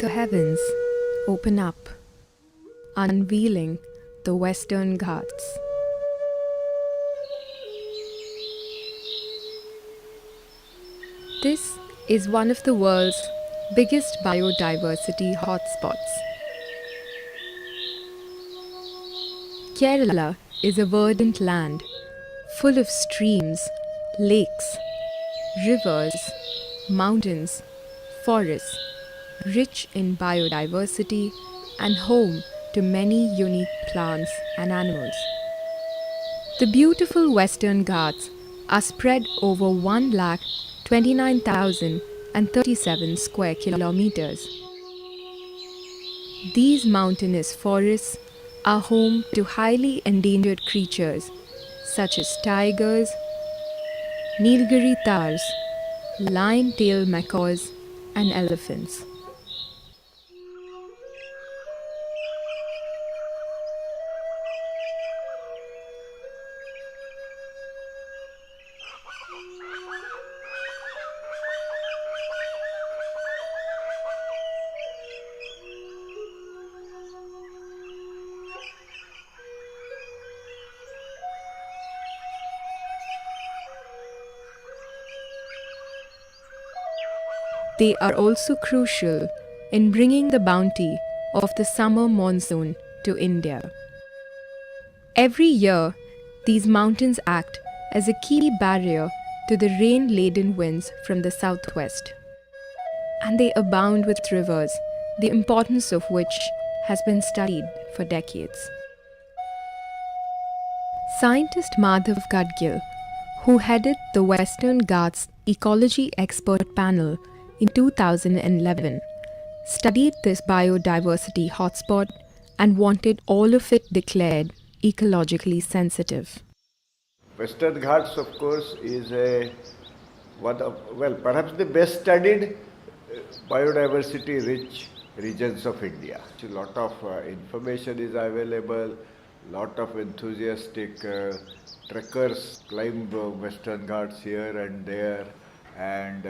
The heavens open up, unveiling the Western Ghats. This is one of the world's biggest biodiversity hotspots. Kerala is a verdant land full of streams, lakes, rivers, mountains, forests, rich in biodiversity and home to many unique plants and animals. The beautiful Western Ghats are spread over 1,29,037 square kilometers. These mountainous forests are home to highly endangered creatures such as tigers, Nilgiri tars, lion-tailed macaws, and elephants. They are also crucial in bringing the bounty of the summer monsoon to India. Every year, these mountains act as a key barrier to the rain-laden winds from the southwest. And they abound with rivers, the importance of which has been studied for decades. Scientist Madhav Gadgil, who headed the Western Ghats Ecology Expert Panel in 2011, studied this biodiversity hotspot and wanted all of it declared ecologically sensitive. Western Ghats, of course, is perhaps the best studied biodiversity-rich regions of India. A lot of information is available, lot of enthusiastic trekkers climb Western Ghats here and there, and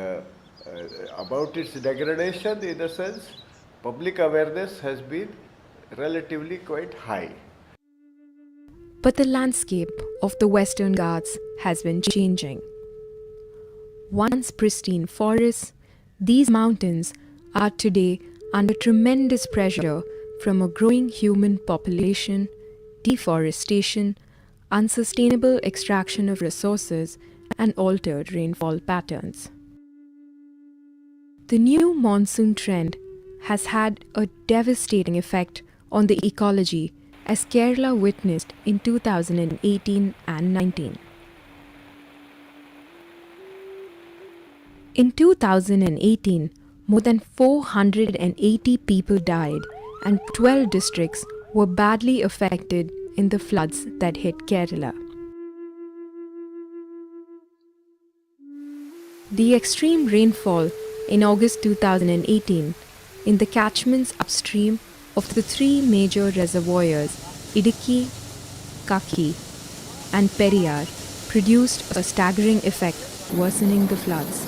about its degradation, in a sense, public awareness has been relatively quite high. But the landscape of the Western Ghats has been changing. Once pristine forests, these mountains are today under tremendous pressure from a growing human population, deforestation, unsustainable extraction of resources, and altered rainfall patterns. The new monsoon trend has had a devastating effect on the ecology, as Kerala witnessed in 2018 and 19. In 2018, more than 480 people died and 12 districts were badly affected in the floods that hit Kerala. The extreme rainfall in August 2018 in the catchments upstream of the three major reservoirs, Idukki, Kaki, and Periyar, produced a staggering effect, worsening the floods.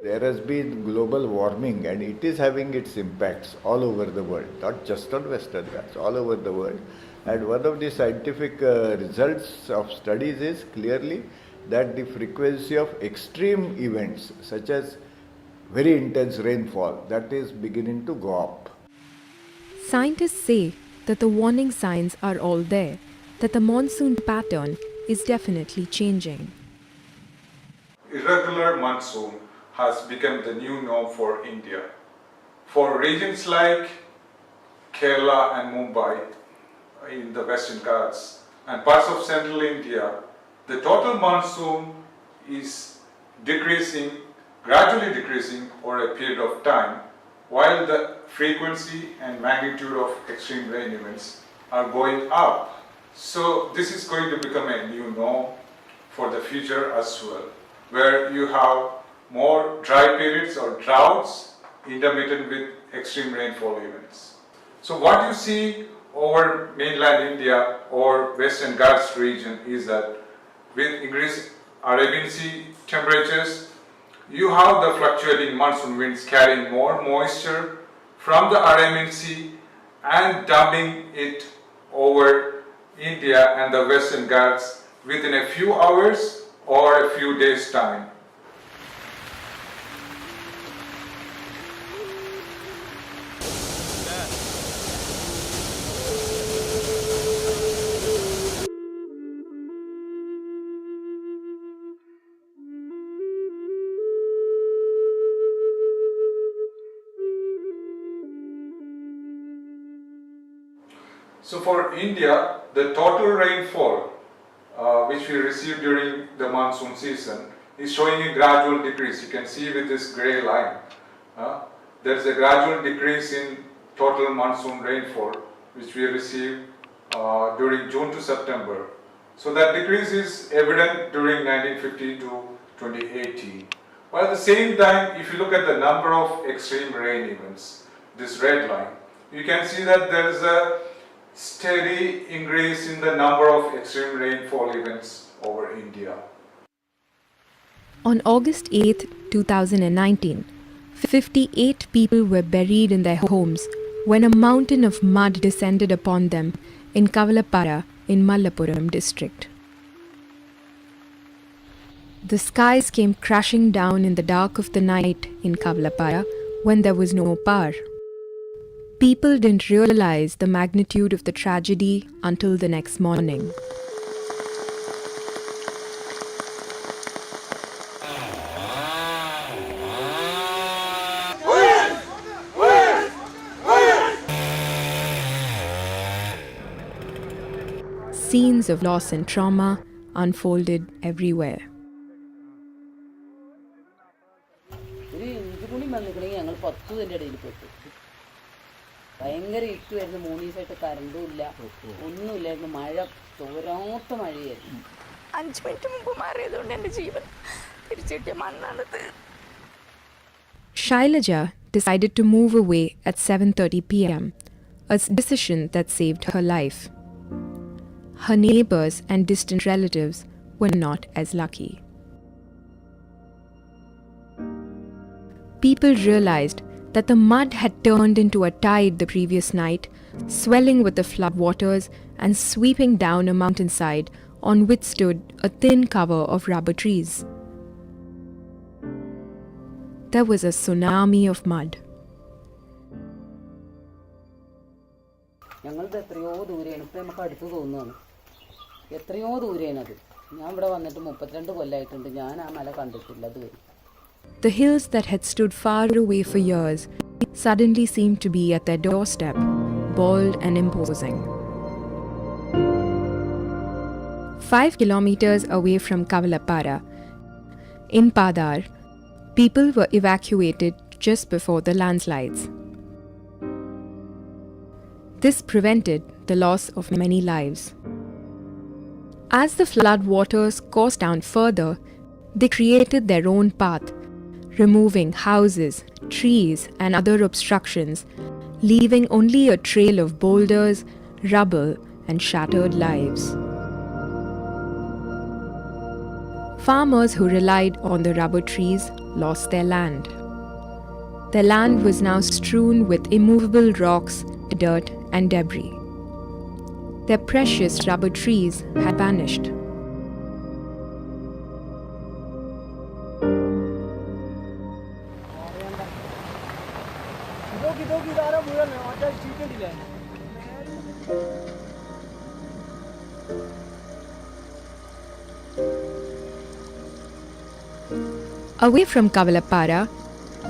There has been global warming, and it is having its impacts all over the world, not just on Western Ghats, all over the world. And one of the scientific results of studies is clearly that the frequency of extreme events, such as very intense rainfall, that is beginning to go up. Scientists say that the warning signs are all there, that the monsoon pattern is definitely changing. Irregular monsoon has become the new norm for India. For regions like Kerala and Mumbai in the Western Ghats and parts of central India, the total monsoon is decreasing, gradually decreasing over a period of time, while the frequency and magnitude of extreme rain events are going up. So this is going to become a new norm for the future as well, where you have more dry periods or droughts intermittent with extreme rainfall events. So what you see over mainland India or Western Ghats region is that with increased Arabian Sea temperatures, you have the fluctuating monsoon winds carrying more moisture from the Arabian Sea and dumping it over India and the Western Ghats within a few hours or a few days' time. So for India, the total rainfall which we received during the monsoon season is showing a gradual decrease. You can see with this grey line. There is a gradual decrease in total monsoon rainfall which we received during June to September. So that decrease is evident during 1950 to 2018. But at the same time, if you look at the number of extreme rain events, this red line, you can see that there is a steady increase in the number of extreme rainfall events over India. On August 8, 2019, 58 people were buried in their homes when a mountain of mud descended upon them in Kavalappara in Malappuram district. The skies came crashing down in the dark of the night in Kavalappara when there was no power. People didn't realize the magnitude of the tragedy until the next morning. Scenes of loss and trauma unfolded everywhere. ഭയങ്കര ഇട്ടുമായിരുന്നു 3 ദിവസമായിട്ട് കറണ്ടും ഇല്ല ഒന്നുമില്ലായിരുന്നു മഴ തോരാത്ത മഴയായിരുന്നു 5 minute മുമ്പ് മാറിയതുകൊണ്ട് എൻ്റെ ജീവൻ തിരിച്ചു കിട്ടിയ മണ്ണാണത്. Shailaja decided to move away at 7:30 p.m., a decision that saved her life. Her neighbors and distant relatives were not as lucky. People realized that the mud had turned into a tide the previous night, swelling with the flood waters and sweeping down a mountainside on which stood a thin cover of rubber trees. There was a tsunami of mud. ഞങ്ങളത് എത്രയോ ദൂരെയാണ്, ഇപ്പം നമുക്ക് അടുത്ത് തോന്നുകയാണ്. എത്രയോ ദൂരെയാണത്. ഞാൻ ഇവിടെ വന്നിട്ട് 32 കൊല്ലമായിട്ടുണ്ട്. ഞാൻ ആ മല കണ്ടിട്ടില്ല അതുവരെ. The hills that had stood far away for years suddenly seemed to be at their doorstep, bold and imposing. 5 kilometers away from Kavalappara, in Padar, people were evacuated just before the landslides. This prevented the loss of many lives. As the flood waters coursed down further, they created their own path, removing houses, trees, and other obstructions, leaving only a trail of boulders, rubble, and shattered lives. Farmers who relied on the rubber trees lost their land. Their land was now strewn with immovable rocks, dirt, and debris. Their precious rubber trees had vanished. Away from Kavalappara,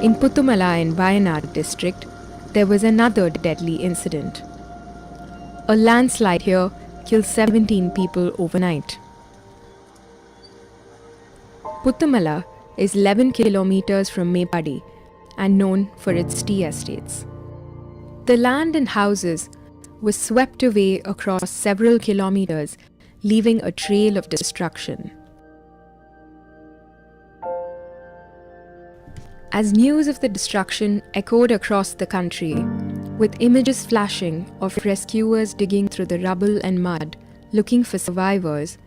in Puttumala in Wayanad district, there was another deadly incident. A landslide here killed 17 people overnight. Puttumala is 11 kilometers from Mepadi and known for its tea estates. The land and houses were swept away across several kilometers, leaving a trail of destruction. As news of the destruction echoed across the country, with images flashing of rescuers digging through the rubble and mud looking for survivors,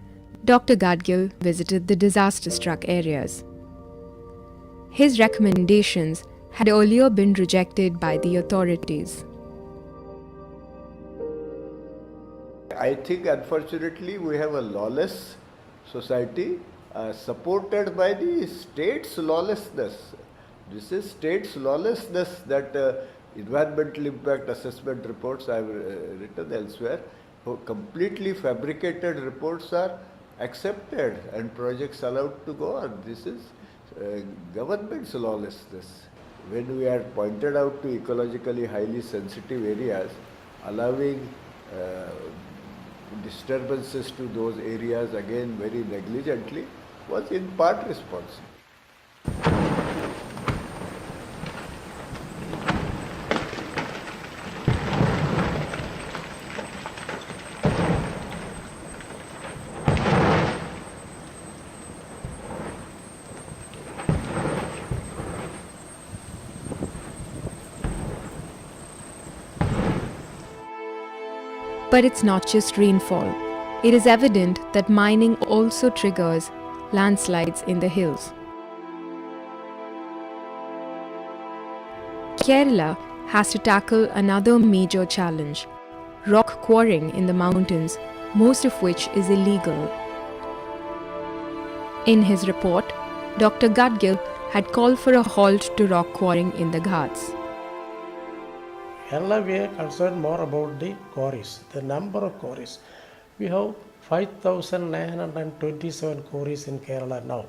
Dr. Gadgil visited the disaster-struck areas. His recommendations had earlier been rejected by the authorities. I think unfortunately we have a lawless society supported by the state's lawlessness. This is state's lawlessness that environmental impact assessment reports I have written elsewhere, completely fabricated reports are accepted and projects allowed to go on. This is government's lawlessness. When we are pointed out to ecologically highly sensitive areas, allowing disturbances to those areas again very negligently was in part responsible. But it's not just rainfall. It is evident that mining also triggers landslides in the hills. Kerala has to tackle another major challenge: rock quarrying in the mountains, most of which is illegal. In his report, Dr. Gadgil had called for a halt to rock quarrying in the Ghats. Kerala, we are concerned more about the quarries, the number of quarries. We have 5,927 quarries in Kerala now.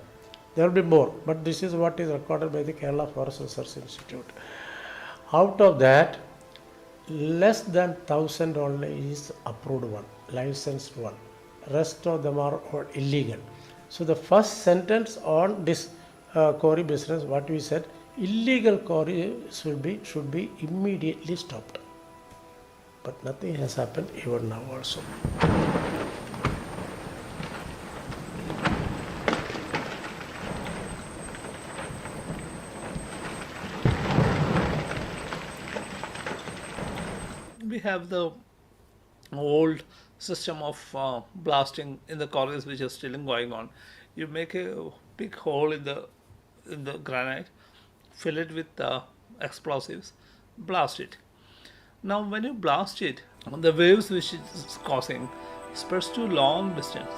There will be more, but this is what is recorded by the Kerala Forest Research Institute. Out of that, less than 1,000 only is approved one, licensed one. Rest of them are all illegal. So the first sentence on this quarry business, what we said, illegal quarry should be immediately stopped. But nothing has happened even now also. We have the old system of blasting in the quarries which is still going on. You make a big hole in the granite, fill it with explosives, blast it. Now when you blast it, the waves which it is causing spreads to long distance.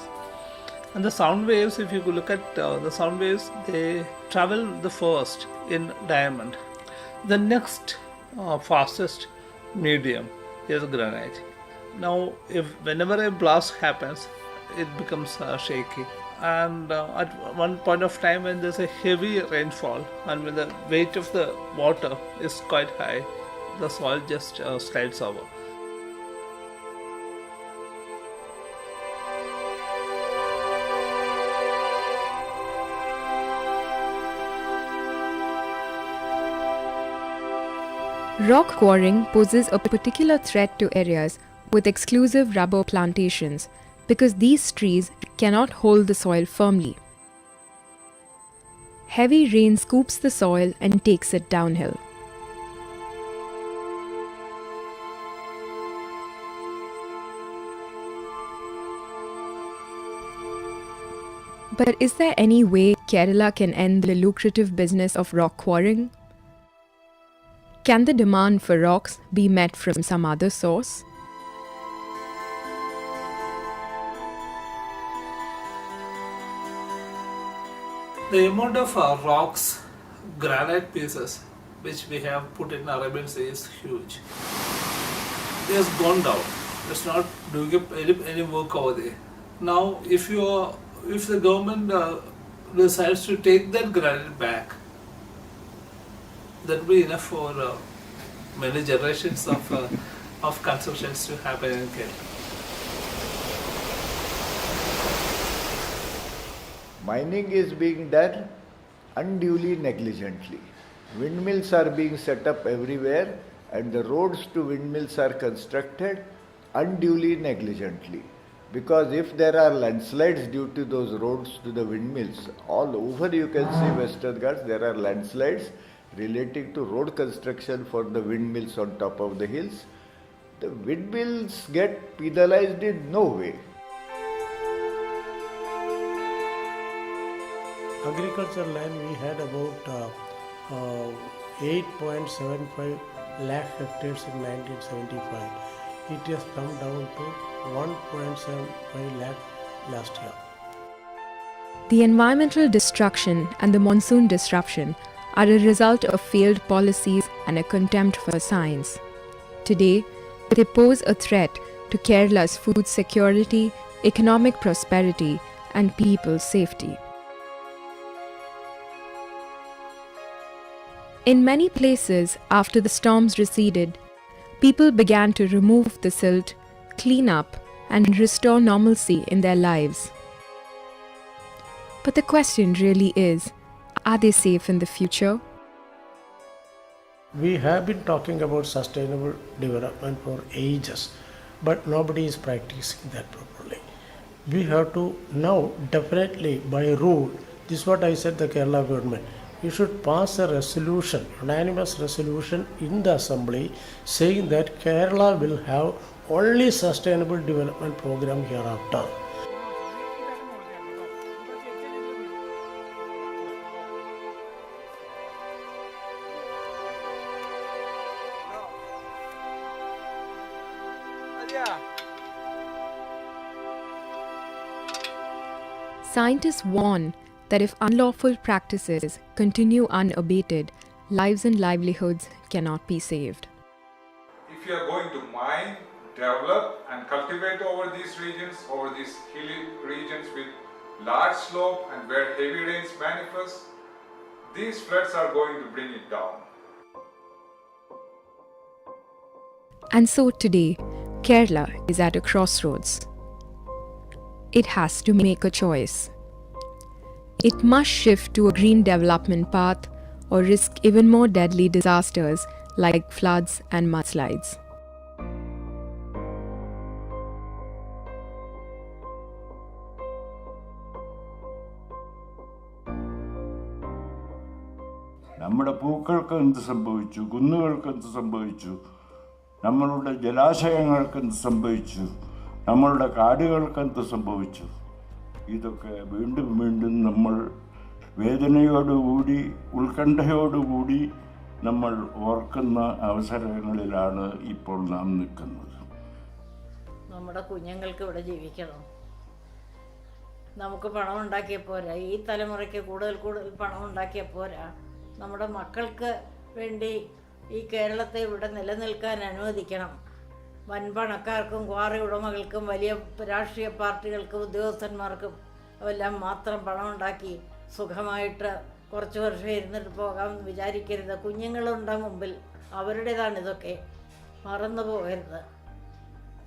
And the sound waves, if you look at the sound waves, they travel the first in diamond. The next fastest medium is granite. Now whenever a blast happens, it becomes shaky. And at one point of time when there's a heavy rainfall and when the weight of the water is quite high, the soil just slides over. Rock quarrying poses a particular threat to areas with exclusive rubber plantations because these trees cannot hold the soil firmly. Heavy rain scoops the soil and takes it downhill. But is there any way Kerala can end the lucrative business of rock quarrying? Can the demand for rocks be met from some other source? The amount of rocks, granite pieces, which we have put in Arabian Sea is huge. It has gone down. It's not doing any work over there. Now, if the government decides to take that granite back, that will be enough for many generations of consumptions to happen in Kerala. Mining is being done unduly negligently. Windmills are being set up everywhere and the roads to windmills are constructed unduly negligently. Because if there are landslides due to those roads to the windmills, all over you can see Western Ghats, there are landslides. relating to road construction for the windmills on top of the hills. The windmills get penalized in no way. Agricultural land we had about 8.75 lakh hectares in 1975. It has come down to 1.75 lakh last year. The environmental destruction and the monsoon disruption are a result of failed policies and a contempt for science. Today, they pose a threat to Kerala's food security, economic prosperity, and people's safety. In many places, after the storms receded, people began to remove the silt, clean up, and restore normalcy in their lives. But the question really is, are they safe in the future? We have been talking about sustainable development for ages, but nobody is practicing that properly. We have to now definitely by rule, this is what I said the Kerala government, you should pass a resolution, unanimous resolution in the assembly saying that Kerala will have only sustainable development program hereafter. Scientists warn that if unlawful practices continue unabated, lives and livelihoods cannot be saved. If you are going to mine, develop and cultivate over these regions, over these hilly regions with large slope and where heavy rains manifest, these floods are going to bring it down. And so today, Kerala is at a crossroads. It has to make a choice. It must shift to a green development path or risk even more deadly disasters like floods and mudslides. നമ്മുടെ പൂക്കൾക്ക് എന്ത് സംഭവിച്ചു, കുന്നുകൾക്ക് എന്ത് സംഭവിച്ചു, നമ്മളുടെ ജലാശയങ്ങൾക്ക് എന്ത് സംഭവിച്ചു, നമ്മളുടെ കാടുകൾക്ക് എന്ത് സംഭവിച്ചു, ഇതൊക്കെ വീണ്ടും വീണ്ടും നമ്മൾ വേദനയോടുകൂടി ഉത്കണ്ഠയോടുകൂടി നമ്മൾ ഓർക്കുന്ന അവസരങ്ങളിലാണ് ഇപ്പോൾ നാം നിൽക്കുന്നത്. നമ്മുടെ കുഞ്ഞുങ്ങൾക്ക് ഇവിടെ ജീവിക്കണം. നമുക്ക് പണം ഉണ്ടാക്കിയ പോരാ, ഈ തലമുറയ്ക്ക് കൂടുതൽ പണം ഉണ്ടാക്കിയ പോരാ. നമ്മുടെ മക്കൾക്ക് വേണ്ടി ഈ കേരളത്തെ ഇവിടെ നിലനിൽക്കാൻ അനുവദിക്കണം. വൻപണക്കാർക്കും ക്വാറി ഉടമകൾക്കും വലിയ രാഷ്ട്രീയ പാർട്ടികൾക്കും ഉദ്യോഗസ്ഥന്മാർക്കും എല്ലാം മാത്രം പണം ഉണ്ടാക്കി സുഖമായിട്ട് കുറച്ച് വർഷം ഇരുന്നിട്ട് പോകാമെന്ന് വിചാരിക്കരുത്. കുഞ്ഞുങ്ങളുണ്ട് മുമ്പിൽ, അവരുടേതാണ് ഇതൊക്കെ, മറന്നു പോകരുത്.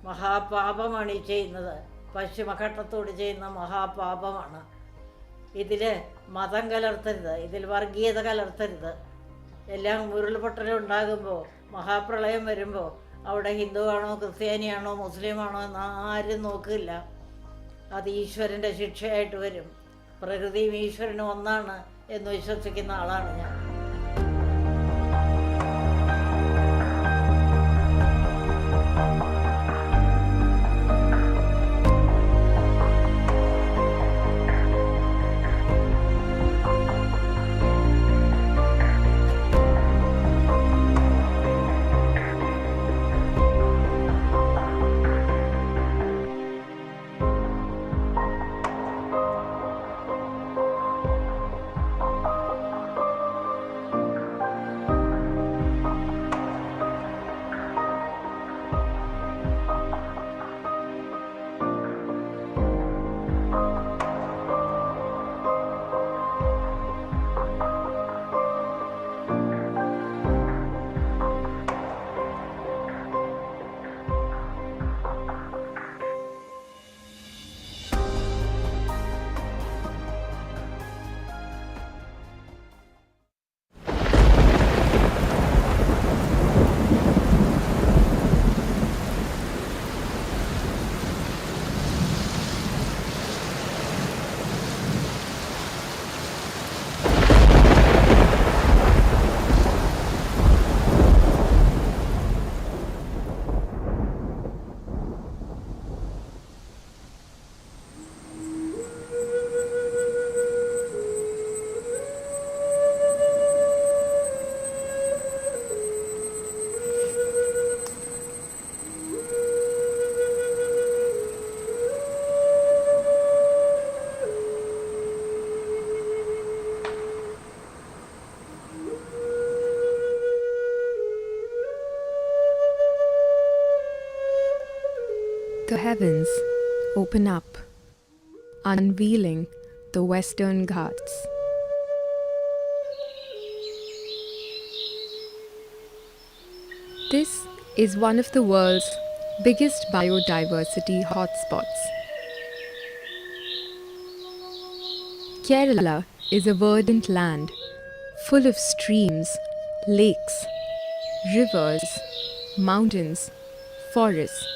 മഹാപാപമാണ് ഈ ചെയ്യുന്നത്, പശ്ചിമഘട്ടത്തോട് ചെയ്യുന്ന മഹാപാപമാണ്. ഇതിൽ മതം കലർത്തരുത്, ഇതിൽ വർഗീയത കലർത്തരുത്. എല്ലാം ഉരുൾപൊട്ടലുണ്ടാകുമ്പോൾ, മഹാപ്രളയം വരുമ്പോൾ അവിടെ ഹിന്ദുവാണോ ക്രിസ്ത്യാനിയാണോ മുസ്ലിമാണോ എന്ന് ആരും നോക്കില്ല. അത് ഈശ്വരൻ്റെ ശിക്ഷയായിട്ട് വരും. പ്രകൃതിയും ഈശ്വരനും ഒന്നാണ് എന്ന് വിശ്വസിക്കുന്ന ആളാണ് ഞാൻ. The heavens open up, unveiling the Western Ghats. This is one of the world's biggest biodiversity hotspots. Kerala is a verdant land full of streams, lakes, rivers, mountains, forests,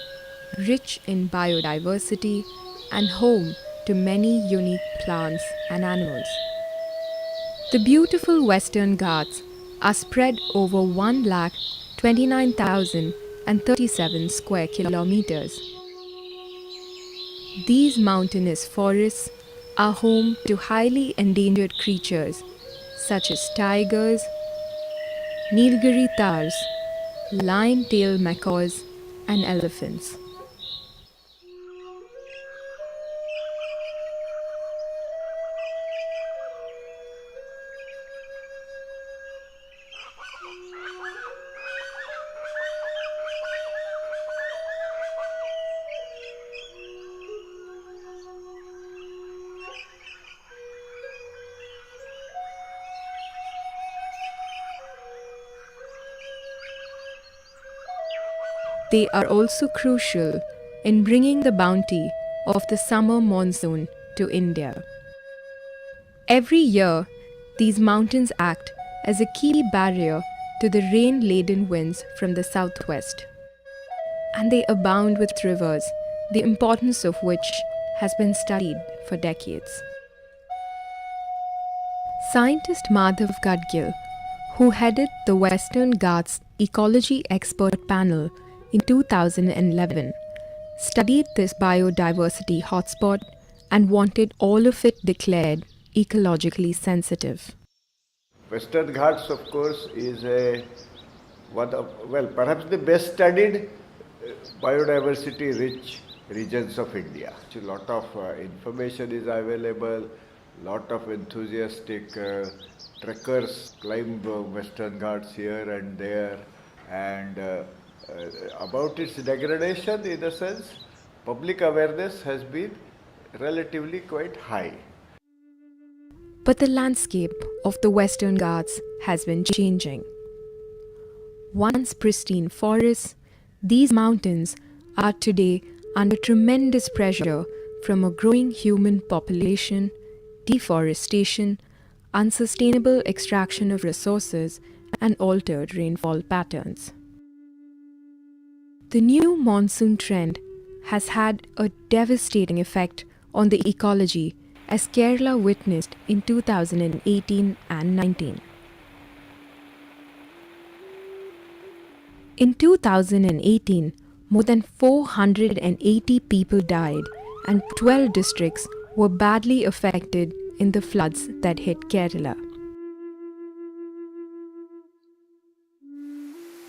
rich in biodiversity and home to many unique plants and animals. The beautiful Western Ghats are spread over 1,29,037 square kilometers. These mountainous forests are home to highly endangered creatures such as tigers, Nilgiri tars, lion-tailed macaws, and elephants. They are also crucial in bringing the bounty of the summer monsoon to India. Every year, these mountains act as a key barrier to the rain-laden winds from the southwest. And they abound with rivers, the importance of which has been studied for decades. Scientist Madhav Gadgil, who headed the Western Ghats Ecology Expert Panel in 2011, studied this biodiversity hotspot and wanted all of it declared ecologically sensitive. Western Ghats, of course, is perhaps the best studied biodiversity rich regions of India. A lot of information is available, lot of enthusiastic trekkers climb Western Ghats here and there, and about its degradation, in a sense, public awareness has been relatively quite high. But the landscape of the Western Ghats has been changing. Once pristine forests, these mountains are today under tremendous pressure from a growing human population, deforestation, unsustainable extraction of resources, and altered rainfall patterns. The new monsoon trend has had a devastating effect on the ecology, as Kerala witnessed in 2018 and 19. In 2018, more than 480 people died and 12 districts were badly affected in the floods that hit Kerala.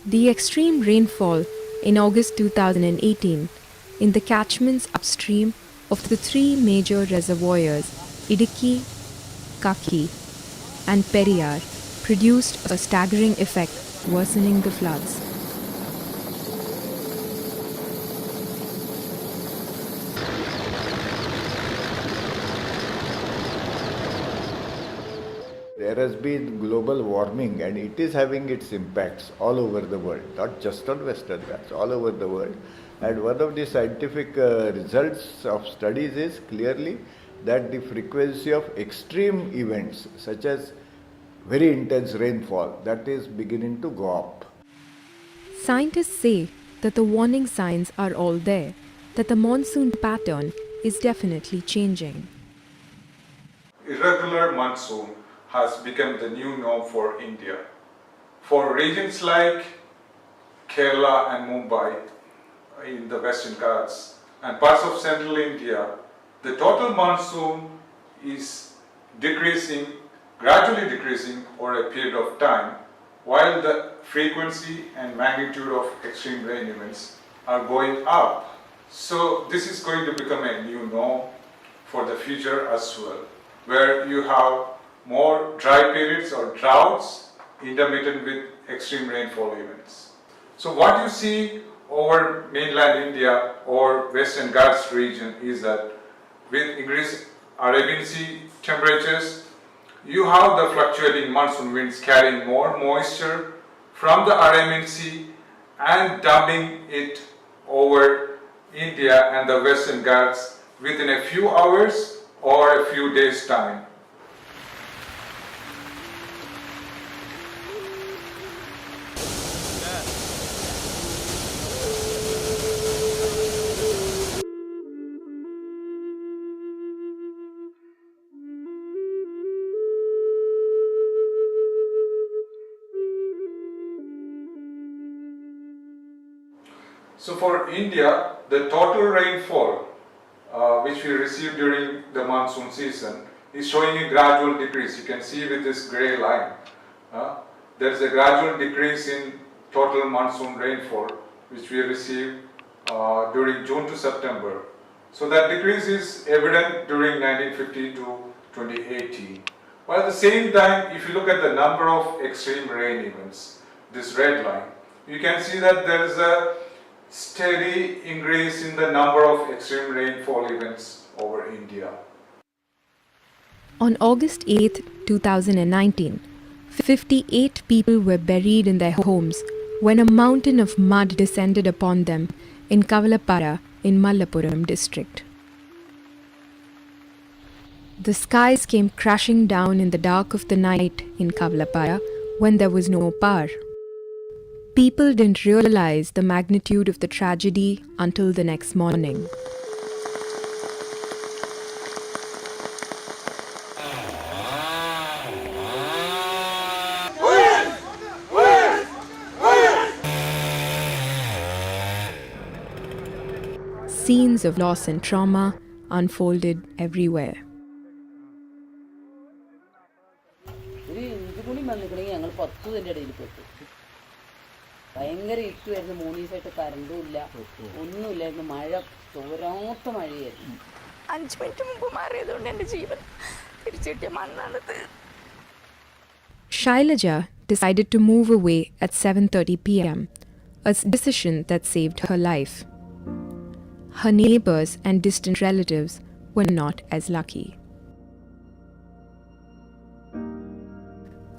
The extreme rainfall in August 2018 in the catchments upstream of the three major reservoirs, Idukki, Kaki, and Periyar, produced a staggering effect, worsening the floods. There has been global warming and it is having its impacts all over the world, not just on Western Ghats, all over the world. And one of the scientific results of studies is clearly that the frequency of extreme events such as very intense rainfall, that is beginning to go up. Scientists say that the warning signs are all there, that the monsoon pattern is definitely changing. Irregular monsoon has become the new norm for India. For regions like Kerala and Mumbai in the Western Ghats and parts of central India, the total monsoon is decreasing, gradually decreasing over a period of time, while the frequency and magnitude of extreme rain events are going up. So this is going to become a new norm for the future as well, where you have more dry periods or droughts intermittent with extreme rainfall events. So what you see over mainland India or Western Ghats region is that with increased Arabian Sea temperatures, you have the fluctuating monsoon winds carrying more moisture from the Arabian Sea and dumping it over India and the Western Ghats within a few hours or a few days' time. So for India, the total rainfall which we receive during the monsoon season is showing a gradual decrease. You can see with this grey line. There is a gradual decrease in total monsoon rainfall which we receive during June to September. So that decrease is evident during 1950 to 2018. But at the same time, if you look at the number of extreme rain events, this red line, you can see that there is a steady increase in the number of extreme rainfall events over India. On August 8, 2019, 58 people were buried in their homes when a mountain of mud descended upon them in Kavalappara in Malappuram district. The skies came crashing down in the dark of the night in Kavalappara when there was no power. People didn't realize the magnitude of the tragedy until the next morning. Scenes of loss and trauma unfolded everywhere. ഒരു ഇഞ്ചുകുണി വന്നിക്കണമെങ്കിൽ ഞങ്ങൾ 10 ഇതിൻ്റെ ഇടയിൽ പെട്ടു. ഭയങ്കര ഇട്ടുമായിരുന്നു. 3 ദിവസമായിട്ട് കറണ്ടും ഇല്ല, ഒന്നുമില്ലായിരുന്നു. മഴ തോരാത്ത മഴയായിരുന്നു. 5 മിനിറ്റ് മുമ്പ് മാറിയതുകൊണ്ട് എൻ്റെ ജീവൻ തിരിച്ചു കിട്ടിയ മണ്ണാണിത്. Shailaja decided to move away at 7:30 p.m., a decision that saved her life. Her neighbors and distant relatives were not as lucky.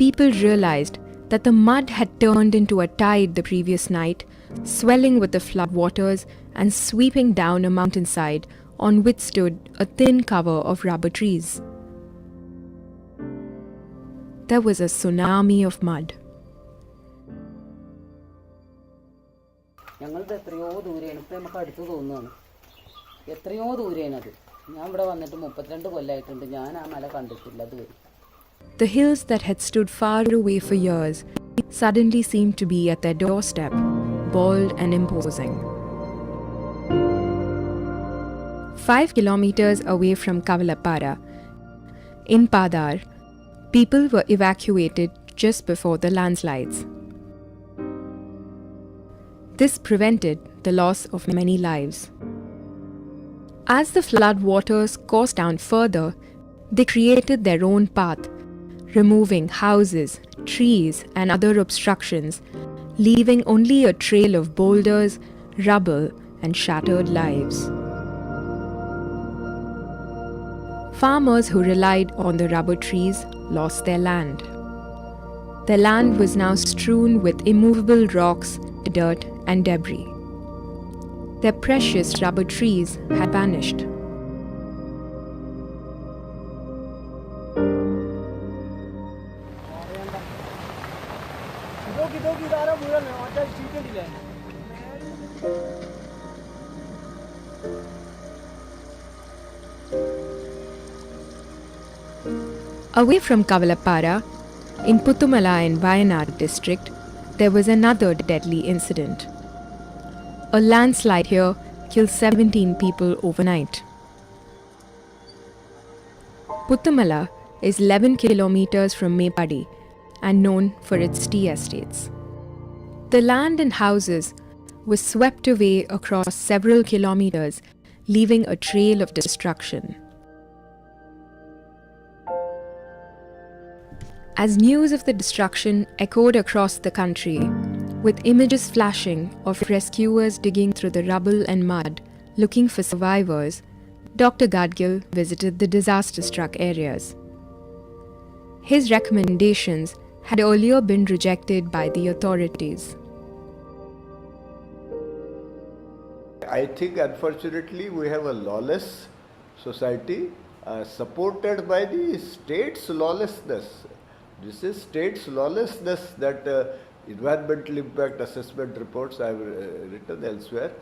People realized that the mud had turned into a tide the previous night, swelling with the flood waters and sweeping down a mountainside on which stood a thin cover of rubber trees. There was a tsunami of mud. ഞങ്ങളിത് എത്രയോ ദൂരെയാണ്. ഇപ്പം നമുക്ക് അടുത്ത് തോന്നുകയാണ്. എത്രയോ ദൂരെയാണത്. ഞാൻ ഇവിടെ വന്നിട്ട് 32 കൊല്ലമായിട്ടുണ്ട്. ഞാൻ ആ മല കണ്ടിട്ടില്ല അതുവരെ. The hills that had stood far away for years suddenly seemed to be at their doorstep, bold and imposing. 5 kilometers away from Kavalappara, in Padar, people were evacuated just before the landslides. This prevented the loss of many lives. As the flood waters coursed down further, they created their own path, removing houses, trees, and other obstructions, leaving only a trail of boulders, rubble, and shattered lives. Farmers who relied on the rubber trees lost their land. Their land was now strewn with immovable rocks, dirt, and debris. Their precious rubber trees had vanished. Away from Kavalappara, in Puttumala in Wayanad district, there was another deadly incident. A landslide here killed 17 people overnight. Puttumala is 11 kilometers from Mepadi and known for its tea estates. The land and houses were swept away across several kilometers, leaving a trail of destruction. As news of the destruction echoed across the country, With images flashing of rescuers digging through the rubble and mud looking for survivors, Dr. Gadgil visited the disaster-struck areas. His recommendations had earlier been rejected by the authorities. I think unfortunately we have a lawless society supported by the state's lawlessness. This is state's lawlessness that environmental impact assessment reports I have written elsewhere,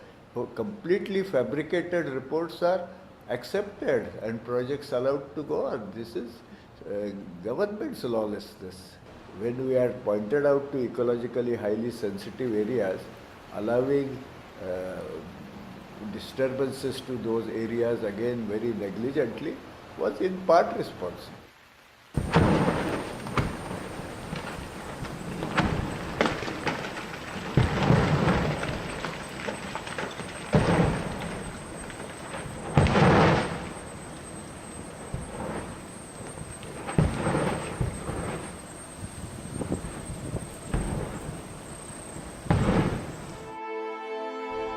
completely fabricated reports are accepted and projects allowed to go on. This is government's lawlessness. When we are pointed out to ecologically highly sensitive areas, allowing disturbances to those areas again very negligently was in part responsible.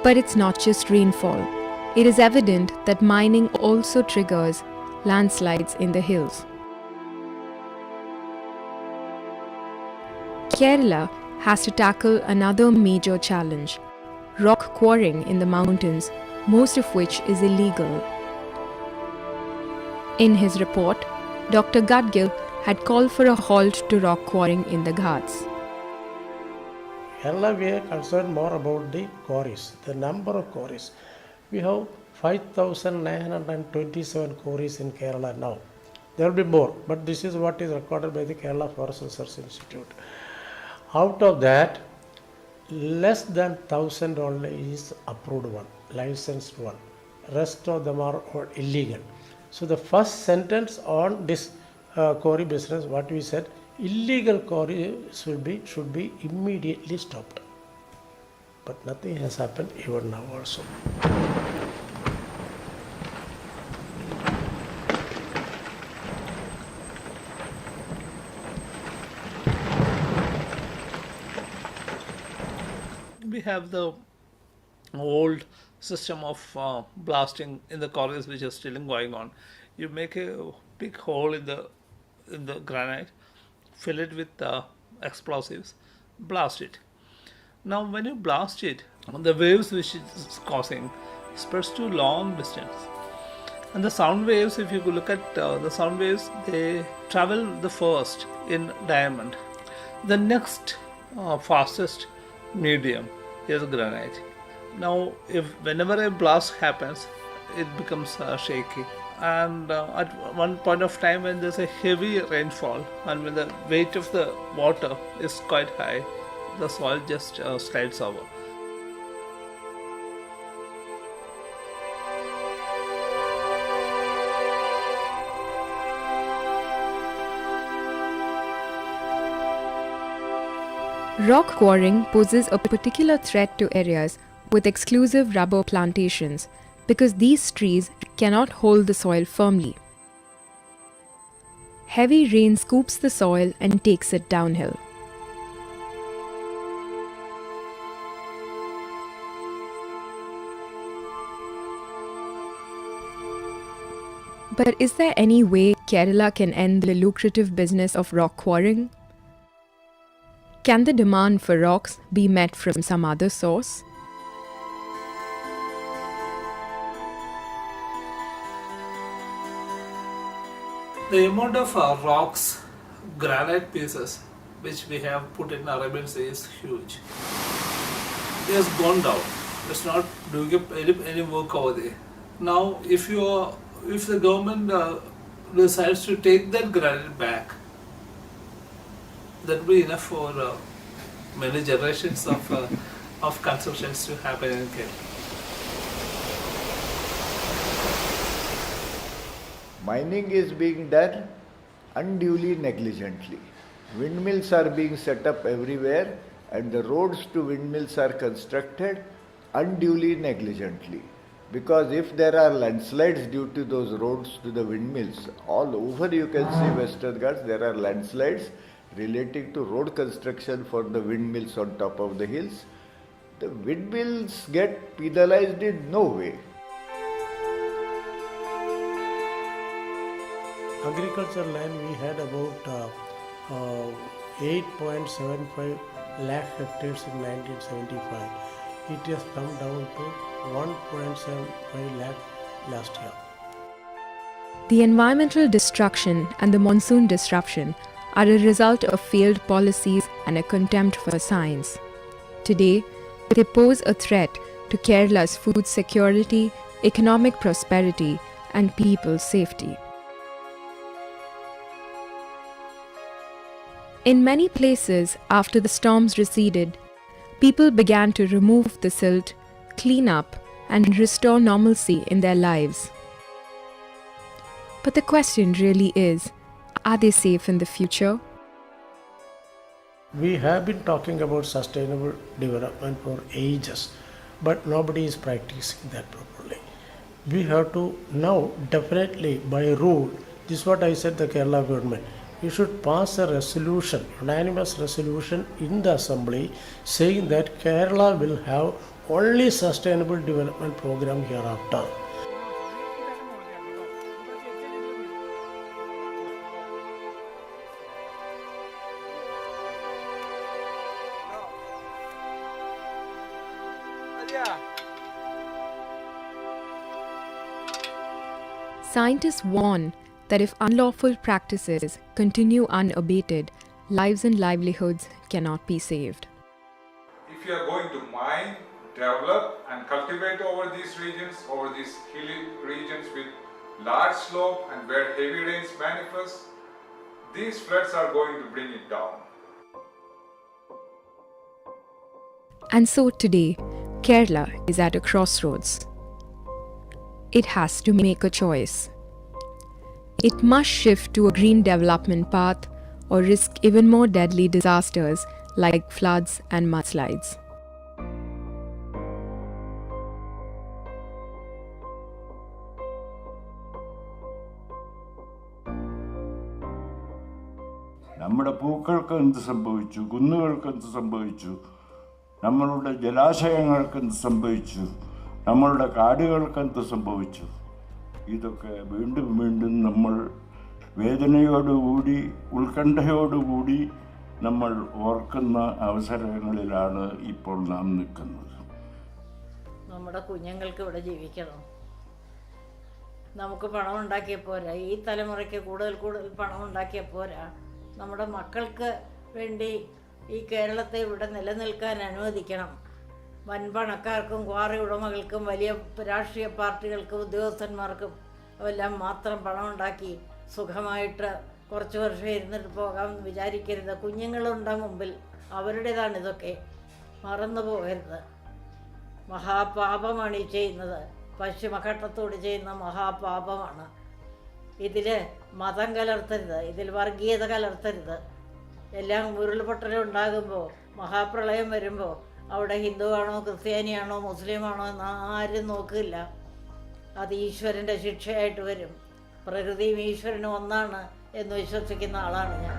But it's not just rainfall. It is evident that mining also triggers landslides in the hills. Kerala has to tackle another major challenge: rock quarrying in the mountains, most of which is illegal. In his report, Dr. Gadgil had called for a halt to rock quarrying in the Ghats. Kerala, we are concerned more about the quarries, the number of quarries. We have 5,927 quarries in Kerala now. There will be more, but this is what is recorded by the Kerala Forest Research Institute. Out of that, less than 1,000 only is approved one, licensed one. Rest of them are all illegal. So the first sentence on this quarry business, what we said, illegal quarry should be immediately stopped. But nothing has happened even now also. We have the old system of blasting in the quarries which is still going on. You make a big hole in the granite, fill it with explosives, blast it. Now when you blast it, the waves which it is causing spreads to long distance. And the sound waves, if you look at the sound waves, they travel the first in diamond. The next fastest medium is granite. Now whenever a blast happens, it becomes shaky. And at one point of time when there's a heavy rainfall and when the weight of the water is quite high, the soil just slides over. Rock quarrying poses a particular threat to areas with exclusive rubber plantations because these trees cannot hold the soil firmly. Heavy rain scoops the soil and takes it downhill. But is there any way Kerala can end the lucrative business of rock quarrying? Can the demand for rocks be met from some other source? The amount of rocks, granite pieces, which we have put in Arabian Sea is huge. It has gone down. It's not doing any work over there. Now, if the government decides to take that granite back, that will be enough for many generations of consumptions to happen in Kerala. Mining is being done unduly negligently. Windmills are being set up everywhere and the roads to windmills are constructed unduly negligently. Because if there are landslides due to those roads to the windmills, all over you can see Western Ghats, there are landslides relating to road construction for the windmills on top of the hills. The windmills get penalized in no way. Agriculture land we had about 8.75 lakh hectares in 1975. It has come down to 1.75 lakh last year. The environmental destruction and the monsoon disruption are a result of failed policies and a contempt for science. Today, they pose a threat to Kerala's food security, economic prosperity, and people's safety. In many places, after the storms receded, people began to remove the silt, clean up, and restore normalcy in their lives. But the question really is, are they safe in the future? We have been talking about sustainable development for ages, but nobody is practicing that properly. We have to now definitely by rule, this is what I said the Kerala government, we should pass a resolution, unanimous resolution in the assembly saying that Kerala will have only sustainable development program hereafter. Scientists warn that if unlawful practices continue unabated, lives and livelihoods cannot be saved. If you are going to mine, develop and cultivate over these regions, over these hilly regions with large slope and where heavy rains manifest, these floods are going to bring it down. And so today, Kerala is at a crossroads. It has to make a choice. It must shift to a green development path or risk even more deadly disasters like floods and mudslides. നമ്മുടെ പൂക്കൾക്ക് എന്ത് സംഭവിച്ചു, കുന്നുകൾക്ക് എന്ത് സംഭവിച്ചു, നമ്മളുടെ ജലാശയങ്ങൾക്ക് എന്ത് സംഭവിച്ചു, നമ്മളുടെ കാടുകൾക്ക് എന്ത് സംഭവിച്ചു, ഇതൊക്കെ വീണ്ടും വീണ്ടും നമ്മൾ വേദനയോടുകൂടി ഉത്കണ്ഠയോടുകൂടി നമ്മൾ ഓർക്കുന്ന അവസരങ്ങളിലാണ് ഇപ്പോൾ നാം നിൽക്കുന്നത്. നമ്മുടെ കുഞ്ഞുങ്ങൾക്ക് ഇവിടെ ജീവിക്കണം. നമുക്ക് പണം ഉണ്ടാക്കിയ പോരാ, ഈ തലമുറയ്ക്ക് കൂടുതൽ പണം ഉണ്ടാക്കിയ പോരാ. നമ്മുടെ മക്കൾക്ക് വേണ്ടി ഈ കേരളത്തെ ഇവിടെ നിലനിൽക്കാൻ അനുവദിക്കണം. വൻപണക്കാർക്കും ക്വാറി ഉടമകൾക്കും വലിയ രാഷ്ട്രീയ പാർട്ടികൾക്കും ഉദ്യോഗസ്ഥന്മാർക്കും എല്ലാം മാത്രം പണം ഉണ്ടാക്കി സുഖമായിട്ട് കുറച്ച് വർഷം ഇരുന്നിട്ട് പോകാൻ വിചാരിക്കരുത്. കുഞ്ഞുങ്ങളുണ്ട മുമ്പിൽ അവരുടേതാണിതൊക്കെ, മറന്നു പോകരുത്. മഹാപാപമാണ് ഈ ചെയ്യുന്നത്, പശ്ചിമഘട്ടത്തോട് ചെയ്യുന്ന മഹാപാപമാണ്. ഇതിൽ മതം കലർത്തരുത്, ഇതിൽ വർഗീയത കലർത്തരുത്. എല്ലാം ഉരുൾപൊട്ടലുണ്ടാകുമ്പോൾ, മഹാപ്രളയം വരുമ്പോൾ അവിടെ ഹിന്ദുവാണോ ക്രിസ്ത്യാനിയാണോ മുസ്ലിമാണോ എന്ന് ആരും നോക്കില്ല. അത് ഈശ്വരൻ്റെ ശിക്ഷയായിട്ട് വരും. പ്രകൃതിയും ഈശ്വരനും ഒന്നാണ് എന്ന് വിശ്വസിക്കുന്ന ആളാണ് ഞാൻ.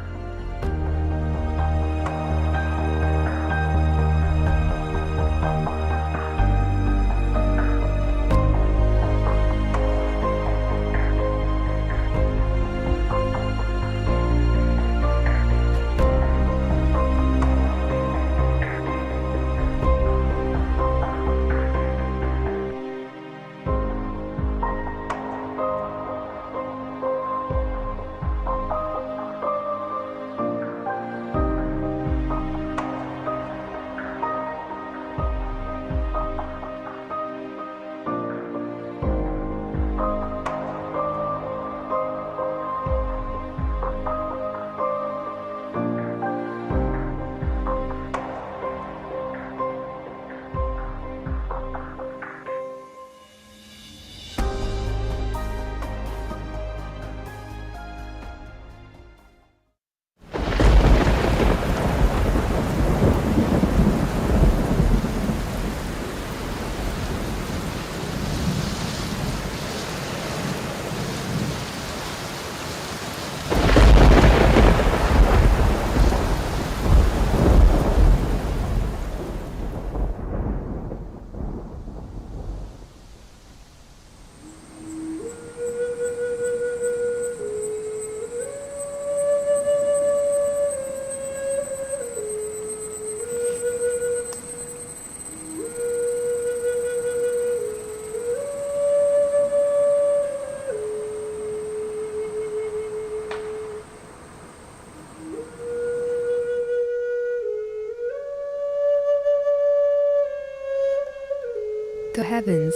heavens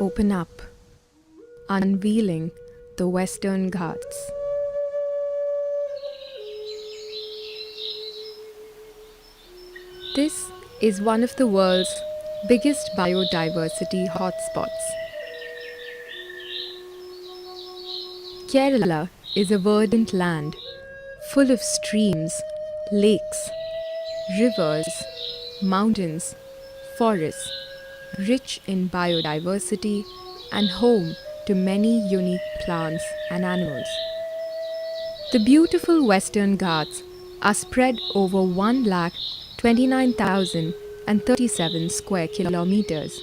open up, unveiling the Western Ghats. This is one of the world's biggest biodiversity hotspots. Kerala is a verdant land full of streams, lakes, rivers, mountains, forests, rich in biodiversity and home to many unique plants and animals. The beautiful Western Ghats are spread over 1,29,037 square kilometers.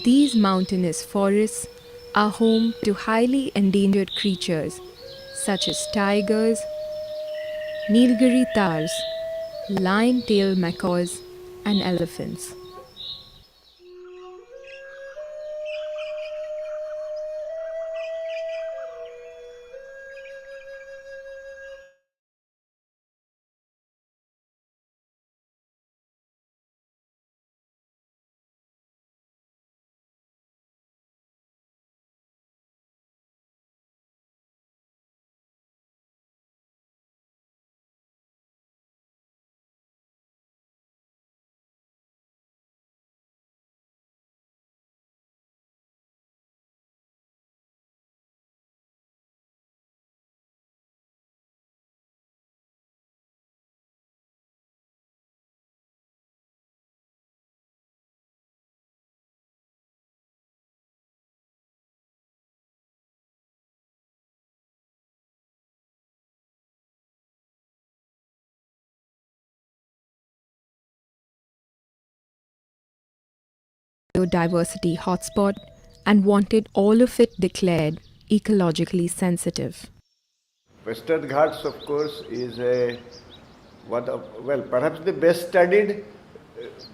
These mountainous forests are home to highly endangered creatures such as tigers, Nilgiri tars, lion-tailed macaws, and elephants. Biodiversity hotspot and wanted all of it declared ecologically sensitive. Western Ghats, of course, is one of, well, perhaps the best studied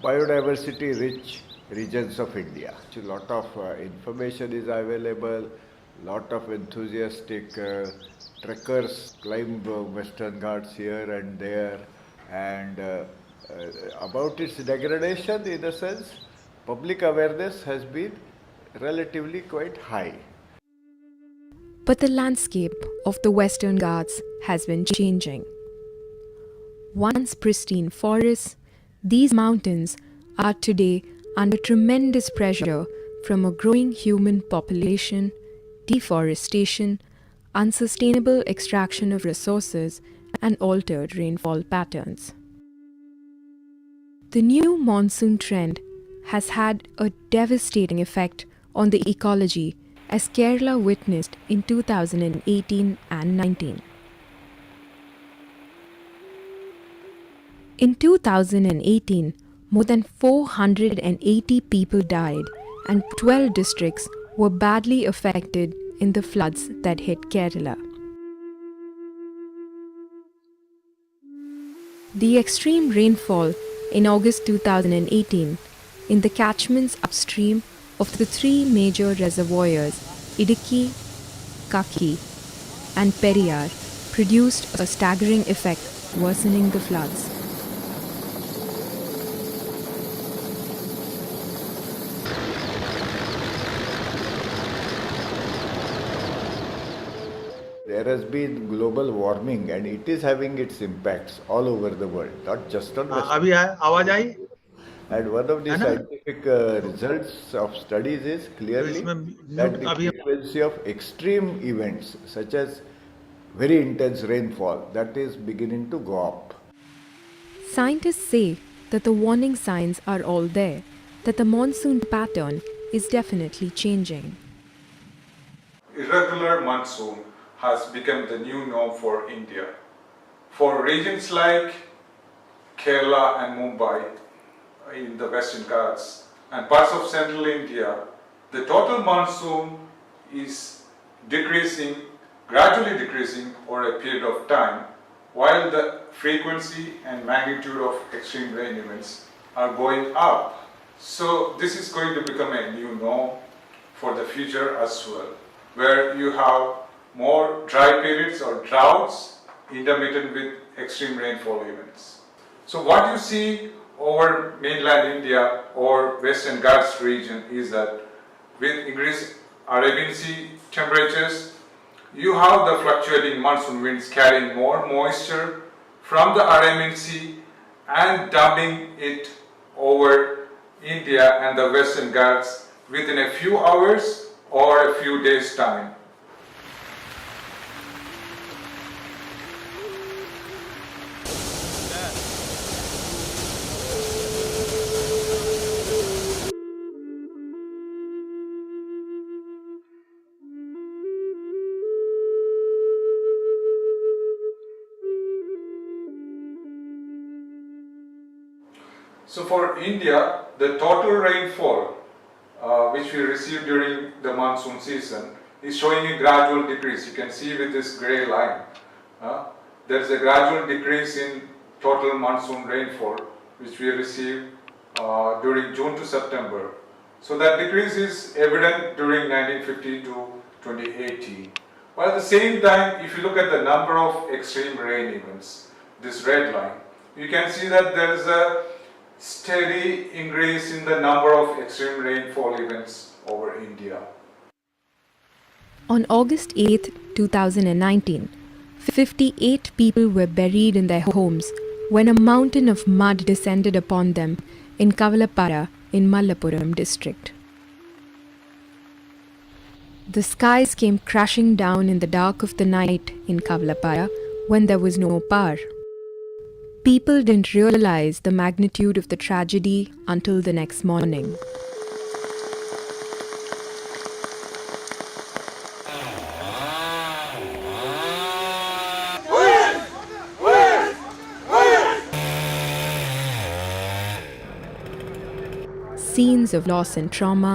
biodiversity rich regions of India. A lot of information is available, lot of enthusiastic trekkers climb Western Ghats here and there, and about its degradation, in a sense, public awareness has been relatively quite high. But the landscape of the Western Ghats has been changing. Once pristine forests, these mountains are today under tremendous pressure from a growing human population, deforestation, unsustainable extraction of resources, and altered rainfall patterns. The new monsoon trend has had a devastating effect on the ecology, as Kerala witnessed in 2018 and 19. In 2018, more than 480 people died and 12 districts were badly affected in the floods that hit Kerala. The extreme rainfall in August 2018 in the catchments upstream of the three major reservoirs, Idukki, Kaki, and Periyar, produced a staggering effect, worsening the floods. There has been global warming and it is having its impacts all over the world, not just on Western. अभी आवाज आई And one of the है ना? scientific results of studies is तो clearly इसमें that mute the अभी frequency of extreme events such as very intense rainfall that is beginning to go up. Scientists say that the warning signs are all there, that the monsoon pattern is definitely changing. Irregular monsoon has become the new norm for India. For regions like Kerala and Mumbai in the Western Ghats and parts of central India, the total monsoon is decreasing, gradually decreasing over a period of time, while the frequency and magnitude of extreme rain events are going up. So this is going to become a new norm for the future as well, where you have more dry periods or droughts intermittent with extreme rainfall events. So what you see over mainland India or Western Ghats region is that with increased Arabian Sea temperatures, you have the fluctuating monsoon winds carrying more moisture from the Arabian Sea and dumping it over India and the Western Ghats within a few hours or a few days' time. So for India, the total rainfall which we received during the monsoon season is showing a gradual decrease. You can see with this grey line. There is a gradual decrease in total monsoon rainfall which we received during June to September. So that decrease is evident during 1950 to 2018. While at the same time, if you look at the number of extreme rain events, this red line, you can see that there is a steady increase in the number of extreme rainfall events over India. On August 8, 2019, 58 people were buried in their homes when a mountain of mud descended upon them in Kavalappara in Malappuram district. The skies came crashing down in the dark of the night in Kavalappara when there was no power. People didn't realize the magnitude of the tragedy until the next morning. Scenes of loss and trauma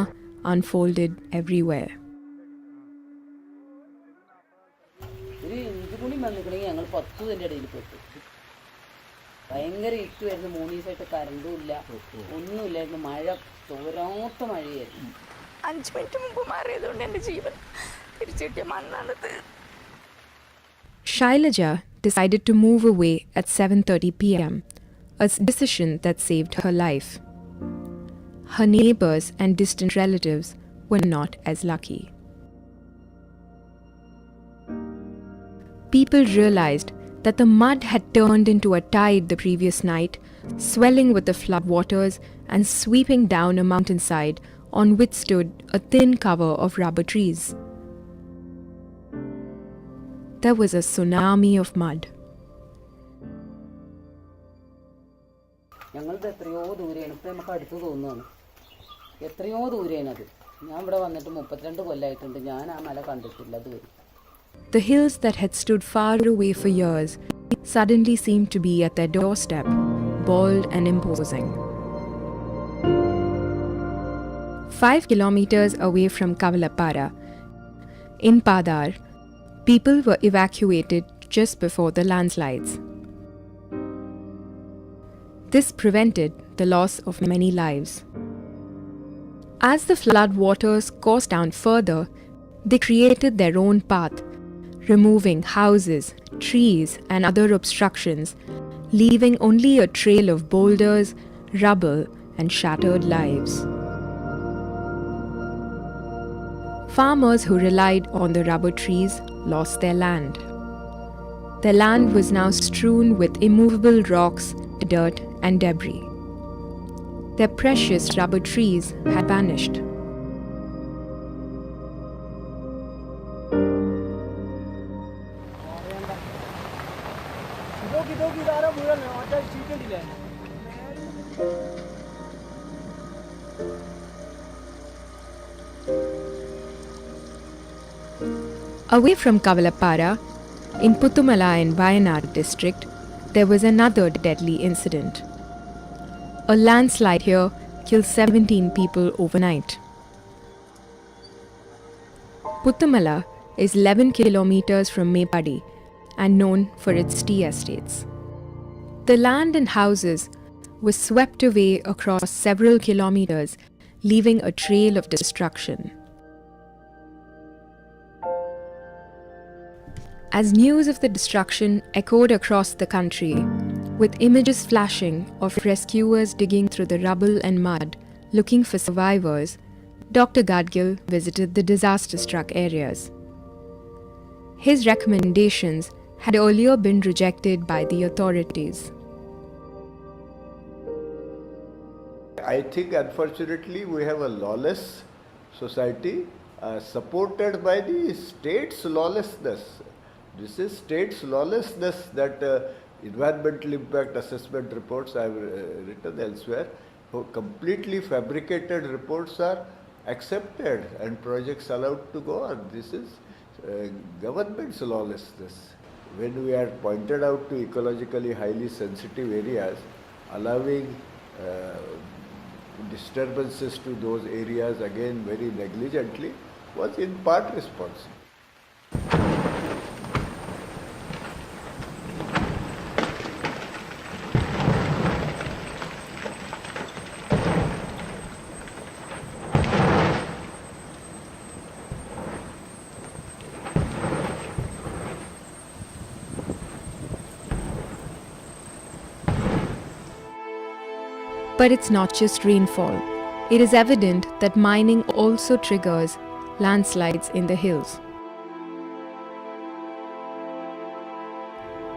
unfolded everywhere. ഒരു inch കൂടി വന്നിക്കണമെങ്കിൽ ഞങ്ങൾ 10 ഇതിൻ്റെ ഇടയിൽ പെട്ടു. ഭയങ്കര ഇട്ടുമായിരുന്നു. 3 ദിവസമായിട്ട് കറണ്ടും ഇല്ല, ഒന്നുമില്ലായിരുന്നു. മഴ തോരാത്ത മഴയായിരുന്നു. 5 മിനിറ്റ് മുമ്പ് മാറിയതുകൊണ്ട് എൻ്റെ ജീവൻ തിരിച്ചു കിട്ടിയ മണ്ണാണിത്. Shailaja decided to move away at 7:30 p.m., a decision that saved her life. Her neighbors and distant relatives were not as lucky. People realized that the mud had turned into a tide the previous night, swelling with the flood waters and sweeping down a mountainside on which stood a thin cover of rubber trees. There was a tsunami of mud. ഞങ്ങളിത് എത്രയോ ദൂരെയാണ്. ഇപ്പം നമുക്ക് അടുത്ത് തോന്നുകയാണ്. എത്രയോ ദൂരെയാണത്. ഞാൻ ഇവിടെ വന്നിട്ട് 32 കൊല്ലമായിട്ടുണ്ട്. ഞാൻ ആ മല കണ്ടിട്ടില്ല അതുവരെ. The hills that had stood far away for years suddenly seemed to be at their doorstep, bold and imposing. 5 kilometers away from Kavalappara, in Padar, people were evacuated just before the landslides. This prevented the loss of many lives. As the flood waters coursed down further, they created their own path, removing houses, trees, and other obstructions, leaving only a trail of boulders, rubble, and shattered lives. Farmers who relied on the rubber trees lost their land. Their land was now strewn with immovable rocks, dirt, and debris. Their precious rubber trees had vanished. Away from Kavalappara, in Puttumala in Wayanad district, there was another deadly incident. A landslide here killed 17 people overnight. Puttumala is 11 kilometers from Mepadi and known for its tea estates. The land and houses were swept away across several kilometers, leaving a trail of destruction. As news of the destruction echoed across the country, With images flashing of rescuers digging through the rubble and mud looking for survivors, Dr. Gadgil visited the disaster-struck areas. His recommendations had earlier been rejected by the authorities. I think unfortunately we have a lawless society supported by the state's lawlessness. This is state's lawlessness that environmental impact assessment reports I have written elsewhere, completely fabricated reports are accepted and projects allowed to go on. This is government's lawlessness. When we are pointed out to ecologically highly sensitive areas, allowing disturbances to those areas again very negligently was in part responsible. But it's not just rainfall. It is evident that mining also triggers landslides in the hills.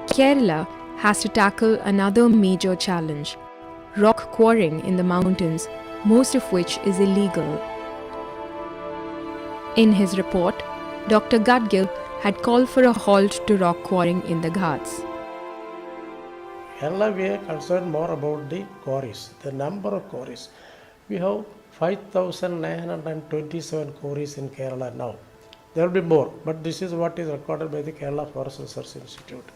Kerala has to tackle another major challenge: rock quarrying in the mountains, most of which is illegal. In his report, Dr. Gadgil had called for a halt to rock quarrying in the Ghats. Kerala, we are concerned more about the quarries, the number of quarries. We have 5,927 quarries in Kerala now. There will be more, but this is what is recorded by the Kerala Forest Research Institute.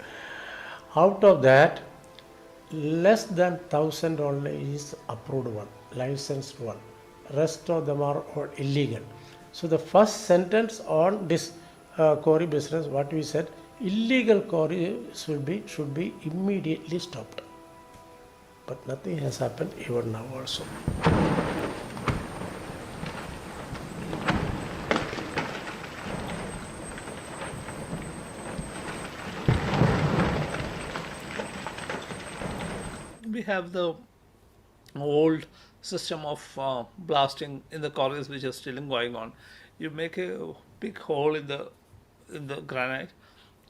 Out of that, less than 1,000 only is approved one, licensed one. Rest of them are all illegal. So the first sentence on this quarry business, what we said, illegal quarry should be immediately stopped. But nothing has happened even now also. We have the old system of blasting in the quarries which are still going on. You make a big hole in the granite,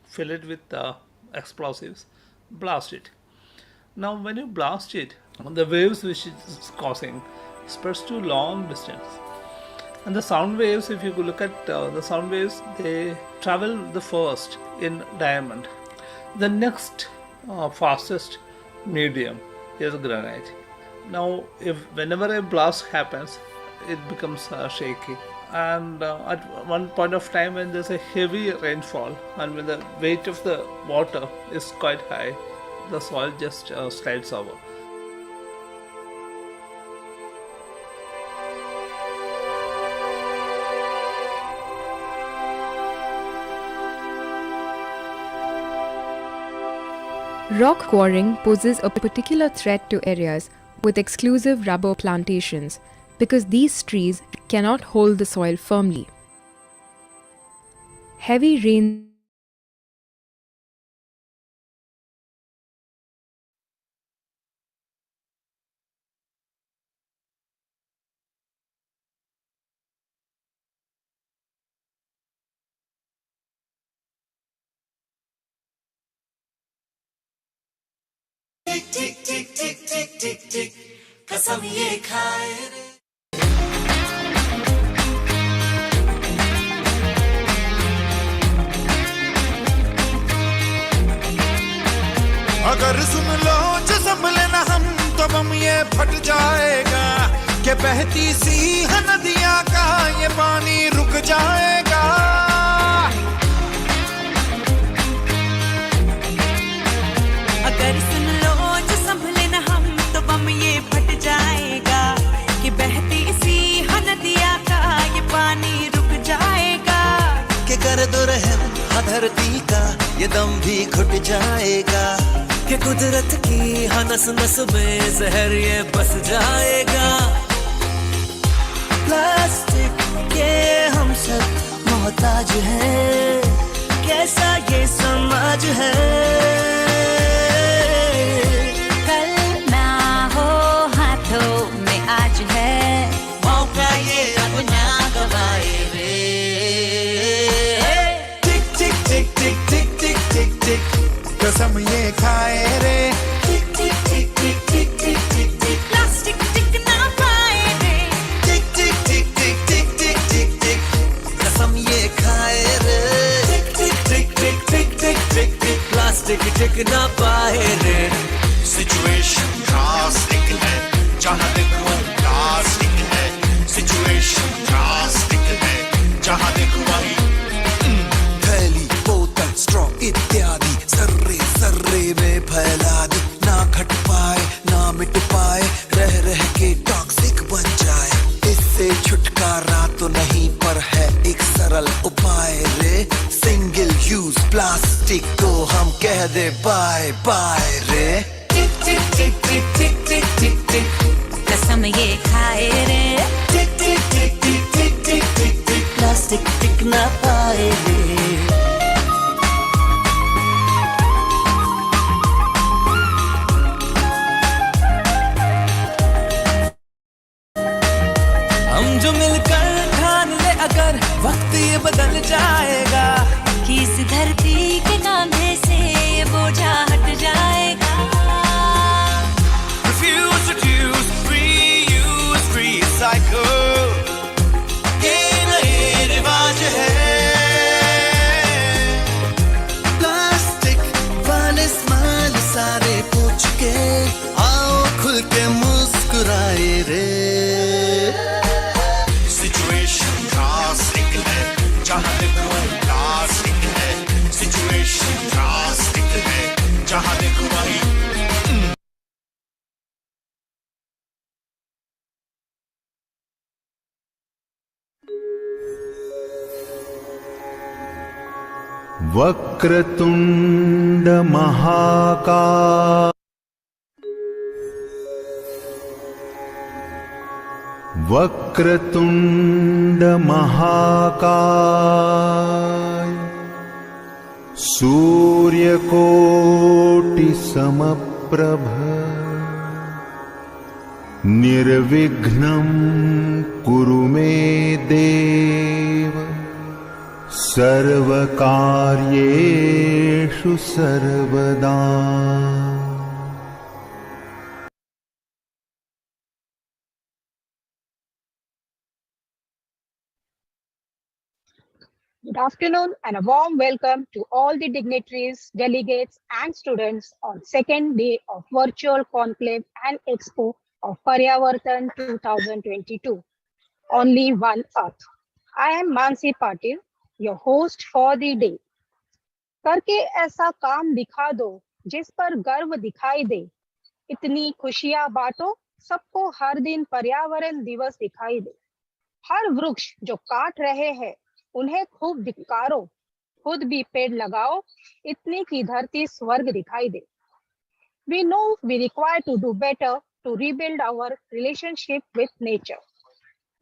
fill it with explosives, blast it. Now when you blast it, the waves which it's causing spreads to long distance. And the sound waves, if you look at the sound waves, they travel the first in diamond. The next fastest medium is granite. Now whenever a blast happens, it becomes shaky. And at one point of time when there's a heavy rainfall and when the weight of the water is quite high, the soil just slides over. Rock quarrying poses a particular threat to areas with exclusive rubber plantations because these trees cannot hold the soil firmly. Heavy rain कसम ये खाए रे अगर सुन लो जो संभले ना हम तो बम ये फट जाएगा कि बहती सी नदियां का ये पानी रुक जाएगा अगर सुन लो जो संभले ना हम तो बम ये फट जाएगा कि बहती सी नदियां का ये पानी रुक जाएगा कि कर दो रहम धरती का ये दम भी घुट जाएगा कि कुदरत की नस नस में जहर ये बस जाएगा प्लास्टिक के हम सब मोहताज हैं कैसा ये समाज है प्लास्टिक टिक ना पाए रे। सिचुएशन ड्रास्टिक है, जहाँ देखो प्लास्टिक है। सिचुएशन ड्रास्टिक है, जहाँ देखो वही थैली बोतल स्ट्रॉ इत्यादि सर्रे सर्रे में फैला दी। ना घट पाए ना मिट पाए, रह रह के टॉक्सिक बन जाए। इससे छुटकारा तो नहीं पर है एक सरल उपाय रे। सिंगल यूज प्लास्टिक को हम कह दे बाय बाय रे। टिक टिक टिक टिक टिक टिक टिक टिक कसम ये खाए रे। टिक टिक टिक टिक टिक टिक टिक टिक प्लास्टिक टिक ना पाए रे। हम जो मिलकर ठान ले अगर वक्त ये बदल जाएगा कि इस धरती के कांधे से ये बोझा हट जाएगा। Refuse to use, reuse, recycle, ये नए रिवाज है। प्लास्टिक वाले स्माइल सारे पूछ के आओ खुल के मुस्कुराए रे। सिचुएशन ड्रास्टिक है, जहाँ देखो प्लास्टिक है। सिचुएशन ड्रास्टिक है, जहाँ देखो वही वक्रतुंड महाकाय, वक्रतुंड महाकाय, सूर्यकोटि समप्रभ, निर्विघ्नं कुरु मे देव, सर्वकार्येषु सर्वदा। Good afternoon and a warm welcome to all the dignitaries, delegates and students on second day of virtual conclave and expo of Paryavartan 2022. Only one Earth. I am Mansi Patil, your host for the day. करके ऐसा काम दिखा दो जिस पर गर्व दिखाई दे, इतनी खुशियां बांटो सबको हर दिन पर्यावरण दिवस दिखाई दे। हर वृक्ष जो काट रहे हैं उन्हें खूब धिक्कारो, खुद भी पेड़ लगाओ, इतनी की धरती स्वर्ग दिखाई दे। We know we require to do better to rebuild our relationship with nature.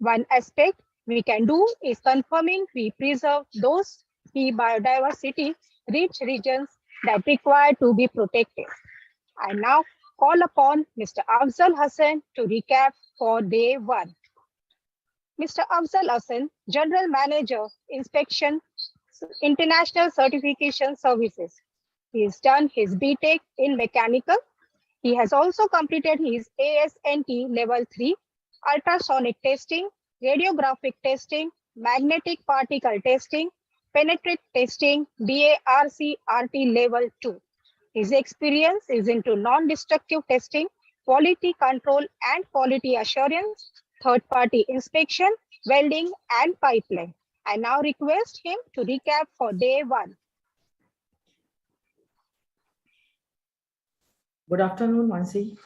One aspect we can do is confirming we preserve those key biodiversity rich regions that require to be protected. I now call upon Mr. Afzal Hassan to recap for day one. Mr. Afzal Hassan, General Manager, Inspection, International Certification Services. He has done his BTech in Mechanical. He has also completed his ASNT Level 3, Ultrasonic Testing, Radiographic Testing, Magnetic Particle Testing, Penetrate Testing, BARC-RT Level 2. His experience is into non-destructive testing, quality control and quality assurance, third-party inspection, welding and pipeline. I now request him to recap for day one. Good afternoon, Mansi.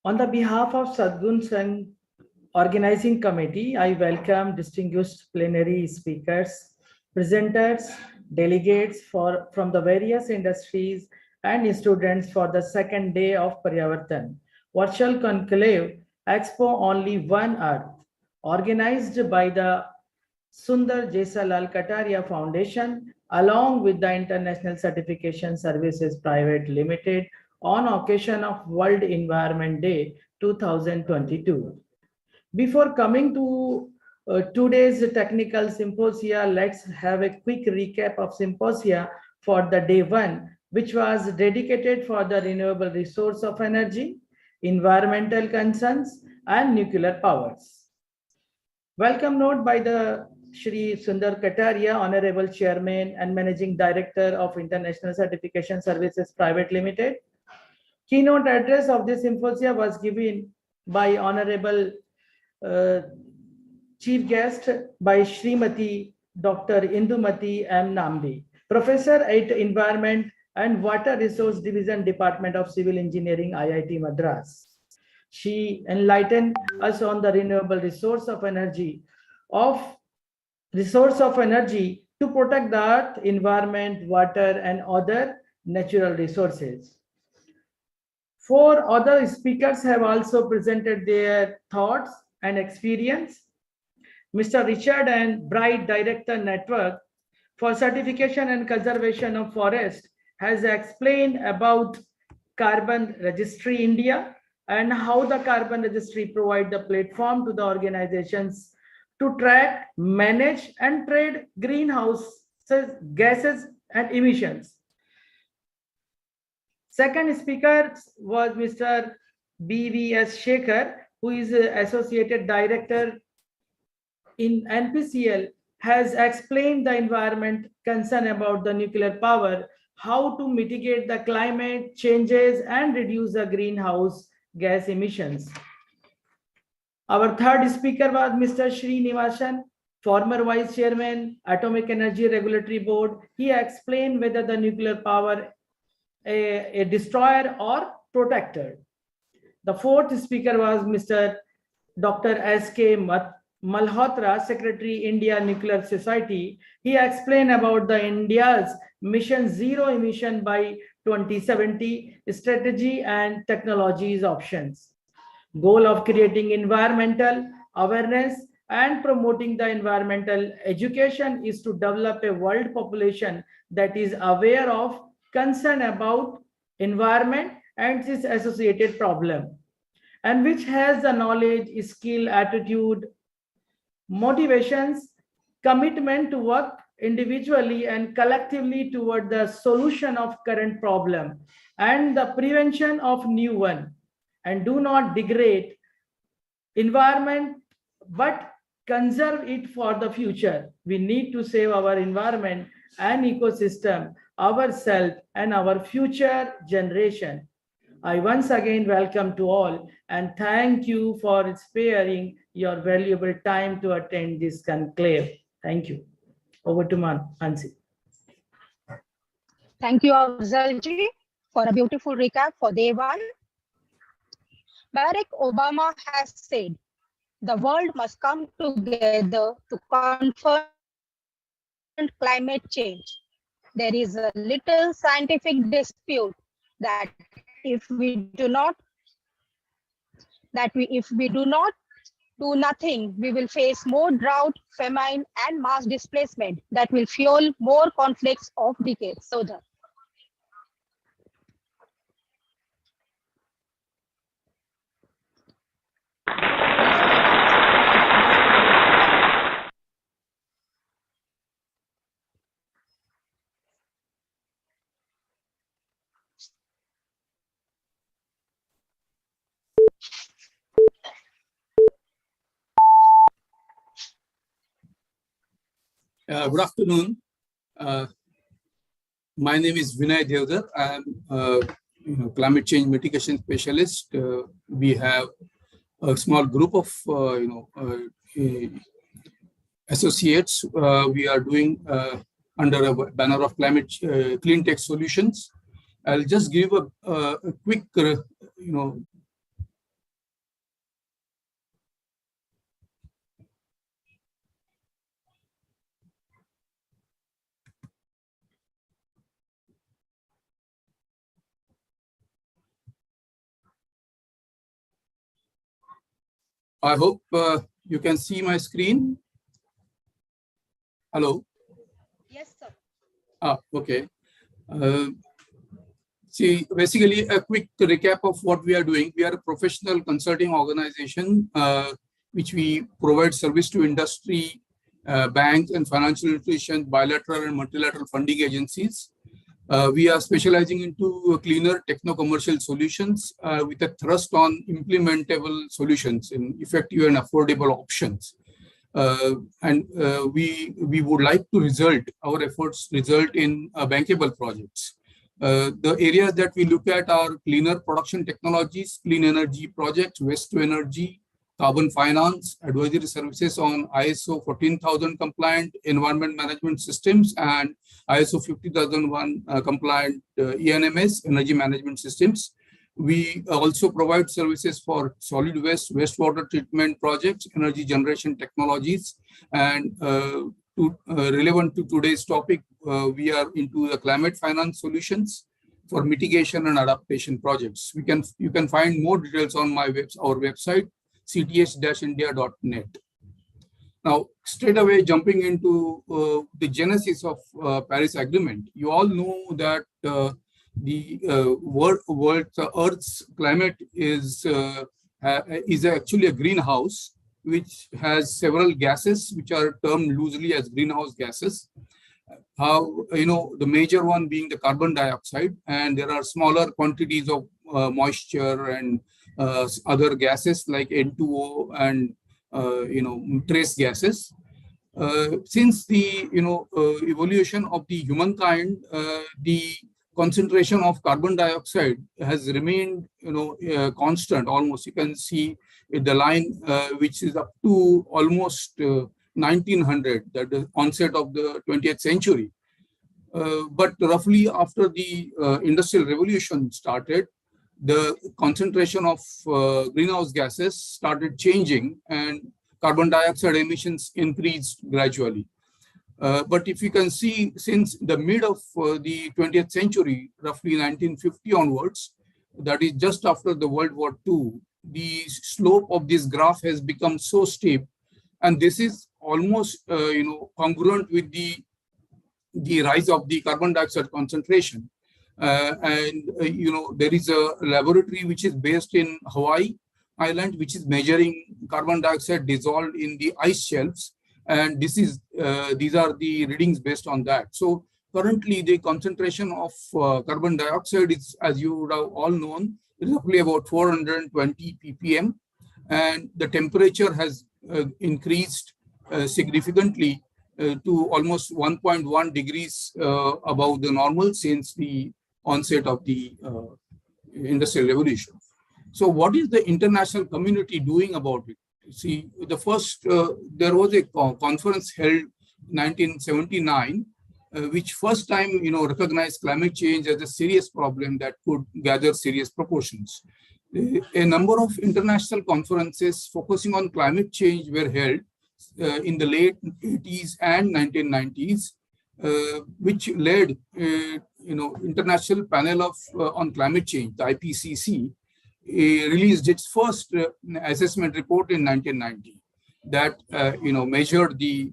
On the behalf of Sadgun Sangh Organizing Committee, I welcome distinguished plenary speakers, presenters, delegates from the various industries and students for the second day of Paryavartan, Virtual Conclave Expo Only One Earth, organized by the Sundar Jesalal Kataria Foundation, along with the International Certification Services Private Limited, on occasion of World Environment Day 2022. Before coming to today's technical symposia, let's have a quick recap of symposia for the day one, which was dedicated for the renewable resource of energy, environmental concerns, and nuclear powers. Welcome note by the Shri Sundar Kataria, Honorable Chairman and Managing Director of International Certification Services Private Limited. Keynote address of this symposium was given by Honorable Chief Guest by Srimati Dr. Indumati M. Nambi, Professor at Environment and Water Resource Division, Department of Civil Engineering, IIT Madras. She enlightened us on the renewable resource of energy to protect the earth, environment, water, and other natural resources. 4 other speakers have also presented their thoughts and experience. Mr. Richard and Bright, Director Network for Certification and Conservation of Forest, has explained about Carbon Registry India and how the Carbon Registry provide the platform to the organizations to track, manage, and trade greenhouse gases and emissions. Second speaker was Mr. BVS Shekhar, who is Associate Director in NPCL, has explained the environment concern about the nuclear power, how to mitigate the climate changes and reduce the greenhouse gas emissions. Our third speaker was Mr. Srinivasan, former Vice Chairman, Atomic Energy Regulatory Board. He explained whether the nuclear power a destroyer or protector. The fourth speaker was Mr. Dr. S.K. Malhotra, Secretary, India Nuclear Society. He explained about the India's Mission Zero Emission by 2070 strategy and technologies options. Goal of creating environmental awareness and promoting the environmental education is to develop a world population that is aware of, concern about environment and its associated problem, and which has the knowledge, skill, attitude, motivations, commitment to work individually and collectively toward the solution of current problem and the prevention of new one, and do not degrade environment but conserve it for the future. We need to save our environment and ecosystem, ourselves and our future generation. I once again welcome to all and thank you for sparing your valuable time to attend this conclave. Thank you. Over to Hansi. Thank you, Afzalji, for a beautiful recap for day one. Barack Obama has said, the world must come together to confront climate change. There is a little scientific dispute that if we do not do nothing, we will face more drought, famine, and mass displacement that will fuel more conflicts of decades. So good afternoon. My name is Vinay Devdar. I am climate change mitigation specialist. We have a small group of associates. We are doing under a banner of climate clean tech solutions. I'll just give a quick I hope you can see my screen. Hello? yes, sir. Okay. See, basically a quick recap of what we are doing. We are a professional consulting organization, which we provide service to industry, banks and financial institutions, bilateral and multilateral funding agencies. We are specializing into cleaner techno-commercial solutions with a thrust on implementable solutions in effective and affordable options. And we would like to our efforts result in bankable projects. The areas that we look at are cleaner production technologies, clean energy projects, waste to energy, carbon finance, advisory services on ISO 14000 compliant environment management systems, and ISO 50001 compliant ENMS, energy management systems. We also provide services for solid waste, wastewater treatment projects, energy generation technologies, and relevant to today's topic, we are into the climate finance solutions for mitigation and adaptation projects. You can find more details on our website, cts-india.net. Now, straight away jumping into the genesis of Paris Agreement, you all know that the Earth's climate is actually a greenhouse, which has several gases which are termed loosely as greenhouse gases. The major one being the carbon dioxide, and there are smaller quantities of moisture and other gases like N2O and trace gases. Since the evolution of the humankind, the concentration of carbon dioxide has remained constant almost. You can see the line which is up to almost 1900, that the onset of the 20th century. But roughly after the Industrial Revolution started, the concentration of greenhouse gases started changing and carbon dioxide emissions increased gradually. But if you can see, since the mid of the 20th century, roughly 1950 onwards, that is just after the World War II, the slope of this graph has become so steep, and this is almost congruent with the rise of the carbon dioxide concentration. There is a laboratory which is based in Hawaii Island, which is measuring carbon dioxide dissolved in the ice shelves. And these are the readings based on that. So currently the concentration of carbon dioxide is, as you would have all known, roughly about 420 ppm. And the temperature has increased significantly to almost 1.1 degrees above the normal since the onset of the Industrial Revolution. So what is the international community doing about it? See, the first, there was a conference held in 1979, which first time, recognized climate change as a serious problem that could gather serious proportions. A number of international conferences focusing on climate change were held in the late 80s and 1990s, which led, International Panel on Climate Change, the IPCC, released its first assessment report in 1990 that measured the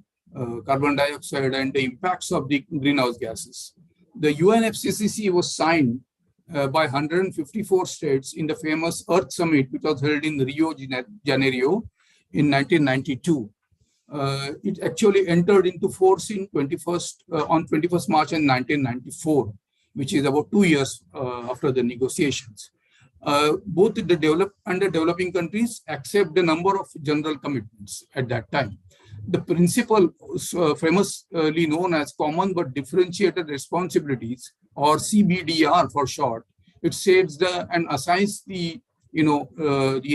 carbon dioxide and the impacts of the greenhouse gases. The UNFCCC was signed by 154 states in the famous Earth Summit, which was held in Rio de Janeiro in 1992. It actually entered into force on 21st March in 1994, which is about 2 years after the negotiations. Both the developed and the developing countries accept the number of general commitments at that time. The principle, famously known as Common but Differentiated Responsibilities, or CBDR for short, it states and assigns the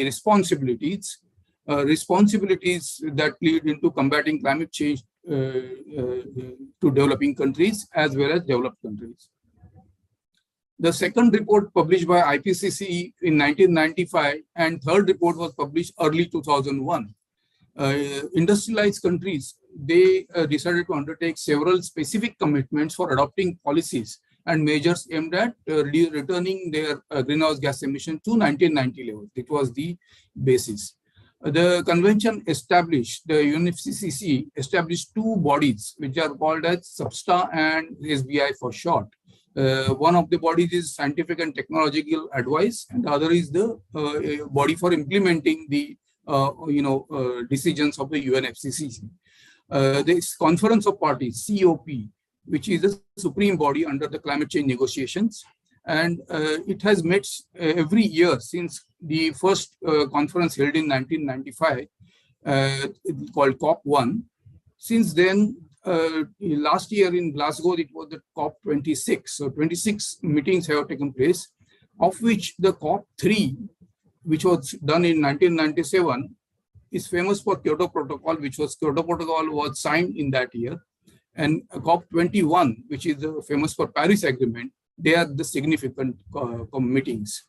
responsibilities that lead into combating climate change to developing countries as well as developed countries. The second report published by IPCC in 1995 and third report was published early 2001. Industrialized countries, they decided to undertake several specific commitments for adopting policies and measures aimed at returning their greenhouse gas emission to 1990 levels. It was the basis. The convention established, the UNFCCC established two bodies which are called as SBSTA and SBI for short. One of the bodies is Scientific and Technological Advice, and the other is the body for implementing the decisions of the UNFCCC. This Conference of Parties, COP, which is the supreme body under the climate change negotiations, and it has met every year since the first conference held in 1995. called COP1. Since then, last year in Glasgow, it was the COP26. So 26 meetings have taken place, of which the COP3, which was done in 1997, is famous for Kyoto Protocol, Kyoto Protocol was signed in that year. And COP21, which is famous for Paris Agreement, they are the significant meetings.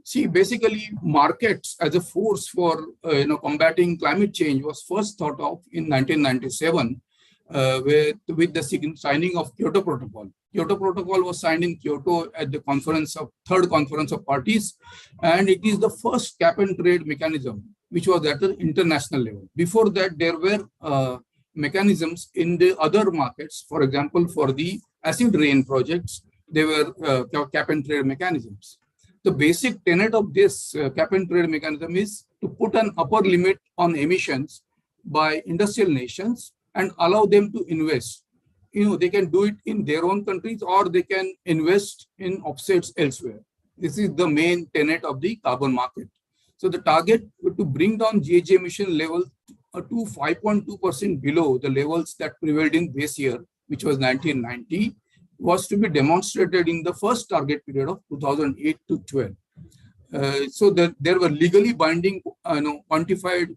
See, basically, markets as a force for combating climate change was first thought of in 1997 with the signing of Kyoto Protocol. Kyoto Protocol was signed in Kyoto at the third conference of parties, and it is the first cap and trade mechanism which was at the international level. Before that, there were mechanisms in the other markets. For example, for the acid rain projects, there were cap and trade mechanisms. The basic tenet of this cap and trade mechanism is to put an upper limit on emissions by industrial nations and allow them to invest. They can do it in their own countries, or they can invest in offsets elsewhere. This is the main tenet of the carbon market. So the target to bring down GHG emission levels to 5.2% below the levels that prevailed in base year, which was 1990, was to be demonstrated in the first target period of 2008 to 12. So there were legally binding, quantified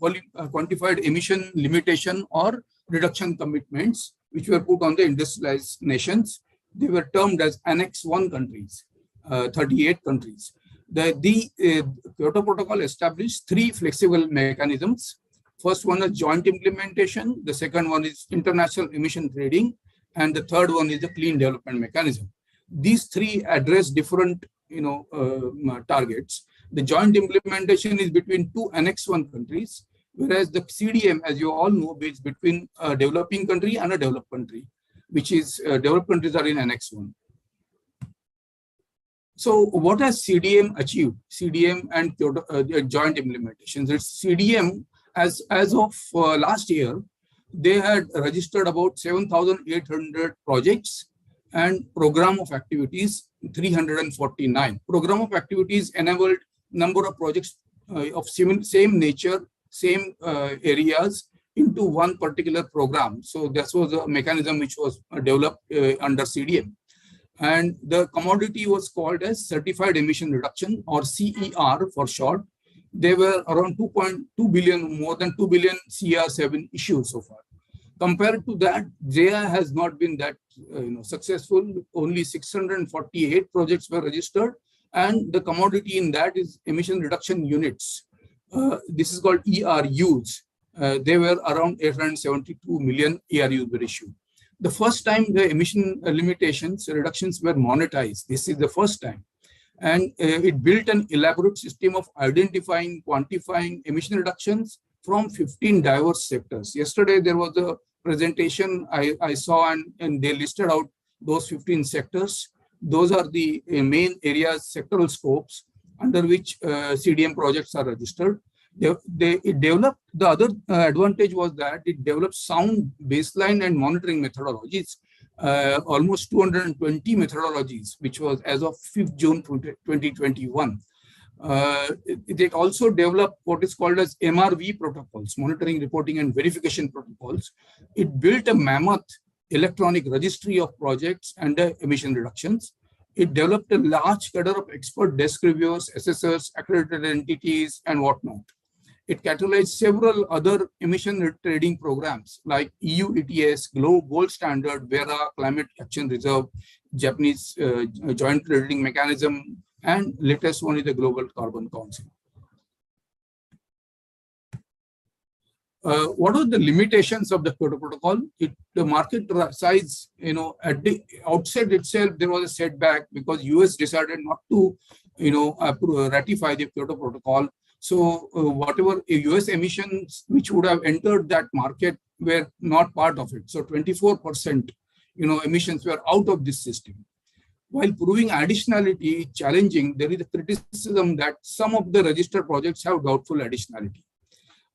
emission limitation or reduction commitments, which were put on the industrialized nations. They were termed as Annex 1 countries, 38 countries. The Kyoto Protocol established three flexible mechanisms. First one is joint implementation. The second one is international emission trading. And the third one is the clean development mechanism. These three address different targets. The joint implementation is between two Annex 1 countries, whereas the CDM, as you all know, is between a developing country and a developed country, which is developed countries are in Annex 1. So what has CDM achieved? CDM and Kyoto, joint implementations. It's CDM, as of last year, they had registered about 7,800 projects and program of activities 349. Program of activities enabled number of projects of same nature, same areas into one particular program. So that was a mechanism which was developed under CDM. And the commodity was called as Certified Emission Reduction, or CER for short. There were around 2.2 billion, more than 2 billion CERs have been issued so far. Compared to that, JIA has not been that successful. Only 648 projects were registered, and the commodity in that is emission reduction units. This is called ERUs. They were around 872 million ERUs were issued. The first time the emission limitations reductions were monetized. This is the first time. And it built an elaborate system of identifying, quantifying emission reductions from 15 diverse sectors. Yesterday, there was a presentation I saw, and they listed out those 15 sectors. Those are the main areas, sectoral scopes, under which CDM projects are registered. It developed, the other advantage was that it developed sound baseline and monitoring methodologies, almost 220 methodologies, which was as of 5th June 2021. It also developed what is called as MRV protocols, monitoring, reporting, and verification protocols. It built a mammoth electronic registry of projects and emission reductions. It developed a large cadre of expert desk reviewers, assessors, accredited entities, and whatnot. It catalyzed several other emission trading programs like EU ETS, Gold Standard, Vera, Climate Action Reserve, Japanese Joint Trading Mechanism, and latest one is the Global Carbon Council. What are the limitations of the Kyoto Protocol? The market size, at the outset itself, there was a setback because US decided not to, ratify the Kyoto Protocol. So whatever US emissions which would have entered that market were not part of it. So 24%, emissions were out of this system. While proving additionality challenging, there is a criticism that some of the registered projects have doubtful additionality.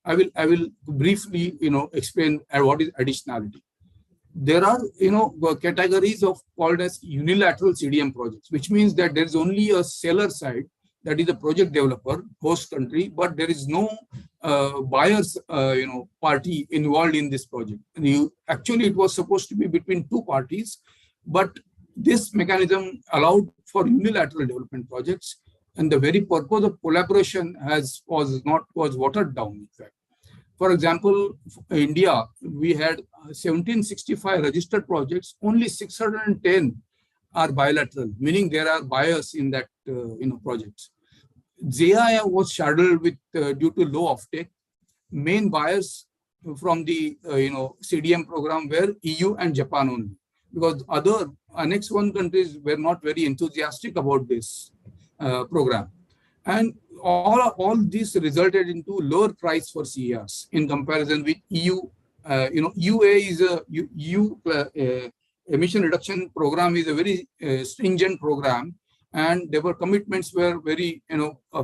I will briefly, explain what is additionality. There are, categories of called as unilateral CDM projects, which means that there is only a seller side that is the project developer, host country, but there is no buyers, party involved in this project. And actually, it was supposed to be between two parties, but this mechanism allowed for unilateral development projects, and the very purpose of collaboration was watered down. In fact, for example, India, we had 1765 registered projects, only 610 are bilateral, meaning there are buyers in that projects. ZIA was shadowed with due to low offtake. Main buyers from the CDM program were EU and Japan only, because other Annex 1 countries were not very enthusiastic about this program, and all this resulted into lower price for CERs in comparison with EU. UA is a EU emission reduction program is a very stringent program, and their commitments were very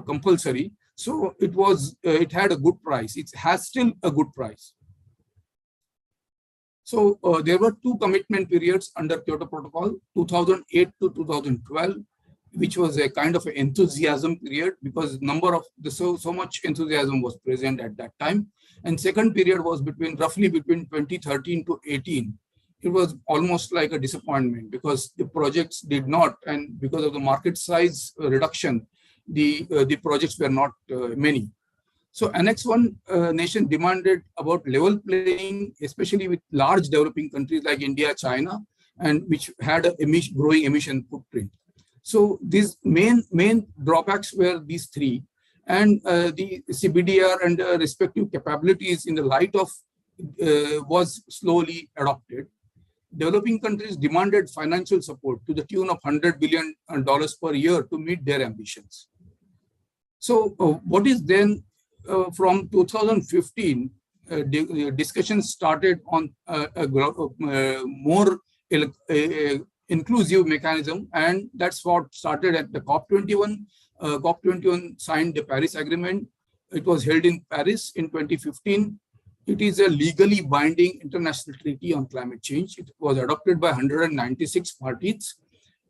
compulsory. So it had a good price. It has still a good price. So there were two commitment periods under Kyoto Protocol, 2008 to 2012, which was a kind of an enthusiasm period, because so much enthusiasm was present at that time. And second period was roughly between 2013 to 18. It was almost like a disappointment because the projects did not, and because of the market size reduction, the projects were not many. So Annex 1 nation demanded about level playing, especially with large developing countries like India, China, and which had a growing emission footprint. So these main drawbacks were these three, and the CBDR and respective capabilities in the light of was slowly adopted. Developing countries demanded financial support to the tune of $100 billion per year to meet their ambitions. So what is then from 2015, discussions started on a more inclusive mechanism, and that's what started at the COP21. COP21 signed the Paris Agreement. It was held in Paris in 2015. It is a legally binding international treaty on climate change. It was adopted by 196 parties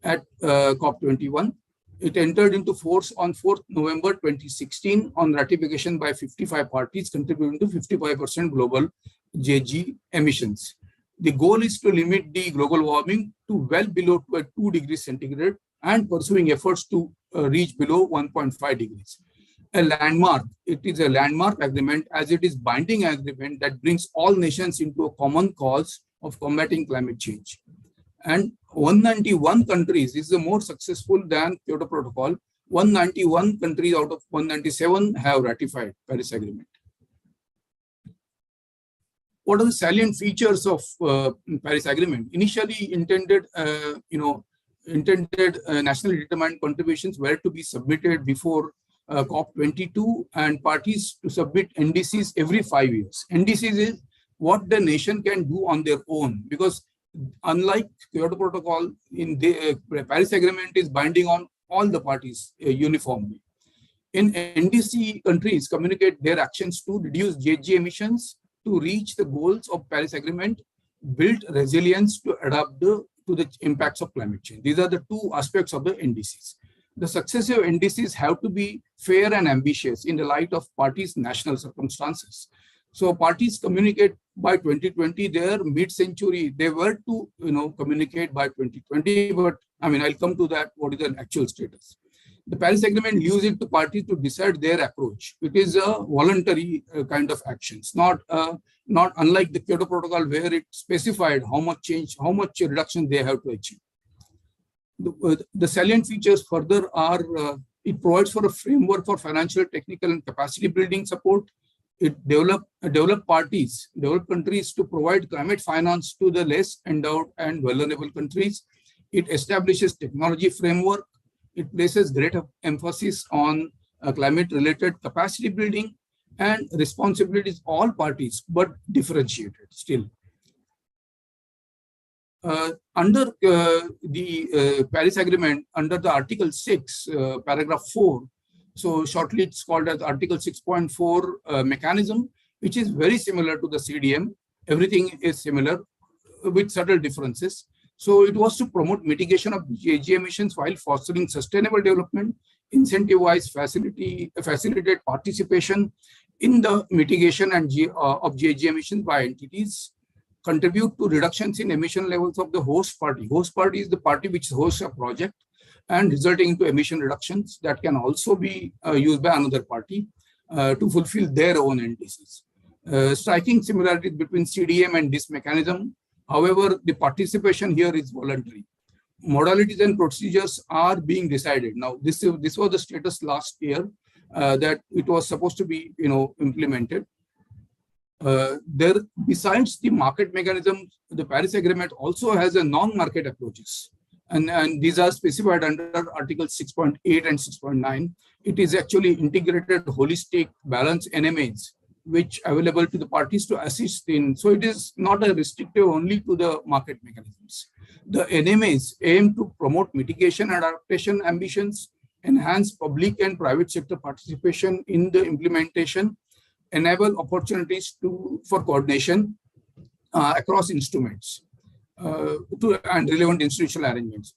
at COP21. It entered into force on 4th November 2016 on ratification by 55 parties, contributing to 55% global GHG emissions. The goal is to limit the global warming to well below 2 degrees centigrade and pursuing efforts to reach below 1.5 degrees. It is a landmark agreement, as it is binding agreement that brings all nations into a common cause of combating climate change. And 191 countries is the more successful than Kyoto Protocol. 191 countries out of 197 have ratified Paris Agreement. What are the salient features of Paris Agreement? Initially intended, nationally determined contributions were to be submitted before COP22, and parties to submit NDCs every 5 years. NDCs is what the nation can do on their own, because unlike Kyoto Protocol, in the Paris Agreement is binding on all the parties uniformly. In NDC, countries communicate their actions to reduce GHG emissions, to reach the goals of Paris Agreement, build resilience to adapt to the impacts of climate change. These are the two aspects of the NDCs. The successive NDCs have to be fair and ambitious in the light of parties' national circumstances. So parties communicate by 2020, their mid-century, they were to communicate by 2020, but I'll come to that, what is the actual status. The Paris Agreement leaves it to parties to decide their approach. It is a voluntary kind of actions, not unlike the Kyoto Protocol, where it specified how much reduction they have to achieve. The salient features further are, it provides for a framework for financial, technical, and capacity building support. It developed countries to provide climate finance to the less endowed and vulnerable countries. It establishes technology framework. It places greater emphasis on climate-related capacity building and responsibilities all parties, but differentiated still. Under the Paris Agreement, under the Article 6, paragraph 4, so shortly it's called as Article 6.4 mechanism, which is very similar to the CDM. Everything is similar with subtle differences. So it was to promote mitigation of GHG emissions while fostering sustainable development. incentivize facilitate participation in the mitigation and of GHG emissions by entities, contribute to reductions in emission levels of the host party. Host party is the party which hosts a project and resulting into emission reductions that can also be used by another party to fulfill their own NDCs. Striking similarities between CDM and this mechanism. However, the participation here is voluntary. Modalities and procedures are being decided. Now, this was the status last year that it was supposed to be, implemented. Besides the market mechanisms, the Paris Agreement also has a non-market approaches. And these are specified under Article 6.8 and 6.9. It is actually integrated, holistic, balanced NMAs, which are available to the parties to assist in. So it is not a restrictive only to the market mechanisms. The NMAs aim to promote mitigation and adaptation ambitions, enhance public and private sector participation in the implementation, enable opportunities for coordination across instruments and relevant institutional arrangements.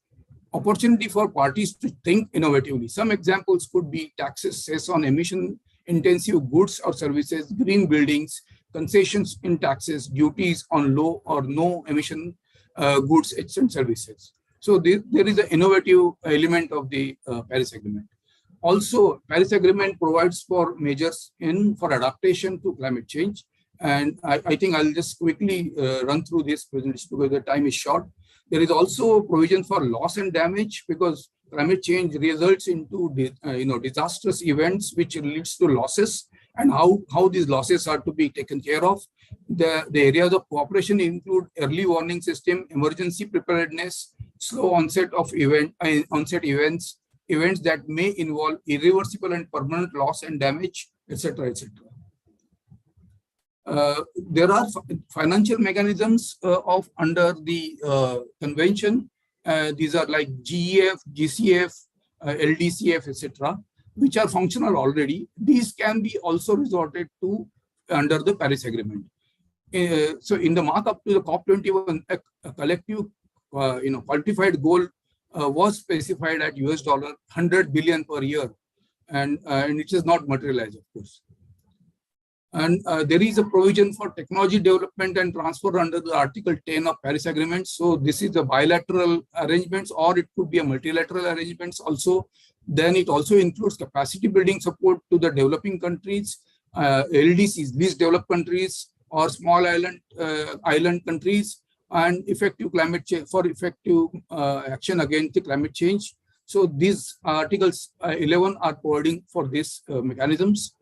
Opportunity for parties to think innovatively. Some examples could be taxes, cess on emission-intensive goods or services, green buildings, concessions in taxes, duties on low or no emission goods and services. So there is an innovative element of the Paris Agreement. Also, Paris Agreement provides for measures for adaptation to climate change. And I think I'll just quickly run through this presentation because the time is short. There is also provision for loss and damage because climate change results into disastrous events which leads to losses, and how these losses are to be taken care of. The areas of cooperation include early warning system, emergency preparedness, slow onset of events that may involve irreversible and permanent loss and damage, etc., etc. There are financial mechanisms under the convention. These are like GEF, GCF, LDCF, etc., which are functional already. These can be also resorted to under the Paris Agreement. So in the markup to the COP21, a collective, quantified goal was specified at $100 billion per year, and it is not materialized, of course. And there is a provision for technology development and transfer under the Article 10 of Paris Agreement. So this is a bilateral arrangements, or it could be a multilateral arrangements also. Then it also includes capacity building support to the developing countries, LDCs, least developed countries, or small island countries, and effective climate change for effective action against the climate change. So these articles 11 are providing for these mechanisms.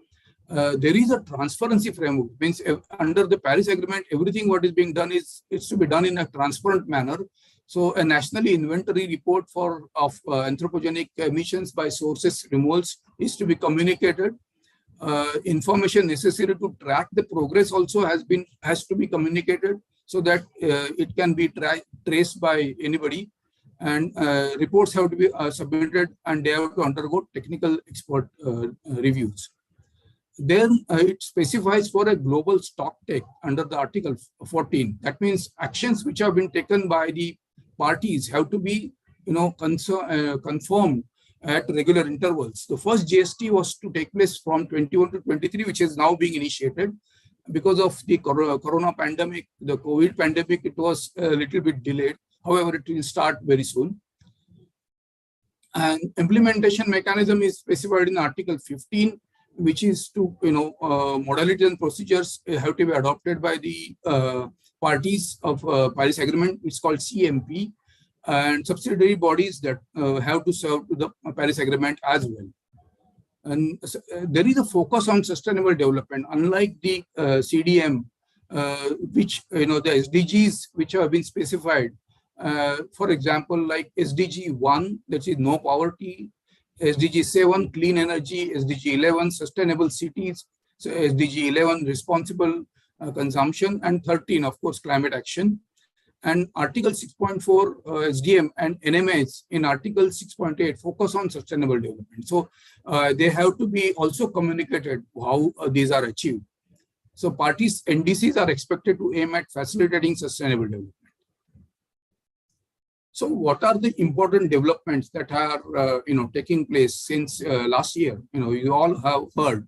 There is a transparency framework, means under the Paris Agreement, everything what is being done is to be done in a transparent manner. So a nationally inventory report of anthropogenic emissions by sources removals is to be communicated. Information necessary to track the progress also has to be communicated so that it can be traced by anybody. And reports have to be submitted, and they have to undergo technical expert reviews. Then it specifies for a global stock take under the Article 14. That means actions which have been taken by the parties have to be, confirmed at regular intervals. The first GST was to take place from 21 to 23, which is now being initiated. Because of the corona pandemic, the COVID pandemic, it was a little bit delayed. However, it will start very soon. And implementation mechanism is specified in Article 15, which is to, modalities and procedures have to be adopted by the parties of Paris Agreement. It's called CMP, and subsidiary bodies that have to serve to the Paris Agreement as well. And there is a focus on sustainable development, unlike the CDM, which, the SDGs which have been specified. For example, like SDG 1, that is no poverty, SDG 7, clean energy, SDG 11, sustainable cities, so SDG 11, responsible consumption, and 13, of course, climate action. And Article 6.4 SDM and NMAs in Article 6.8 focus on sustainable development. So they have to be also communicated how these are achieved. So parties' NDCs are expected to aim at facilitating sustainable development. So what are the important developments that are taking place since last year? You all have heard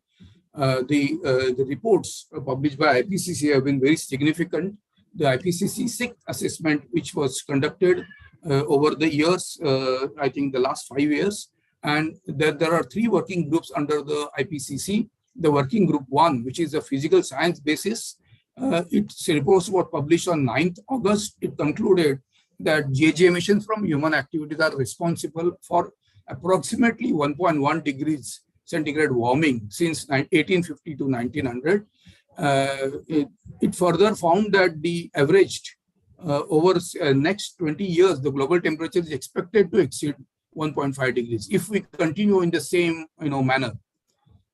the reports published by IPCC have been very significant. The IPCC sixth assessment, which was conducted over the years, I think the last 5 years, and there are 3 working groups under the IPCC. The working group 1, which is a physical science basis, its reports were published on 9th August. It concluded that GHG emissions from human activities are responsible for approximately 1.1 degrees centigrade warming since 1850 to 1900. It further found that the averaged over next 20 years, the global temperature is expected to exceed 1.5 degrees if we continue in the same manner.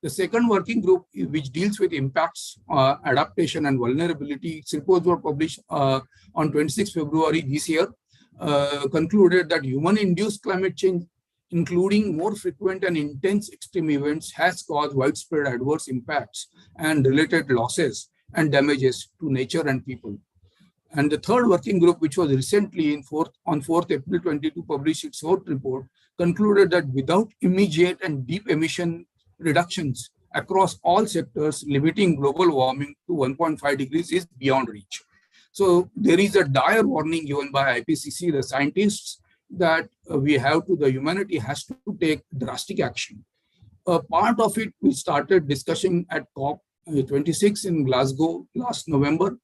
The second working group, which deals with impacts, adaptation and vulnerability, its reports were published on 26 February this year, concluded that human-induced climate change, including more frequent and intense extreme events, has caused widespread adverse impacts and related losses and damages to nature and people. And the third working group, which was recently on 4th April 22 published its fourth report, concluded that without immediate and deep emission reductions across all sectors, limiting global warming to 1.5 degrees is beyond reach. So there is a dire warning given by IPCC, the scientists, that the humanity has to take drastic action. A part of it, we started discussing at COP26 in Glasgow last November,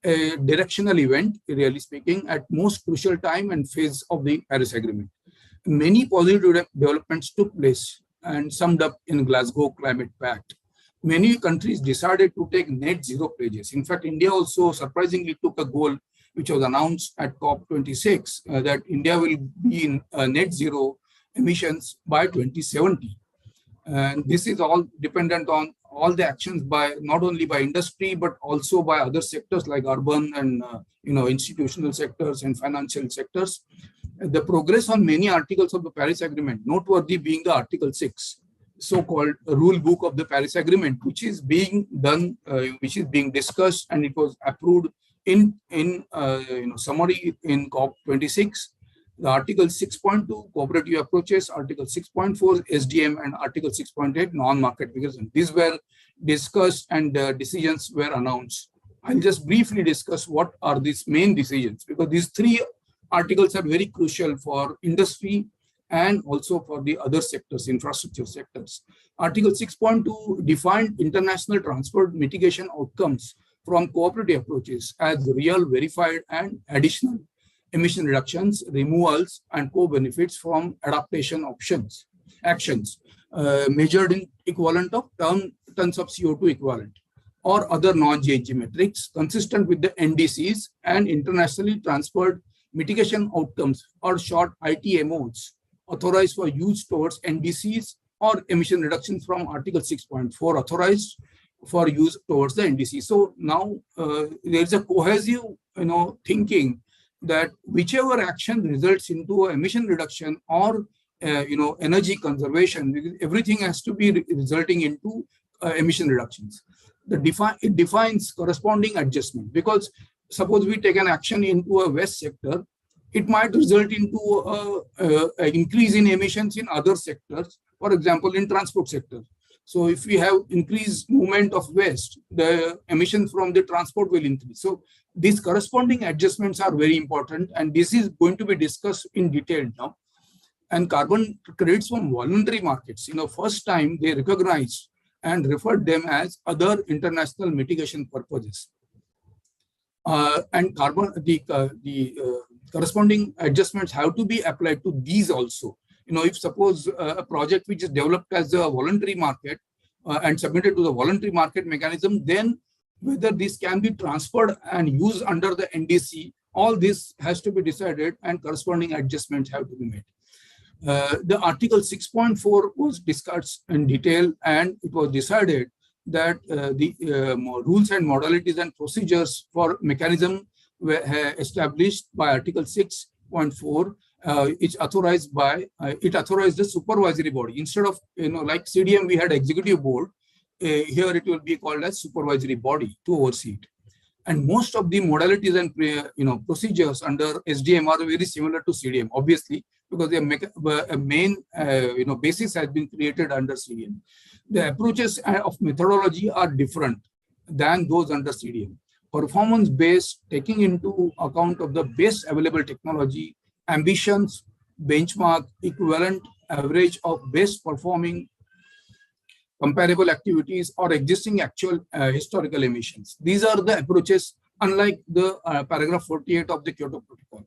a directional event, really speaking, at most crucial time and phase of the Paris Agreement. Many positive developments took place and summed up in Glasgow Climate Pact. Many countries decided to take net zero pledges. In fact, India also surprisingly took a goal which was announced at COP26 that India will be in net zero emissions by 2070. And this is all dependent on all the actions by not only by industry, but also by other sectors like urban and institutional sectors and financial sectors. The progress on many articles of the Paris Agreement, noteworthy being the Article 6, so-called rule book of the Paris Agreement, which is being done, which is being discussed, and it was approved in summary in COP26. The Article 6.2 cooperative approaches, Article 6.4 SDM, and Article 6.8 non-market mechanism. These were discussed and decisions were announced. I'll just briefly discuss what are these main decisions, because these 3 articles are very crucial for industry and also for the other sectors, infrastructure sectors. Article 6.2 defined international transport mitigation outcomes from cooperative approaches as real, verified, and additional emission reductions, removals, and co-benefits from adaptation actions measured in equivalent of tons of CO2 equivalent or other non-GHG metrics consistent with the NDCs and internationally transferred mitigation outcomes, or short ITMOs, authorized for use towards NDCs, or emission reductions from Article 6.4 authorized for use towards the NDC. So now there is a cohesive thinking that whichever action results into emission reduction or energy conservation, everything has to be resulting into emission reductions. It defines corresponding adjustment, because suppose we take an action into a waste sector, it might result into an increase in emissions in other sectors, for example, in transport sector. So if we have increased movement of waste, the emissions from the transport will increase. So these corresponding adjustments are very important, and this is going to be discussed in detail now. And carbon credits from voluntary markets, first time they recognized and referred them as other international mitigation purposes. And corresponding adjustments have to be applied to these also. If suppose a project which is developed as a voluntary market and submitted to the voluntary market mechanism, then whether this can be transferred and used under the NDC, all this has to be decided and corresponding adjustments have to be made. The Article 6.4 was discussed in detail, and it was decided that the rules and modalities and procedures for mechanism were established by Article 6.4. It authorized the supervisory body. Instead of like CDM we had executive board, here it will be called as supervisory body to oversee it. And most of the modalities and procedures under SDM are very similar to CDM, obviously, because a main basis has been created under CDM. The approaches of methodology are different than those under CDM. Performance-based, taking into account of the best available technology, ambitions, benchmark, equivalent, average of best performing comparable activities or existing actual historical emissions. These are the approaches, unlike the paragraph 48 of the Kyoto Protocol.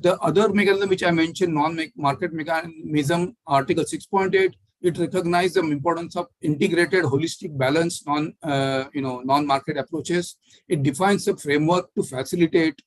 The other mechanism which I mentioned, non-market mechanism, Article 6.8, it recognizes the importance of integrated, holistic, balanced, non-market approaches. It defines a framework to facilitate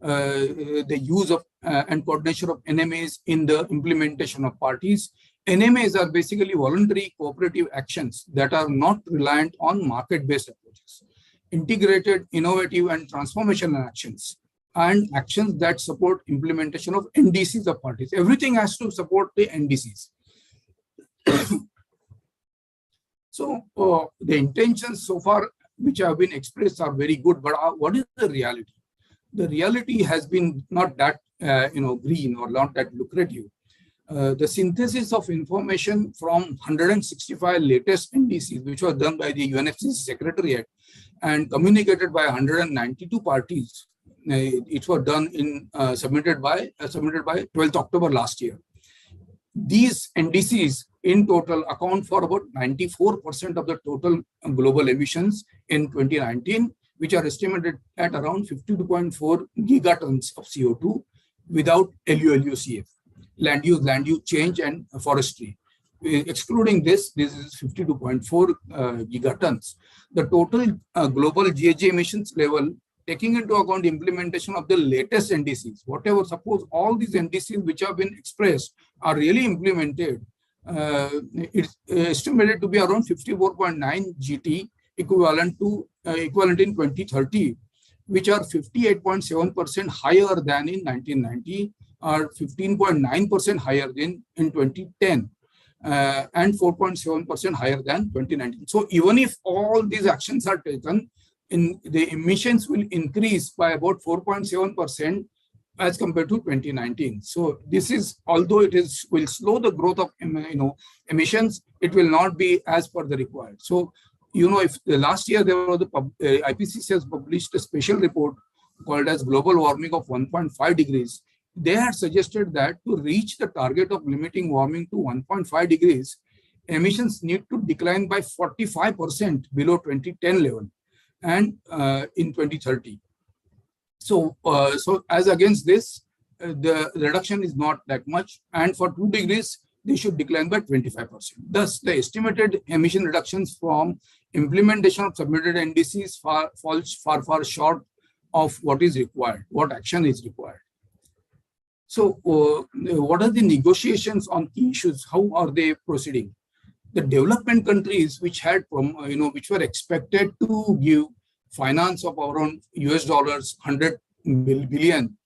the use of and coordination of NMAs in the implementation of parties. NMAs are basically voluntary cooperative actions that are not reliant on market-based approaches. Integrated, innovative, and transformational actions, and actions that support implementation of NDCs of parties. Everything has to support the NDCs. So the intentions so far which have been expressed are very good, but what is the reality? The reality has been not that green or not that lucrative. The synthesis of information from 165 latest NDCs, which was done by the UNFCCC Secretariat and communicated by 192 parties, it was done in submitted by 12th October last year. These NDCs in total account for about 94% of the total global emissions in 2019, which are estimated at around 52.4 gigatons of CO2 without LULUCF, land use change, and forestry. Excluding this is 52.4 gigatons. The total global GHG emissions level, taking into account the implementation of the latest NDCs, whatever, suppose all these NDCs which have been expressed are really implemented, it's estimated to be around 54.9 GT equivalent in 2030, which are 58.7% higher than in 1990, or 15.9% higher than in 2010, and 4.7% higher than 2019. So even if all these actions are taken, the emissions will increase by about 4.7% as compared to 2019. So this is, although it will slow the growth of emissions, it will not be as per the required. So if the last year there was IPCC has published a special report called as Global Warming of 1.5 degrees. They had suggested that to reach the target of limiting warming to 1.5 degrees, emissions need to decline by 45% below 2010 level, and in 2030. So as against this, the reduction is not that much, and for 2 degrees, they should decline by 25%. Thus, the estimated emission reductions from implementation of submitted NDCs falls far short of what is required, what action is required. So what are the negotiations on key issues? How are they proceeding? The development countries which had, which were expected to give finance of around $100 billion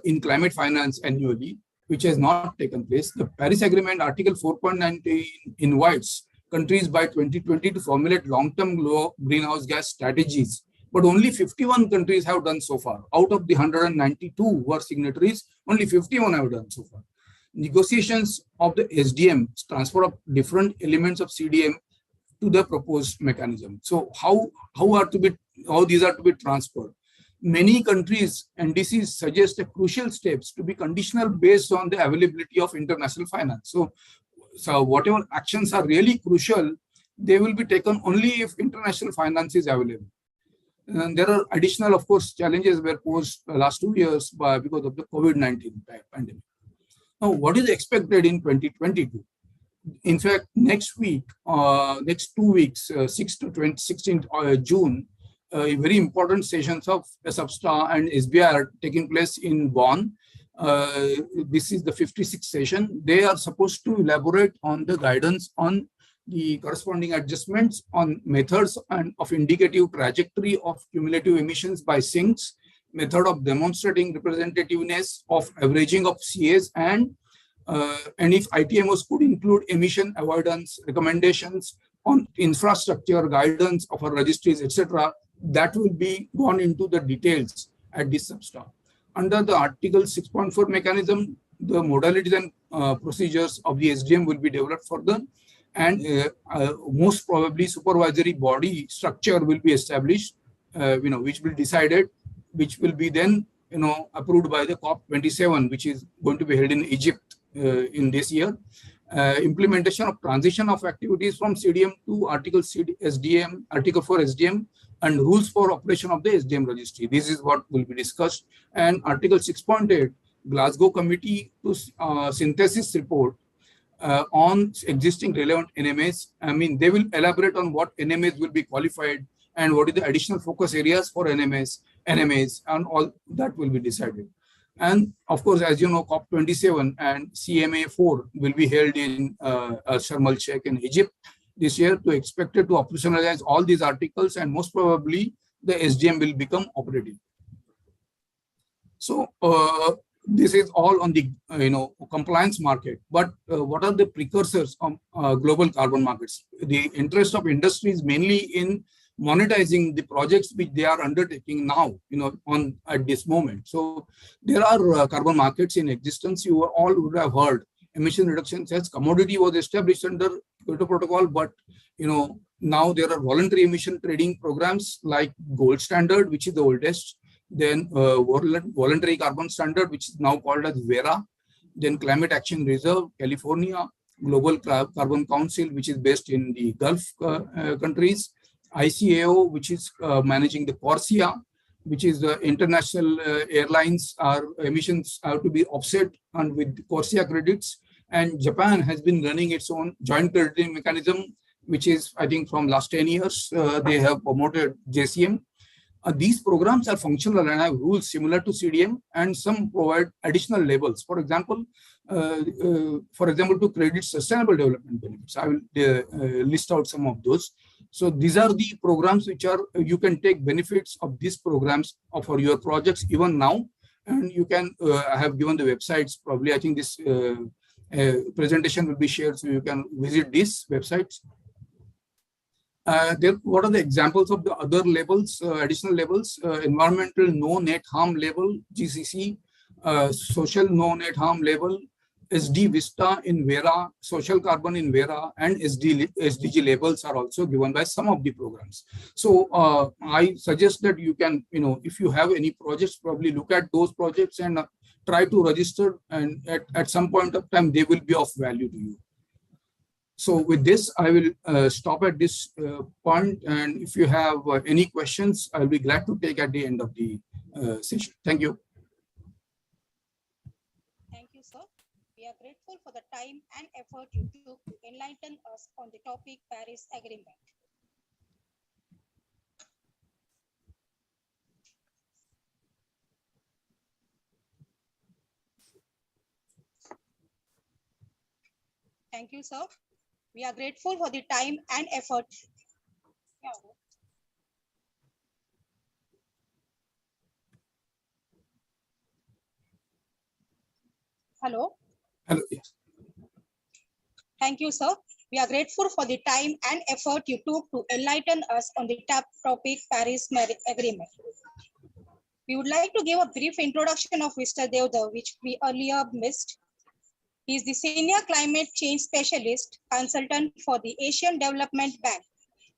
in climate finance annually, which has not taken place. The Paris Agreement Article 4.19 invites countries by 2020 to formulate long-term greenhouse gas strategies, but only 51 countries have done so far. Out of the 192 who were signatories, only 51 have done so far. Negotiations of the SDM, transfer of different elements of CDM to the proposed mechanism. So how these are to be transferred? Many countries, NDCs suggest crucial steps to be conditional based on the availability of international finance. So whatever actions are really crucial, they will be taken only if international finance is available. And there are additional, of course, challenges were posed the last 2 years because of the COVID-19 pandemic. Now, what is expected in 2022? In fact, next week, next 2 weeks, 6th to 16th June, very important sessions of SABSTA and SBI are taking place in Bonn. This is the 56th session. They are supposed to elaborate on the guidance on the corresponding adjustments on methods and of indicative trajectory of cumulative emissions by sinks, method of demonstrating representativeness of averaging of CAs, and if ITMOs could include emission avoidance recommendations on infrastructure guidance of our registries, etc. that will be gone into the details at this substar. Under the Article 6.4 mechanism, the modalities and procedures of the SDM will be developed further, and most probably supervisory body structure will be established, which will be decided, which will be then approved by the COP27, which is going to be held in Egypt in this year. Implementation of transition of activities from CDM to Article SDM, Article 4 SDM, and rules for operation of the SDM registry. This is what will be discussed. And Article 6.8, Glasgow Committee to Synthesis report on existing relevant NMAs. I mean, they will elaborate on what NMAs will be qualified and what is the additional focus areas for NMAs, and all that will be decided. And of course, as you know, COP27 and CMA4 will be held in Sharm el-Sheikh in Egypt this year, to expected to operationalize all these articles, and most probably the SDM will become operative. So this is all on the compliance market. But what are the precursors of global carbon markets? The interest of industry is mainly in monetizing the projects which they are undertaking now, at this moment. So there are carbon markets in existence. You all would have heard emission reduction as commodity was established under Kyoto Protocol, but now there are voluntary emission trading programs like Gold Standard, which is the oldest, then Voluntary Carbon Standard, which is now called as VERA, then Climate Action Reserve, California, Global Carbon Council, which is based in the Gulf countries, ICAO, which is managing the CORSIA, which is the international airlines, emissions have to be offset and with CORSIA credits. And Japan has been running its own joint crediting mechanism, which is, I think, from last 10 years, they have promoted JCM. These programs are functional and have rules similar to CDM, and some provide additional labels. For example, to credit sustainable development benefits. I will list out some of those. So these are the programs which are, you can take benefits of these programs for your projects even now, and you can have given the websites. Probably, I think this presentation will be shared, so you can visit these websites. What are the examples of the other labels, additional labels? Environmental no net harm label, GCC, social no net harm label, SD Vista in VERA, social carbon in VERA, and SDG labels are also given by some of the programs. So I suggest that you can, if you have any projects, probably look at those projects and try to register, and at some point of time, they will be of value to you. So with this, I will stop at this point, and if you have any questions, I'll be glad to take at the end of the session. Thank you. Thank you, sir. We are grateful for the time and effort you took to enlighten us on the topic Paris Agreement. Thank you, sir. We are grateful for the time and effort. Hello. Hello. Yes. Thank you, sir. We are grateful for the time and effort you took to enlighten us on the topic Paris Agreement. We would like to give a brief introduction of Mr. Devda, which we earlier missed. He is the Senior Climate Change Specialist Consultant for the Asian Development Bank.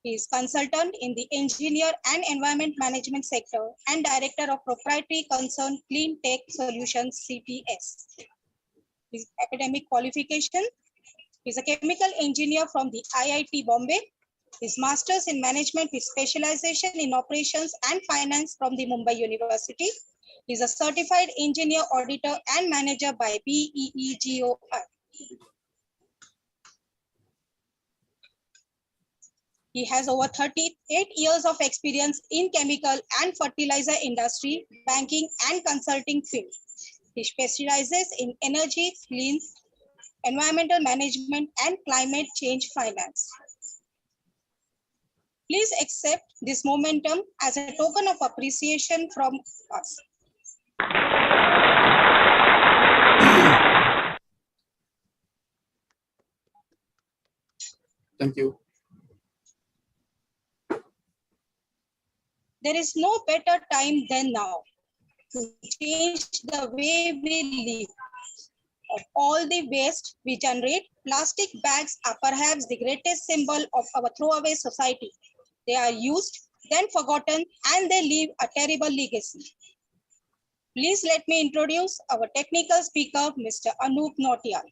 He is consultant in the Engineer and Environment Management sector and Director of Proprietary Concern Clean Tech Solutions, CTS. His academic qualification: he is a chemical engineer from the IIT Bombay. His master's in management with specialization in operations and finance from the Mumbai University. He is a certified engineer, auditor, and manager by BEEGOI. He has over 38 years of experience in chemical and fertilizer industry, banking, and consulting field. He specializes in energy, clean, environmental management, and climate change finance. Please accept this momentum as a token of appreciation from us. Thank you. There is no better time than now to change the way we live. Of all the waste we generate, plastic bags are perhaps the greatest symbol of our throwaway society. They are used, then forgotten, and they leave a terrible legacy. Please let me introduce our technical speaker, Mr. Anup Nautiyal.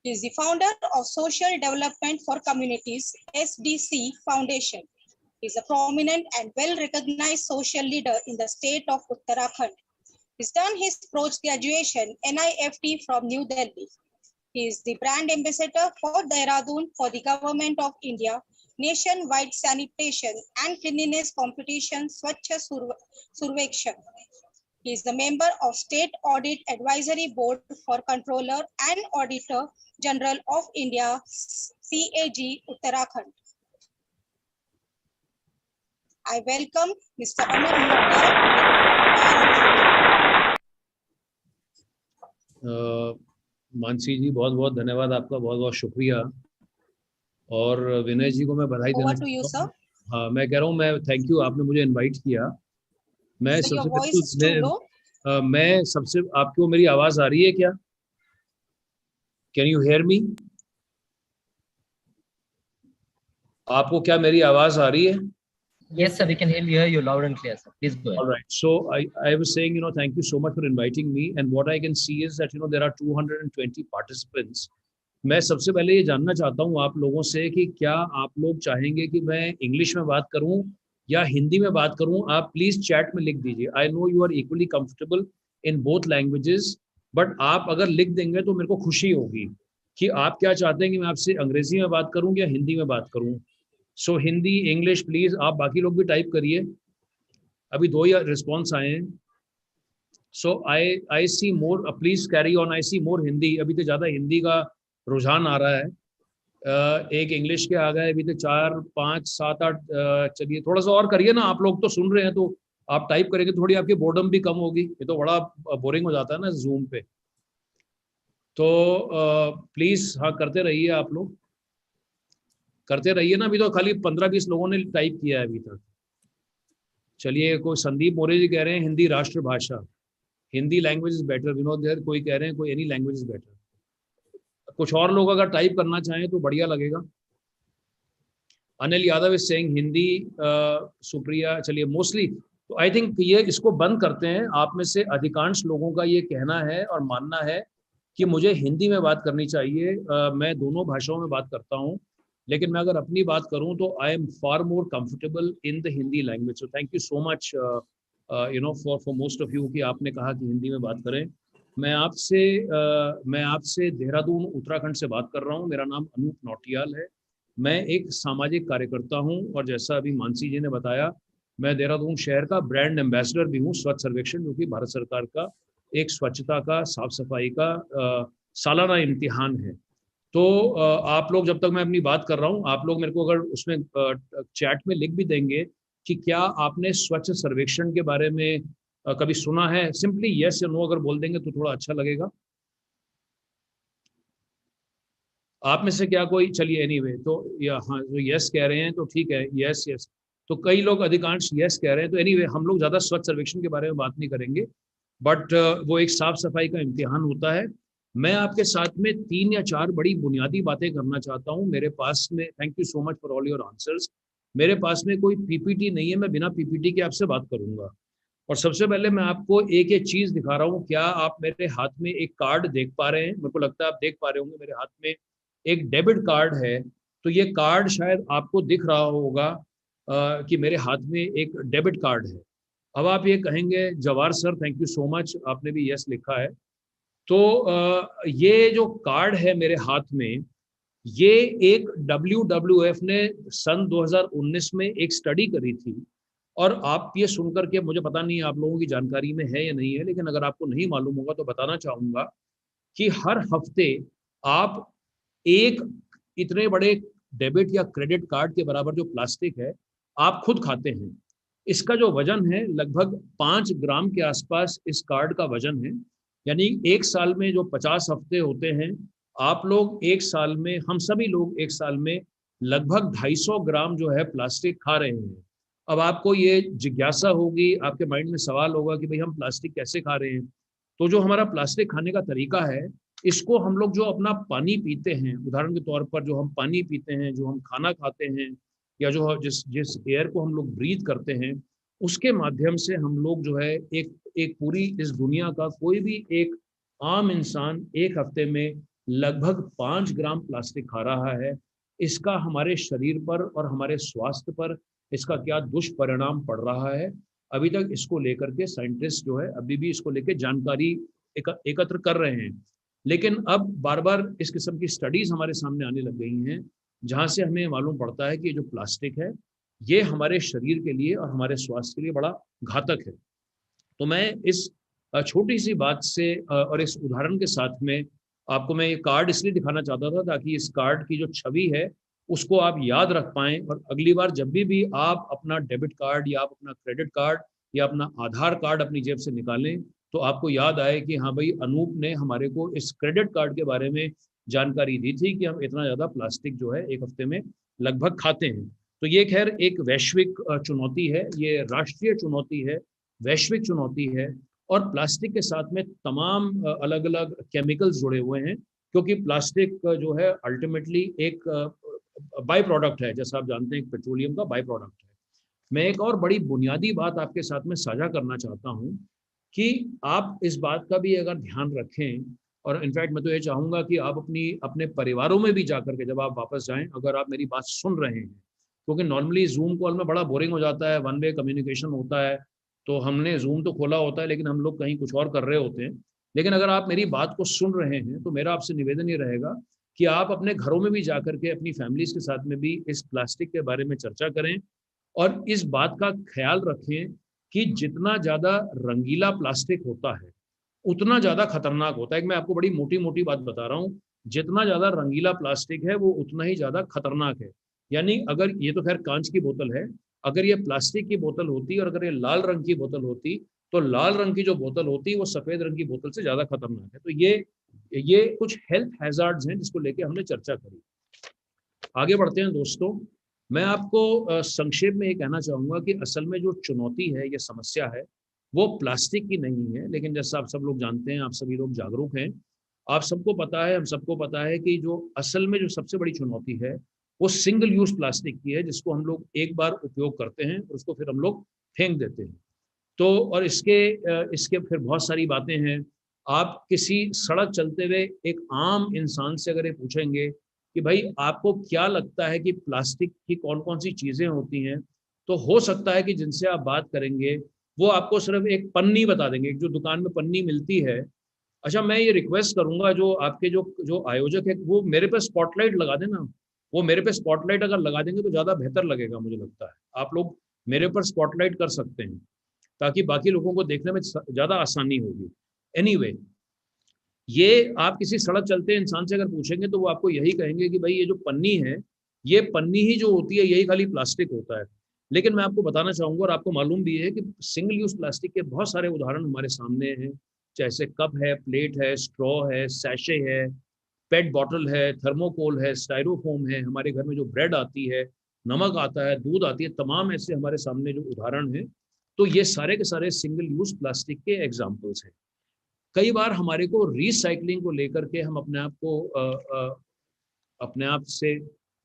He is the founder of Social Development for Communities, SDC Foundation. He is a prominent and well-recognized social leader in the state of Uttarakhand. He's done his post-graduation NIFT from New Delhi. He is the brand ambassador for Dehradun for the Government of India, nationwide sanitation and cleanliness competition Swachh Survekshan. He is the member of State Audit Advisory Board for Controller and Auditor General of India, CAG Uttarakhand. I welcome Mr. Anup Nautiyal. Mansi जी बहुत बहुत धन्यवाद आपका, बहुत बहुत शुक्रिया। और विनय जी को मैं बधाई देना चाहता हूँ। हाँ, मैं कह रहा हूँ, मैं थैंक यू, आपने मुझे इनवाइट किया। मैं सबसे पहले मैं सबसे आपको मेरी आवाज आ रही है क्या? Can you hear me? आपको क्या मेरी आवाज आ रही है? Yes, sir, we can hear you loud and clear, sir. Please go ahead. All right. So I was saying, thank you so much for inviting me. And what I can see is that, there are 220 participants. मैं सबसे पहले ये जानना चाहता हूँ आप लोगों से कि क्या आप लोग चाहेंगे कि मैं इंग्लिश में बात करूँ या हिंदी में बात करूँ? आप प्लीज चैट में लिख दीजिए। I know you are equally comfortable in both languages, but आप अगर लिख देंगे तो मेरे को खुशी होगी कि आप क्या चाहते हैं कि मैं आपसे अंग्रेजी में बात करूँ या हिंदी में बात करूँ। सो हिंदी, इंग्लिश प्लीज, आप बाकी लोग भी टाइप करिए। अभी 2 ही रिस्पॉन्स आए हैं। सो आई सी मोर, प्लीज कैरी ऑन। आई सी मोर हिंदी। अभी तो ज़्यादा हिंदी का रुझान आ रहा है। एक इंग्लिश के आ गए, अभी तो 4, 5, 7, 8। चलिए थोड़ा सा और करिए ना, आप लोग तो सुन रहे हैं तो आप टाइप करेंगे, थोड़ी आपकी बोर्डम भी कम होगी। ये तो बड़ा बोरिंग हो जाता है ना जूम पे। तो प्लीज हाँ करते रहिए, आप लोग करते रहिए ना। अभी तो खाली 15-20 लोगों ने टाइप किया है अभी तक। चलिए, कोई संदीप मोरे जी कह रहे हैं हिंदी राष्ट्रभाषा, Hindi language is better. Vinod देर कोई कह रहे हैं कोई एनी लैंग्वेज इज बेटर। कुछ और लोग अगर टाइप करना चाहें तो बढ़िया लगेगा। Anil Yadav is saying Hindi, Supriya. चलिए मोस्टली तो आई थिंक ये इसको बंद करते हैं। आप में से अधिकांश लोगों का ये कहना है और मानना है कि मुझे हिंदी में बात करनी चाहिए। मैं दोनों भाषाओं में बात करता हूँ, लेकिन मैं अगर अपनी बात करूं तो I am far more comfortable in the Hindi language. So thank you so much for most of you कि आपने कहा कि हिंदी में बात करें। मैं आपसे देहरादून उत्तराखंड से बात कर रहा हूं। मेरा नाम अनूप नौटियाल है। मैं एक सामाजिक कार्यकर्ता हूं और जैसा अभी मानसी जी ने बताया, मैं देहरादून शहर का ब्रांड एम्बेसडर भी हूं। स्वच्छ सर्वेक्षण, जो कि भारत सरकार का एक स्वच्छता का, साफ सफाई का सालाना इम्तिहान है। तो आप लोग, जब तक मैं अपनी बात कर रहा हूँ, आप लोग मेरे को अगर उसमें चैट में लिख भी देंगे कि क्या आपने स्वच्छ सर्वेक्षण के बारे में कभी सुना है, सिंपली यस या नो अगर बोल देंगे तो थोड़ा अच्छा लगेगा। आप में से क्या कोई, चलिए एनीवे, तो या हाँ जो यस कह रहे हैं तो ठीक है, यस यस। तो कई लोग, अधिकांश यस कह रहे हैं। तो एनीवे, हम लोग ज़्यादा स्वच्छ सर्वेक्षण के बारे में बात नहीं करेंगे, बट वो एक साफ सफाई का इम्तिहान होता है। मैं आपके साथ में 3 या 4 बड़ी बुनियादी बातें करना चाहता हूं। मेरे पास में, thank you so much for all your answers, मेरे पास में कोई पीपीटी नहीं है। मैं बिना पीपीटी के आपसे बात करूंगा। और सबसे पहले मैं आपको एक एक चीज दिखा रहा हूं। क्या आप मेरे हाथ में एक कार्ड देख पा रहे हैं? मेरे को लगता है आप देख पा रहे होंगे। मेरे हाथ में एक डेबिट कार्ड है। तो ये कार्ड शायद आपको दिख रहा होगा कि मेरे हाथ में एक डेबिट कार्ड है। अब आप ये कहेंगे, Jawahar sir thank you so much, आपने भी यस लिखा है। तो ये जो कार्ड है मेरे हाथ में, ये एक WWF ने सन 2019 में एक स्टडी करी थी। और आप ये सुनकर के, मुझे पता नहीं आप लोगों की जानकारी में है या नहीं है, लेकिन अगर आपको नहीं मालूम होगा तो बताना चाहूँगा कि हर हफ्ते आप एक इतने बड़े डेबिट या क्रेडिट कार्ड के बराबर जो प्लास्टिक है, आप खुद खाते हैं। इसका जो वजन है लगभग 5 ग्राम के आसपास इस कार्ड का वजन है। यानी एक साल में जो 50 हफ्ते होते हैं, आप लोग एक साल में, हम सभी लोग एक साल में लगभग 250 ग्राम जो है प्लास्टिक खा रहे हैं। अब आपको ये जिज्ञासा होगी, आपके माइंड में सवाल होगा कि भाई हम प्लास्टिक कैसे खा रहे हैं। तो जो हमारा प्लास्टिक खाने का तरीका है, इसको हम लोग जो अपना पानी पीते हैं, उदाहरण के तौर पर जो हम पानी पीते हैं, जो हम खाना खाते हैं, या जो जिस जिस एयर को हम लोग ब्रीथ करते हैं, उसके माध्यम से हम लोग जो है एक एक पूरी इस दुनिया का कोई भी एक आम इंसान एक हफ्ते में लगभग 5 ग्राम प्लास्टिक खा रहा है। इसका हमारे शरीर पर और हमारे स्वास्थ्य पर इसका क्या दुष्परिणाम पड़ रहा है, अभी तक इसको लेकर के साइंटिस्ट जो है अभी भी इसको लेकर जानकारी एकत्र कर रहे हैं। लेकिन अब बार बार इस किस्म की स्टडीज हमारे सामने आने लग गई हैं, जहां से हमें मालूम पड़ता है कि जो प्लास्टिक है ये हमारे शरीर के लिए और हमारे स्वास्थ्य के लिए बड़ा घातक है। तो मैं इस छोटी सी बात से और इस उदाहरण के साथ में आपको मैं ये कार्ड इसलिए दिखाना चाहता था ताकि इस कार्ड की जो छवि है उसको आप याद रख पाएं, और अगली बार जब भी आप अपना डेबिट कार्ड या आप अपना क्रेडिट कार्ड या अपना आधार कार्ड अपनी जेब से निकालें तो आपको याद आए कि हाँ भाई, अनूप ने हमारे को इस क्रेडिट कार्ड के बारे में जानकारी दी थी कि हम इतना ज़्यादा प्लास्टिक जो है एक हफ्ते में लगभग खाते हैं। तो ये खैर एक वैश्विक चुनौती है, ये राष्ट्रीय चुनौती है, वैश्विक चुनौती है। और प्लास्टिक के साथ में तमाम अलग अलग केमिकल्स जुड़े हुए हैं, क्योंकि प्लास्टिक जो है अल्टीमेटली एक बाई प्रोडक्ट है, जैसा आप जानते हैं पेट्रोलियम का बाई प्रोडक्ट है। मैं एक और बड़ी बुनियादी बात आपके साथ में साझा करना चाहता हूँ कि आप इस बात का भी अगर ध्यान रखें, और इनफैक्ट मैं तो ये चाहूँगा कि आप अपने परिवारों में भी जाकर के जब आप वापस जाएं, अगर आप मेरी बात सुन रहे हैं, क्योंकि नॉर्मली जूम कॉल में बड़ा बोरिंग हो जाता है, वन वे कम्युनिकेशन होता है, तो हमने जूम तो खोला होता है लेकिन हम लोग कहीं कुछ और कर रहे होते हैं। लेकिन अगर आप मेरी बात को सुन रहे हैं तो मेरा आपसे निवेदन ये रहेगा कि आप अपने घरों में भी जाकर के अपनी फैमिलीज के साथ में भी इस प्लास्टिक के बारे में चर्चा करें, और इस बात का ख्याल रखें कि जितना ज़्यादा रंगीला प्लास्टिक होता है उतना ज़्यादा खतरनाक होता है। मैं आपको बड़ी मोटी मोटी बात बता रहा हूँ, जितना ज़्यादा रंगीला प्लास्टिक है वो उतना ही ज़्यादा खतरनाक है। यानी अगर ये तो खैर कांच की बोतल है, अगर ये प्लास्टिक की बोतल होती और अगर ये लाल रंग की बोतल होती, तो लाल रंग की जो बोतल होती वो सफ़ेद रंग की बोतल से ज़्यादा खतरनाक है। तो ये कुछ हेल्थ हैजार्ड्स हैं जिसको लेके हमने चर्चा करी। आगे बढ़ते हैं दोस्तों। मैं आपको संक्षेप में ये कहना चाहूँगा कि असल में जो चुनौती है, ये समस्या है, वो प्लास्टिक की नहीं है। लेकिन जैसा आप सब लोग जानते हैं, आप सभी लोग जागरूक हैं, आप सबको पता है, हम सबको पता है कि जो असल में जो सबसे बड़ी चुनौती है वो सिंगल यूज प्लास्टिक की है, जिसको हम लोग एक बार उपयोग करते हैं और उसको फिर हम लोग फेंक देते हैं। तो और इसके फिर बहुत सारी बातें हैं। आप किसी सड़क चलते हुए एक आम इंसान से अगर ये पूछेंगे कि भाई आपको क्या लगता है कि प्लास्टिक की कौन कौन सी चीज़ें होती हैं, तो हो सकता है कि जिनसे आप बात करेंगे वो आपको सिर्फ एक पन्नी बता देंगे, जो दुकान में पन्नी मिलती है। अच्छा, मैं ये रिक्वेस्ट करूंगा जो आपके जो जो आयोजक है वो मेरे पे स्पॉटलाइट लगा देना। वो मेरे पे स्पॉटलाइट अगर लगा देंगे तो ज़्यादा बेहतर लगेगा, मुझे लगता है आप लोग मेरे पर स्पॉटलाइट कर सकते हैं ताकि बाकी लोगों को देखने में ज़्यादा आसानी होगी। एनीवे, ये आप किसी सड़क चलते इंसान से अगर पूछेंगे तो वो आपको यही कहेंगे कि भाई ये जो पन्नी है, ये पन्नी ही जो होती है यही खाली प्लास्टिक होता है। लेकिन मैं आपको बताना चाहूँगा और आपको मालूम भी है कि सिंगल यूज प्लास्टिक के बहुत सारे उदाहरण हमारे सामने हैं, जैसे कप है, प्लेट है, स्ट्रॉ है, सैशे है, पेट बॉटल है, थर्मोकोल है, स्टाइरोफोम है, हमारे घर में जो ब्रेड आती है, नमक आता है, दूध आती है, तमाम ऐसे हमारे सामने जो उदाहरण हैं, तो ये सारे के सारे सिंगल यूज प्लास्टिक के एग्जाम्पल्स हैं। कई बार हमारे को रिसाइकलिंग को लेकर के हम अपने आप से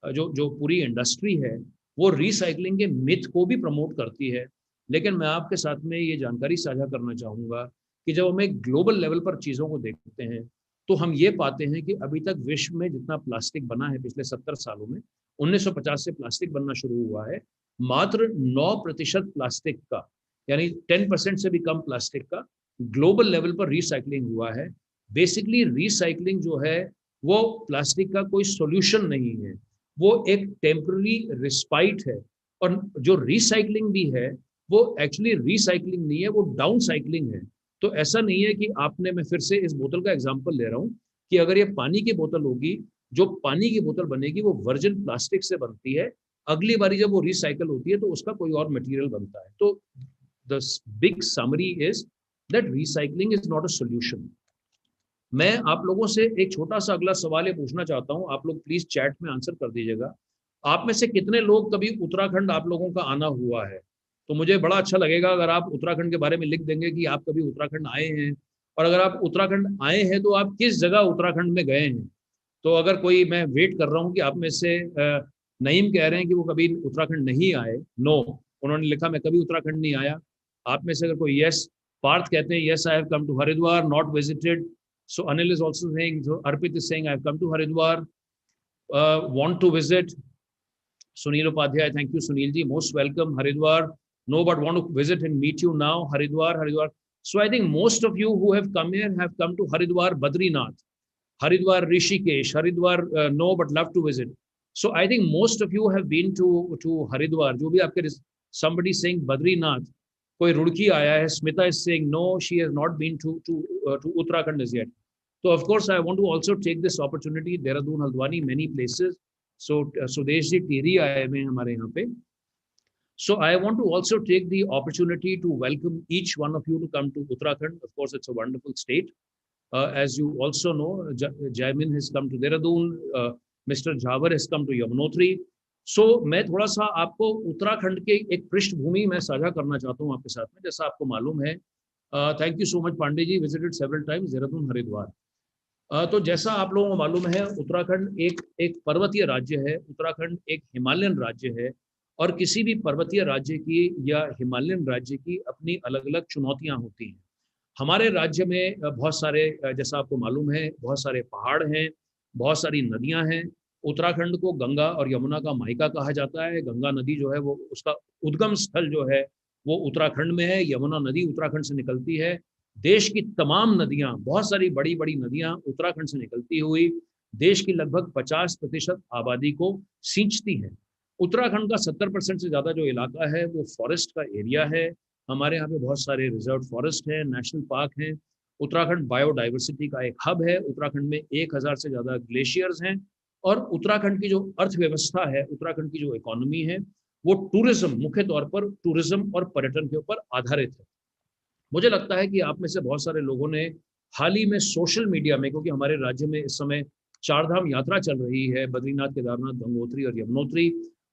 जो जो पूरी इंडस्ट्री है वो रिसाइकलिंग के मिथ को भी प्रमोट करती है। लेकिन मैं आपके साथ में ये जानकारी साझा करना चाहूँगा कि जब हम एक ग्लोबल लेवल पर चीज़ों को देखते हैं तो हम ये पाते हैं कि अभी तक विश्व में जितना प्लास्टिक बना है पिछले 70 सालों में, 1950 से प्लास्टिक बनना शुरू हुआ है, मात्र 9% प्लास्टिक का, यानी 10% से भी कम प्लास्टिक का ग्लोबल लेवल पर रिसाइकलिंग हुआ है। बेसिकली रिसाइकलिंग जो है वो प्लास्टिक का कोई सॉल्यूशन नहीं है, वो एक टेम्पररी रिस्पाइट है। और जो रिसाइकलिंग भी है वो एक्चुअली रिसाइकलिंग नहीं है, वो डाउन साइकलिंग है। तो ऐसा नहीं है कि आपने, मैं फिर से इस बोतल का एग्जांपल ले रहा हूँ कि अगर ये पानी की बोतल होगी, जो पानी की बोतल बनेगी वो वर्जिन प्लास्टिक से बनती है, अगली बारी जब वो रिसाइकल होती है तो उसका कोई और मटेरियल बनता है। तो the big summary is that recycling is not a solution. मैं आप लोगों से एक छोटा सा अगला सवाल ये पूछना चाहता हूँ, आप लोग प्लीज चैट में आंसर कर दीजिएगा आप में से कितने लोग कभी उत्तराखंड आप लोगों का आना हुआ है? तो मुझे बड़ा अच्छा लगेगा अगर आप उत्तराखंड के बारे में लिख देंगे कि आप कभी उत्तराखंड आए हैं, और अगर आप उत्तराखंड आए हैं तो आप किस जगह उत्तराखंड में गए हैं। तो अगर कोई, मैं वेट कर रहा हूँ कि आप में से नईम कह रहे हैं कि वो कभी उत्तराखंड नहीं आए, नो, उन्होंने लिखा मैं कभी उत्तराखंड नहीं आया। आप में से अगर कोई यस, पार्थ कहते हैं yes I have come to Haridwar, not visited. So Anil is also saying, so Arpit is saying I have come to Haridwar, want to visit. Sunil Upadhyay, thank you, Sunil ji. Most welcome, Haridwar. No, but want to visit and meet you now, Haridwar, Haridwar. So I think most of you who have come here have come to Haridwar, Badrinath, Haridwar, Rishikesh, Haridwar, no, but love to visit. So I think most of you have been to Haridwar. जो भी आपके, somebody saying Badrinath, कोई रुड़की आया है. Smita is saying no, she has not been to Uttarakhand as yet. So of course I want to also take this opportunity. Dehradun, Haldwani, many places. So Sudesh ji Tiri आए हुए हैं हमारे यहाँ पे. So I want to also take the opportunity to welcome each one of you to come to Uttarakhand. Of course, it's a wonderful state. As you also know, Jaimin has come to Dehradun, Mr. Jhavar has come to Yamunotri. So मैं थोड़ा सा आपको उत्तराखंड के एक पृष्ठभूमि में साझा करना चाहता हूँ आपके साथ में. जैसा आपको मालूम है, thank you so much Pandey ji, visited several times Dehradun, Haridwar. तो जैसा आप लोगों को मालूम है, उत्तराखंड एक पर्वतीय राज्य है. उत्तराखंड एक हिमालयन राज्य है, और किसी भी पर्वतीय राज्य की या हिमालयन राज्य की अपनी अलग अलग चुनौतियां होती हैं. हमारे राज्य में बहुत सारे, जैसा आपको मालूम है, बहुत सारे पहाड़ हैं, बहुत सारी नदियां हैं. उत्तराखंड को गंगा और यमुना का मायका कहा जाता है. गंगा नदी जो है वो, उसका उद्गम स्थल जो है वो उत्तराखंड में है. यमुना नदी उत्तराखंड से निकलती है. देश की तमाम नदियां, बहुत सारी बड़ी बड़ी नदियां उत्तराखंड से निकलती हुई देश की लगभग 50% आबादी को सींचती हैं. उत्तराखंड का 70% से ज़्यादा जो इलाका है वो फॉरेस्ट का एरिया है. हमारे यहाँ पे बहुत सारे रिजर्व फॉरेस्ट हैं, नेशनल पार्क हैं. उत्तराखंड बायोडाइवर्सिटी का एक हब है. उत्तराखंड में 1000 से ज़्यादा ग्लेशियर्स हैं. और उत्तराखंड की जो अर्थव्यवस्था है, उत्तराखंड की जो इकोनॉमी है, वो टूरिज्म, मुख्य तौर पर टूरिज्म और पर्यटन के ऊपर आधारित है. मुझे लगता है कि आप में से बहुत सारे लोगों ने हाल ही में सोशल मीडिया में, क्योंकि हमारे राज्य में इस समय 4 धाम यात्रा चल रही है, बद्रीनाथ, केदारनाथ, गंगोत्री और यमुनोत्री.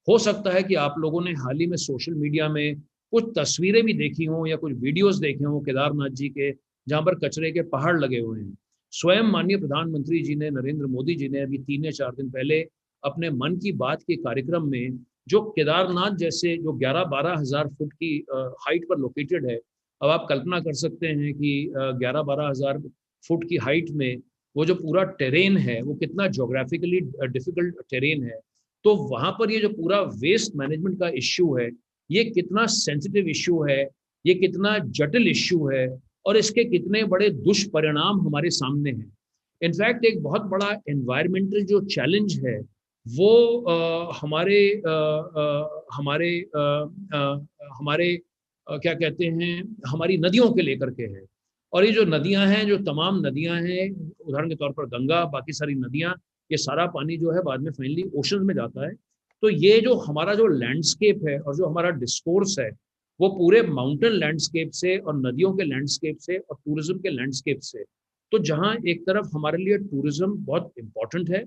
हो सकता है कि आप लोगों ने हाल ही में सोशल मीडिया में कुछ तस्वीरें भी देखी हों या कुछ वीडियोस देखे हों केदारनाथ जी के, जहाँ पर कचरे के पहाड़ लगे हुए हैं. स्वयं माननीय प्रधानमंत्री जी ने, नरेंद्र मोदी जी ने अभी 3 या 4 दिन पहले अपने मन की बात के कार्यक्रम में, जो केदारनाथ जैसे जो 11-12 हज़ार फुट की हाइट पर लोकेटेड है, अब आप कल्पना कर सकते हैं कि 11-12 हज़ार फुट की हाइट में वो जो पूरा टेरेन है वो कितना जोग्राफिकली डिफिकल्ट टेरेन है. तो वहाँ पर ये जो पूरा वेस्ट मैनेजमेंट का इश्यू है, ये कितना सेंसिटिव इश्यू है, ये कितना जटिल इश्यू है, और इसके कितने बड़े दुष्परिणाम हमारे सामने हैं. इनफैक्ट एक बहुत बड़ा एनवायरमेंटल जो चैलेंज है वो हमारे क्या कहते हैं, हमारी नदियों के लेकर के है. और ये जो नदियां हैं, जो तमाम नदियां हैं, उदाहरण के तौर पर गंगा, बाकी सारी नदियां, ये सारा पानी जो है बाद में फाइनली ओशन में जाता है. तो ये जो हमारा जो लैंडस्केप है और जो हमारा डिस्कोर्स है, वो पूरे माउंटेन लैंडस्केप से और नदियों के लैंडस्केप से और टूरिज्म के लैंडस्केप से. तो जहाँ एक तरफ हमारे लिए टूरिज्म बहुत इम्पॉर्टेंट है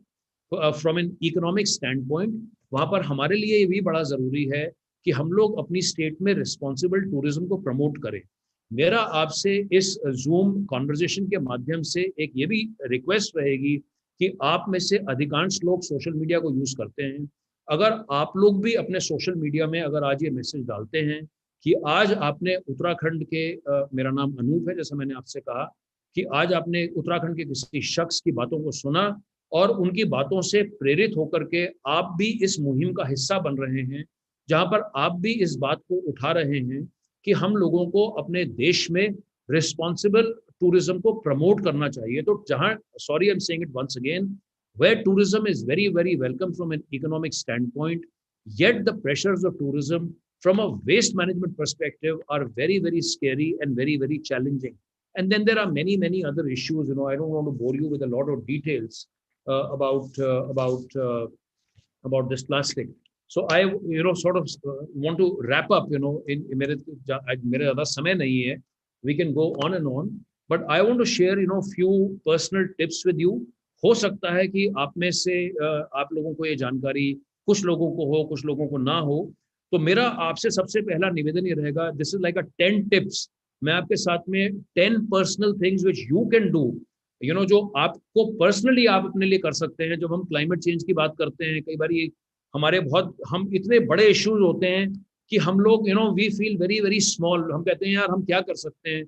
from an economic stand point, वहाँ पर हमारे लिए ये भी बड़ा ज़रूरी है कि हम लोग अपनी स्टेट में रिस्पॉन्सिबल टूरिज्म को प्रमोट करें. मेरा आपसे इस जूम कॉन्वर्जेशन के माध्यम से एक ये भी रिक्वेस्ट रहेगी कि आप में से अधिकांश लोग सोशल मीडिया को यूज़ करते हैं. अगर आप लोग भी अपने सोशल मीडिया में अगर आज ये मैसेज डालते हैं कि आज आपने उत्तराखंड के, मेरा नाम अनूप है, जैसा मैंने आपसे कहा, कि आज आपने उत्तराखंड के किसी शख्स की बातों को सुना और उनकी बातों से प्रेरित होकर के आप भी इस मुहिम का हिस्सा बन रहे हैं, जहाँ पर आप भी इस बात को उठा रहे हैं कि हम लोगों को अपने देश में रिस्पॉन्सिबल टूरिज्म को प्रमोट करना चाहिए. तो जहाँ, sorry I am saying it once again, where tourism is very, very welcome from an economic standpoint, yet the pressures of tourism from a waste management perspective are very, very scary and very, very challenging. And then there are many, many other issues. I don't want to bore you with a lot of details about this plastic. So I, sort of want to wrap up. In मेरे ज़्यादा समय नहीं है. We can go on and on, but I want to share, few personal tips with you. हो सकता है कि आप में से आप लोगों को ये जानकारी कुछ लोगों को हो, कुछ लोगों को ना हो। तो मेरा आपसे सबसे पहला निवेदन ये रहेगा, this is like a 10 tips. मैं आपके साथ में 10 personal things which you can do, जो आपको पर्सनली आप अपने लिए कर सकते हैं। जब हम क्लाइमेट चेंज की बात करते हैं, कई बार ये हम इतने बड़े इश्यूज होते हैं कि हम लोग we feel very very small. हम कहते हैं यार हम क्या कर सकते हैं।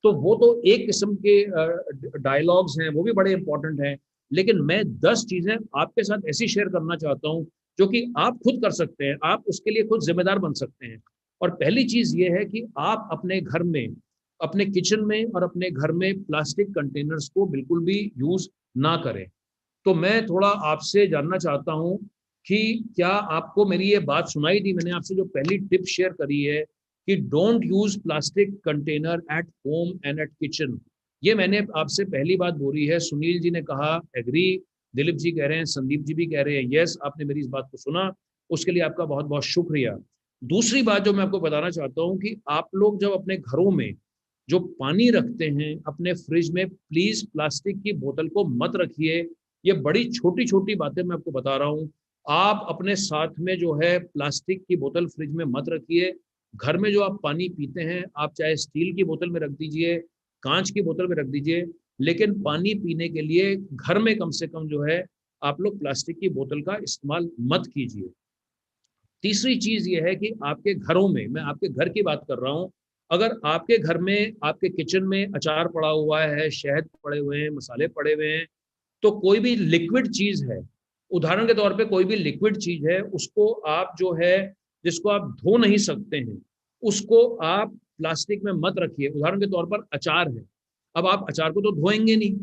तो वो तो एक किस्म के डायलॉग्स हैं, वो भी बड़े इंपॉर्टेंट हैं। लेकिन मैं 10 चीजें आपके साथ ऐसी शेयर करना चाहता हूँ जो कि आप खुद कर सकते हैं, आप उसके लिए खुद जिम्मेदार बन सकते हैं। और पहली चीज ये है कि आप अपने घर में, अपने किचन में और अपने घर में प्लास्टिक कंटेनर्स को बिल्कुल भी यूज ना करें। तो मैं थोड़ा आपसे जानना चाहता हूं कि क्या आपको मेरी ये बात सुनाई दी? मैंने आपसे जो पहली टिप शेयर करी है कि don't use plastic container at home and at kitchen, ये मैंने आपसे पहली बात बोली है। सुनील जी ने कहा एग्री, दिलीप जी कह रहे हैं, संदीप जी भी कह रहे हैं यस, आपने मेरी इस बात को सुना, उसके लिए आपका बहुत बहुत शुक्रिया। दूसरी बात जो मैं आपको बताना चाहता हूँ कि आप लोग जब अपने घरों में जो पानी रखते हैं अपने फ्रिज में, प्लीज प्लास्टिक की बोतल को मत रखिए। ये बड़ी छोटी छोटी बातें मैं आपको बता रहा हूँ। आप अपने साथ में जो है प्लास्टिक की बोतल फ्रिज में मत रखिए। घर में जो आप पानी पीते हैं, आप चाहे स्टील की बोतल में रख दीजिए, कांच की बोतल में रख दीजिए, लेकिन पानी पीने के लिए घर में कम से कम जो है आप लोग प्लास्टिक की बोतल का इस्तेमाल मत कीजिए। तीसरी चीज ये है कि आपके घरों में, मैं आपके घर की बात कर रहा हूं, अगर आपके घर में, आपके किचन में अचार पड़ा हुआ है, शहद पड़े हुए हैं, मसाले पड़े हुए हैं, तो कोई भी लिक्विड चीज है, उदाहरण के तौर पे कोई भी लिक्विड चीज है, उसको आप जो है, जिसको आप धो नहीं सकते हैं, उसको आप प्लास्टिक में मत रखिए। उदाहरण के तौर पर अचार है, अब आप अचार को तो धोएंगे नहीं।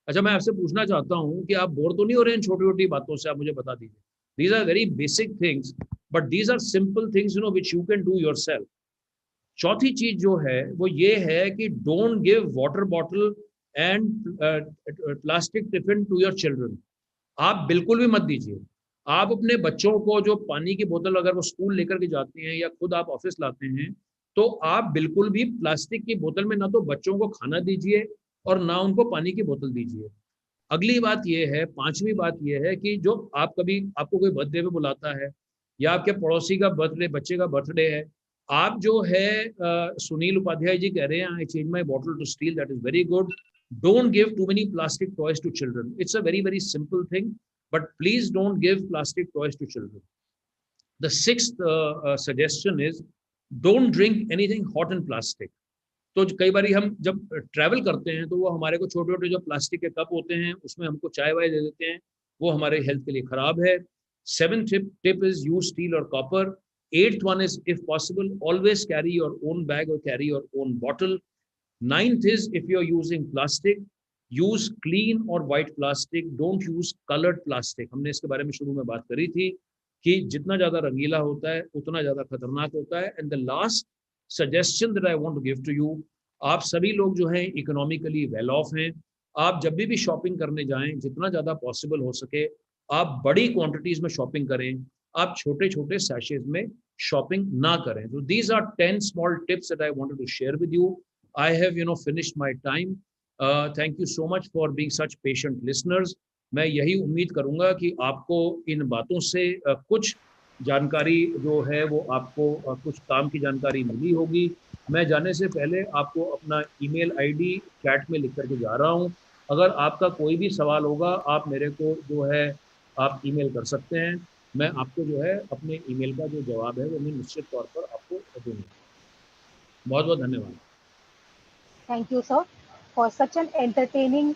अच्छा, मैं आपसे पूछना चाहता हूँ कि आप बोर तो नहीं हो रहे हैं छोटी छोटी बातों से? आप मुझे बता दीजिए। These are very basic things, but these are simple things which you can do yourself. चौथी चीज जो है वो ये है कि don't give water bottle and plastic tiffin to your children. आप बिल्कुल भी मत दीजिए। आप अपने बच्चों को जो पानी की बोतल अगर वो स्कूल लेकर के जाते हैं या खुद आप ऑफिस लाते हैं, तो आप बिल्कुल भी प्लास्टिक की बोतल में ना तो बच्चों को खाना दीजिए और ना उनको पानी की बोतल दीजिए। अगली बात यह है, पांचवी बात यह है कि जो आप कभी, आपको कोई बर्थडे पे बुलाता है या आपके पड़ोसी का बर्थडे, बच्चे का बर्थडे है, आप जो है सुनील उपाध्याय जी कह रहे हैं I change my bottle to steel, that is very good. Don't give too many plastic toys to children. It's a very, very simple thing, but please don't give plastic toys to children. The sixth suggestion is don't drink anything hot in plastic. तो कई बार हम जब travel करते हैं तो वो हमारे को छोटे छोटे जो प्लास्टिक के कप होते हैं उसमें हमको चाय वाय दे देते हैं, वो हमारे हेल्थ के लिए खराब है। Seventh tip is use steel और copper. Eighth one is if possible always carry your own bag और carry your own bottle. Ninth is if you're using plastic, use clean or white plastic. Don't use colored plastic. हमने इसके बारे में शुरू में बात करी थी कि जितना ज़्यादा रंगीला होता है उतना ज़्यादा खतरनाक होता है। And the last suggestion that I want to give to you, आप सभी लोग जो हैं इकोनॉमिकली वेल ऑफ हैं, आप जब भी शॉपिंग करने जाएं, जितना ज़्यादा पॉसिबल हो सके आप बड़ी क्वांटिटीज में शॉपिंग करें, आप छोटे छोटे सैशेज में शॉपिंग ना करें। So these are 10 small tips that I wanted to share with you. I have, finished my time. Thank you so much for being such patient listeners. मैं यही उम्मीद करूंगा कि आपको इन बातों से कुछ जानकारी जो है वो आपको कुछ काम की जानकारी मिली होगी। मैं जाने से पहले आपको अपना ईमेल आईडी चैट में लिख करके जा रहा हूं। अगर आपका कोई भी सवाल होगा आप मेरे को जो है आप ईमेल कर सकते हैं। मैं आपको जो है अपने ईमेल का जो जवाब है वो मैं निश्चित तौर पर आपको दूंगा। बहुत बहुत धन्यवाद। Thank you, sir, for such an entertaining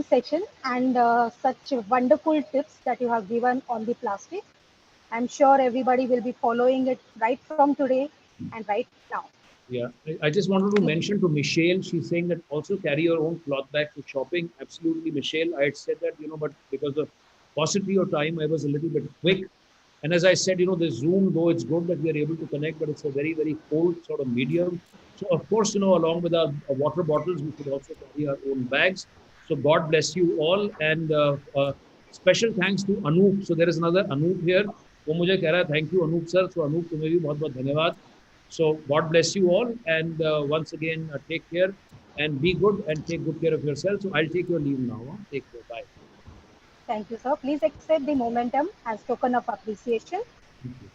session and such wonderful tips that you have given on the plastic. I'm sure everybody will be following it right from today and right now. Yeah, I just wanted to mention to Michelle, she's saying that also carry your own cloth bag for shopping. Absolutely, Michelle, I had said that, but because of paucity of time, I was a little bit quick. And as I said, the Zoom, though it's good that we are able to connect, but it's a very, very cold sort of medium. So of course, along with our water bottles, we should also carry our own bags. So God bless you all, and special thanks to Anoop. So there is another Anoop here. वो मुझे कह रहा है thank you Anoop sir. So Anoop तुम्हें भी बहुत बहुत धन्यवाद. So God bless you all, and once again take care and be good and take good care of yourself. So I'll take your leave now. Take care. Bye. Thank you, sir. Please accept the momentum as token of appreciation. Thank you.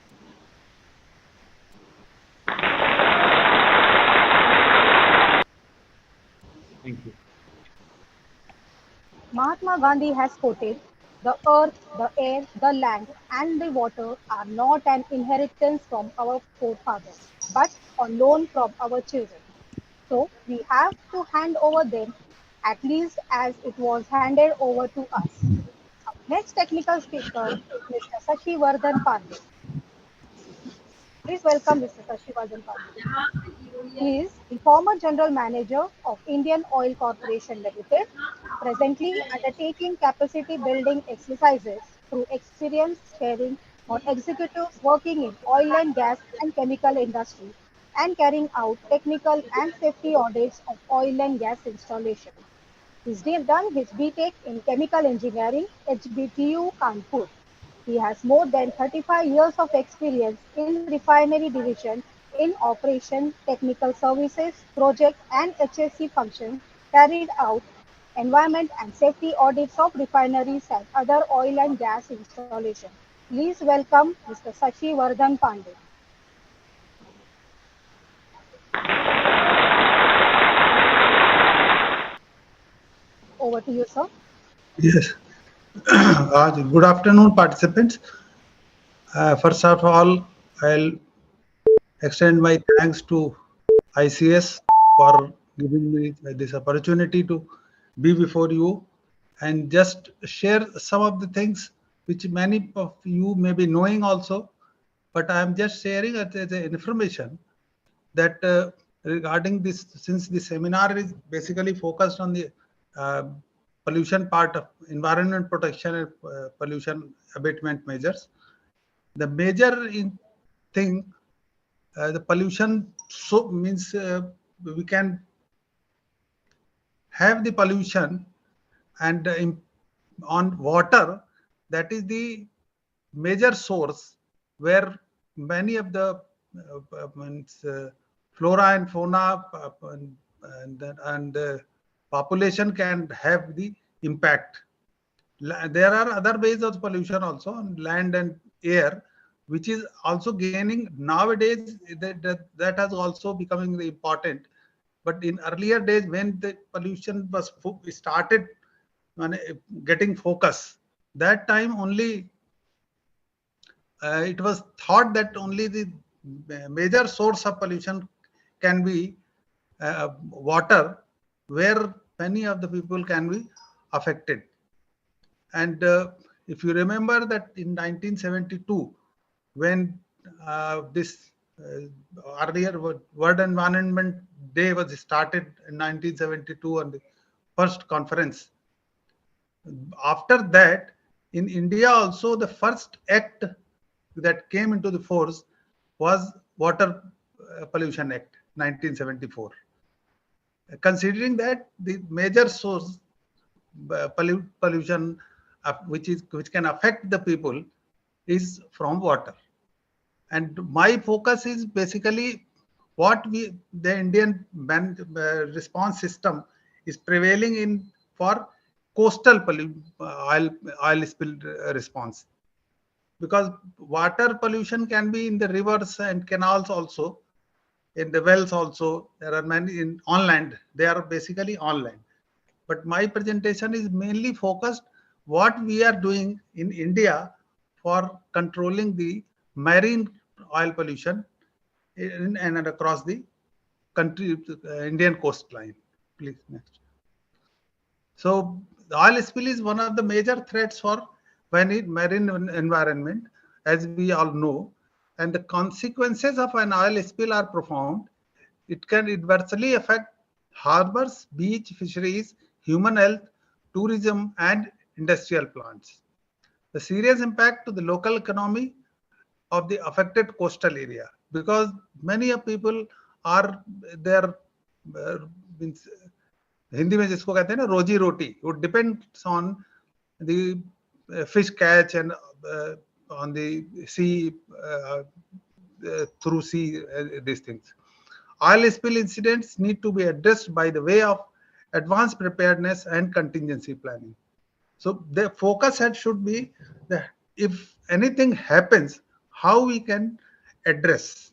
Thank you. Mahatma Gandhi has quoted, "The earth, the air, the land, and the water are not an inheritance from our forefathers, but on loan from our children. So we have to hand over them at least as it was handed over to us." Our next technical speaker is Mr. Sashi Vardhan Pandey. Please welcome Mr. Sashi Vardhan Pandey. He is the former General Manager of Indian Oil Corporation Limited, presently undertaking capacity building exercises through experience sharing for executives working in oil and gas and chemical industry and carrying out technical and safety audits of oil and gas installation. He's done his BTech in Chemical Engineering, HBTU Kanpur. He has more than 35 years of experience in refinery division in operation, technical services, project and HSC functions, carried out environment and safety audits of refineries and other oil and gas installation. Please welcome Mr. Sashi Vardhan Pandey. Over to you, sir. Yes. Good afternoon, participants. First of all, I'll extend my thanks to ICS for giving me this opportunity to be before you and just share some of the things which many of you may be knowing also, but I am just sharing as information that regarding this, since the seminar is basically focused on the uh, pollution part of environment protection and pollution abatement measures. The major thing, the pollution so means we can have the pollution and on water, that is the major source where many of the flora and fauna and population can have the impact. There are other ways of pollution also on land and air, which is also gaining nowadays. That has also becoming important. But in earlier days, when the pollution was started getting focus, that time only it was thought that only the major source of pollution can be water, where many of the people can be affected. And if you remember that in 1972, when this earlier World Environment Day was started in 1972 on the first conference, after that, in India also the first act that came into the force was Water Pollution Act 1974. Considering that the major source pollution which can affect the people is from water, and my focus is basically what the Indian response system is prevailing in for coastal oil spill response, because water pollution can be in the rivers and canals also, in the wells also. There are many in on land. They are basically on land. But my presentation is mainly focused what we are doing in India for controlling the marine oil pollution in and across the country, Indian coastline. Please next. So the oil spill is one of the major threats for marine environment, as we all know, and the consequences of an oil spill are profound. It can adversely affect harbors, beach, fisheries, human health, tourism, and industrial plants. The serious impact to the local economy of the affected coastal area, because many of people are there. Hindi में जिसको कहते हैं ना रोजी रोटी, it depends on the fish catch and on the sea through sea these things. Oil spill incidents need to be addressed by the way of advanced preparedness and contingency planning. So the focus should be that if anything happens, how we can address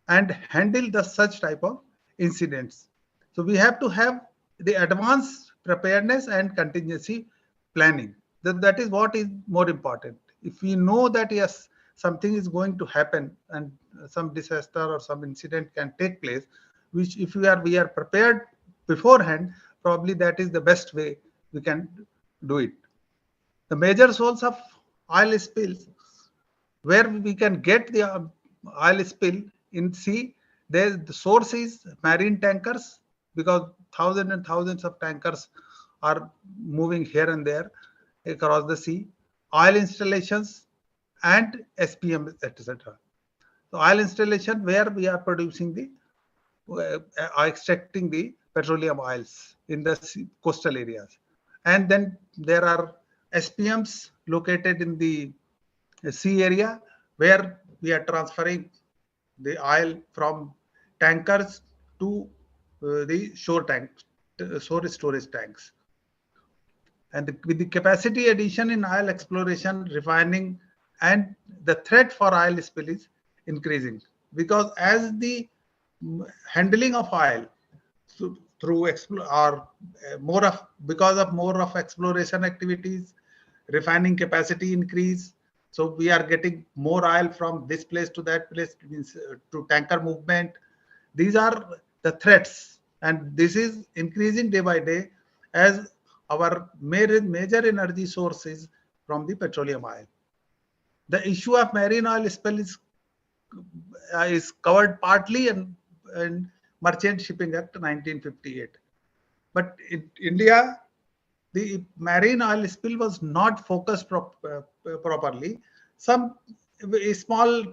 and handle the such type of incidents. So we have to have the advanced preparedness and contingency planning. That is what is more important. If we know that yes, something is going to happen and some disaster or some incident can take place, which if we are prepared beforehand, probably that is the best way we can do it. The major source of oil spills, where we can get the oil spill in sea, there the source is marine tankers, because thousands and thousands of tankers are moving here and there across the sea, oil installations and SPM, etc. So oil installation where we are producing the extracting the petroleum oils in the coastal areas, and then there are SPMs located in the sea area where we are transferring the oil from tankers to the shore tanks, shore storage tanks. And with the capacity addition in oil exploration, refining, and the threat for oil spill is increasing, because as the handling of oil through or more of because of more of exploration activities, refining capacity increase, so we are getting more oil from this place to that place, means to tanker movement. These are the threats, and this is increasing day by day as our major energy sources from the petroleum oil. The issue of marine oil spill is covered partly in Merchant Shipping Act 1958. But in India, the marine oil spill was not focused properly. Some small,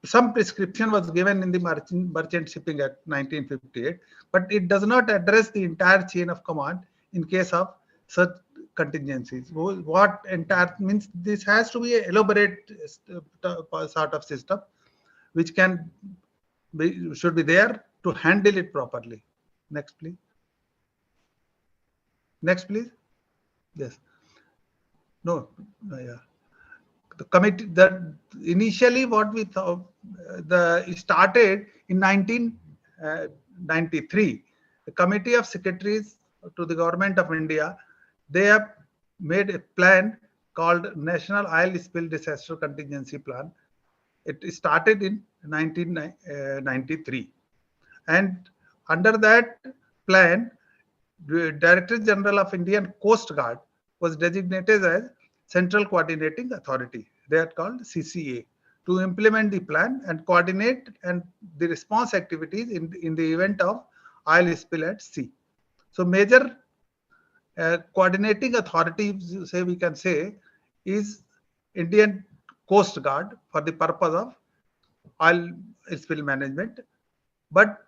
some prescription was given in the Merchant Shipping Act 1958, but it does not address the entire chain of command in case of such contingencies. What entire means, this has to be an elaborate sort of system which should be there to handle it properly. Next, please. Next, please. Yes. No. Yeah. The committee that initially what we thought it started in 1993. The Committee of Secretaries to the Government of India, they have made a plan called National Oil Spill Disaster Contingency Plan. It started in 1993, and under that plan, the Director General of Indian Coast Guard was designated as Central Coordinating Authority. They are called CCA, to implement the plan and coordinate and the response activities in the event of oil spill at sea. So major coordinating authority, say we can say, is Indian Coast Guard for the purpose of oil spill management. But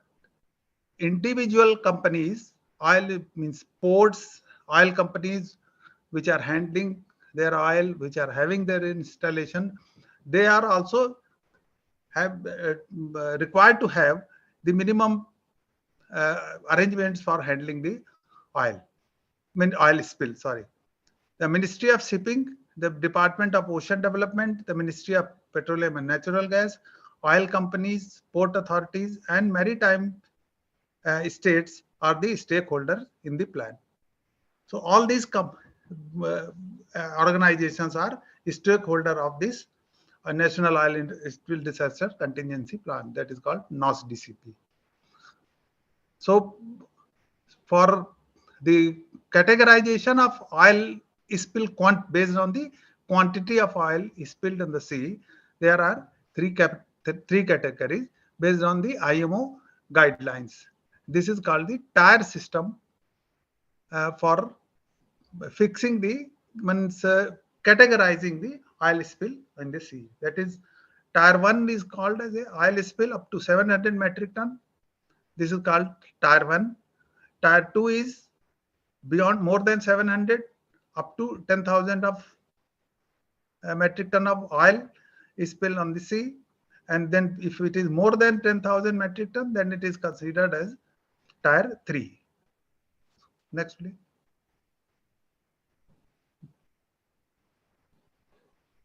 individual companies, oil means ports, oil companies which are handling their oil, which are having their installation, they are also required to have the minimum arrangements for handling the oil. Oil spill, sorry. The Ministry of Shipping, the Department of Ocean Development, the Ministry of Petroleum and Natural Gas, oil companies, port authorities, and maritime states are the stakeholders in the plan. So all these organizations are stakeholder of this National Oil Spill Disaster Contingency Plan, that is called NOSDCP. So for the categorization of oil spill based on the quantity of oil spilled in the sea, there are three categories based on the IMO guidelines. This is called the tier system for fixing the categorizing the oil spill in the sea. That is, tier 1 is called as a oil spill up to 700 metric ton. This is called tier 1. Tier 2 is beyond more than 700 up to 10,000 of metric ton of oil is spilled on the sea. And then if it is more than 10,000 metric ton, then it is considered as tier 3. Next, please.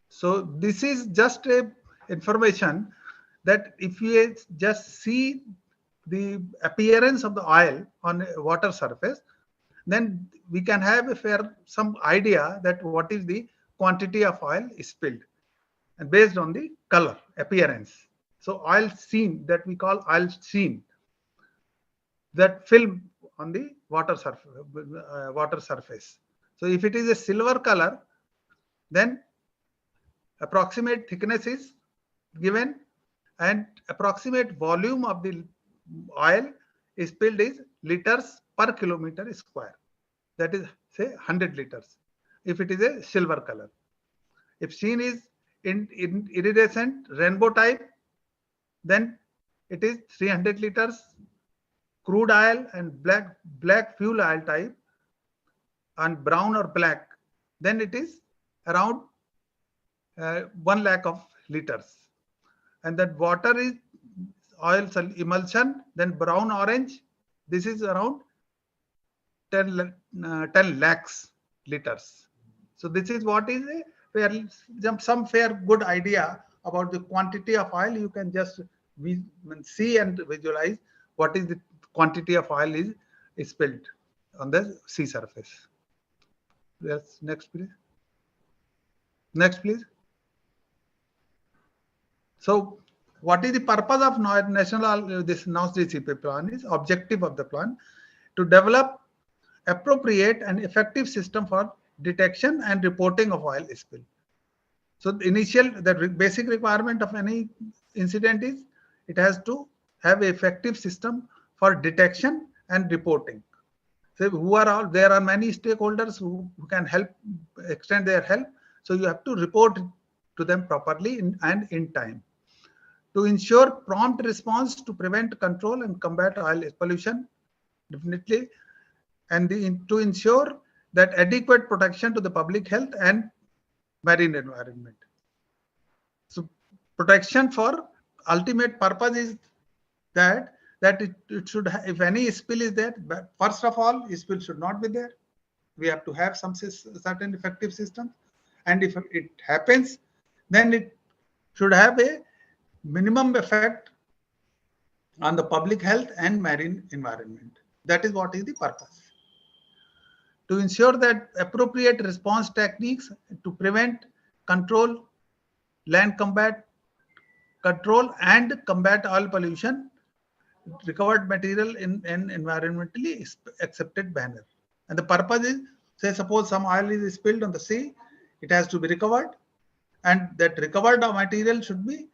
So this is just a information that if you just see the appearance of the oil on a water surface, then we can have some idea that what is the quantity of oil spilled, and based on the color appearance. So oil sheen, that we call oil sheen, that film on the water surface. So if it is a silver color, then approximate thickness is given and approximate volume of the oil spilled is liters per kilometer square. That is, say, 100 liters if it is a silver color. If sheen is in iridescent rainbow type, then it is 300 liters. Crude oil and black fuel oil type and brown or black, then it is around 1 lakh of liters. And that water is oil emulsion, then brown orange, this is around 10 lakhs liters. So this is what is some fair good idea about the quantity of oil. You can just see and visualize what is the quantity of oil is spilled on the sea surface. Yes, next please. Next please. So what is the purpose of national this NOS-DCP plan? Is objective of the plan to develop appropriate and effective system for detection and reporting of oil spill. So the basic requirement of any incident is it has to have an effective system for detection and reporting. So there are many stakeholders who can help extend their help. So you have to report to them properly and in time. To ensure prompt response to prevent, control and combat oil pollution, definitely, and to ensure that adequate protection to the public health and marine environment. So protection for ultimate purpose is that it should if any spill is there, first of all, spill should not be there. We have to have some certain effective system, and if it happens, then it should have a minimum effect on the public health and marine environment. That is what is the purpose. To ensure that appropriate response techniques to prevent, control, land combat, control and combat oil pollution, recovered material in an environmentally accepted manner. And the purpose is, say suppose some oil is spilled on the sea, it has to be recovered, and that recovered material should be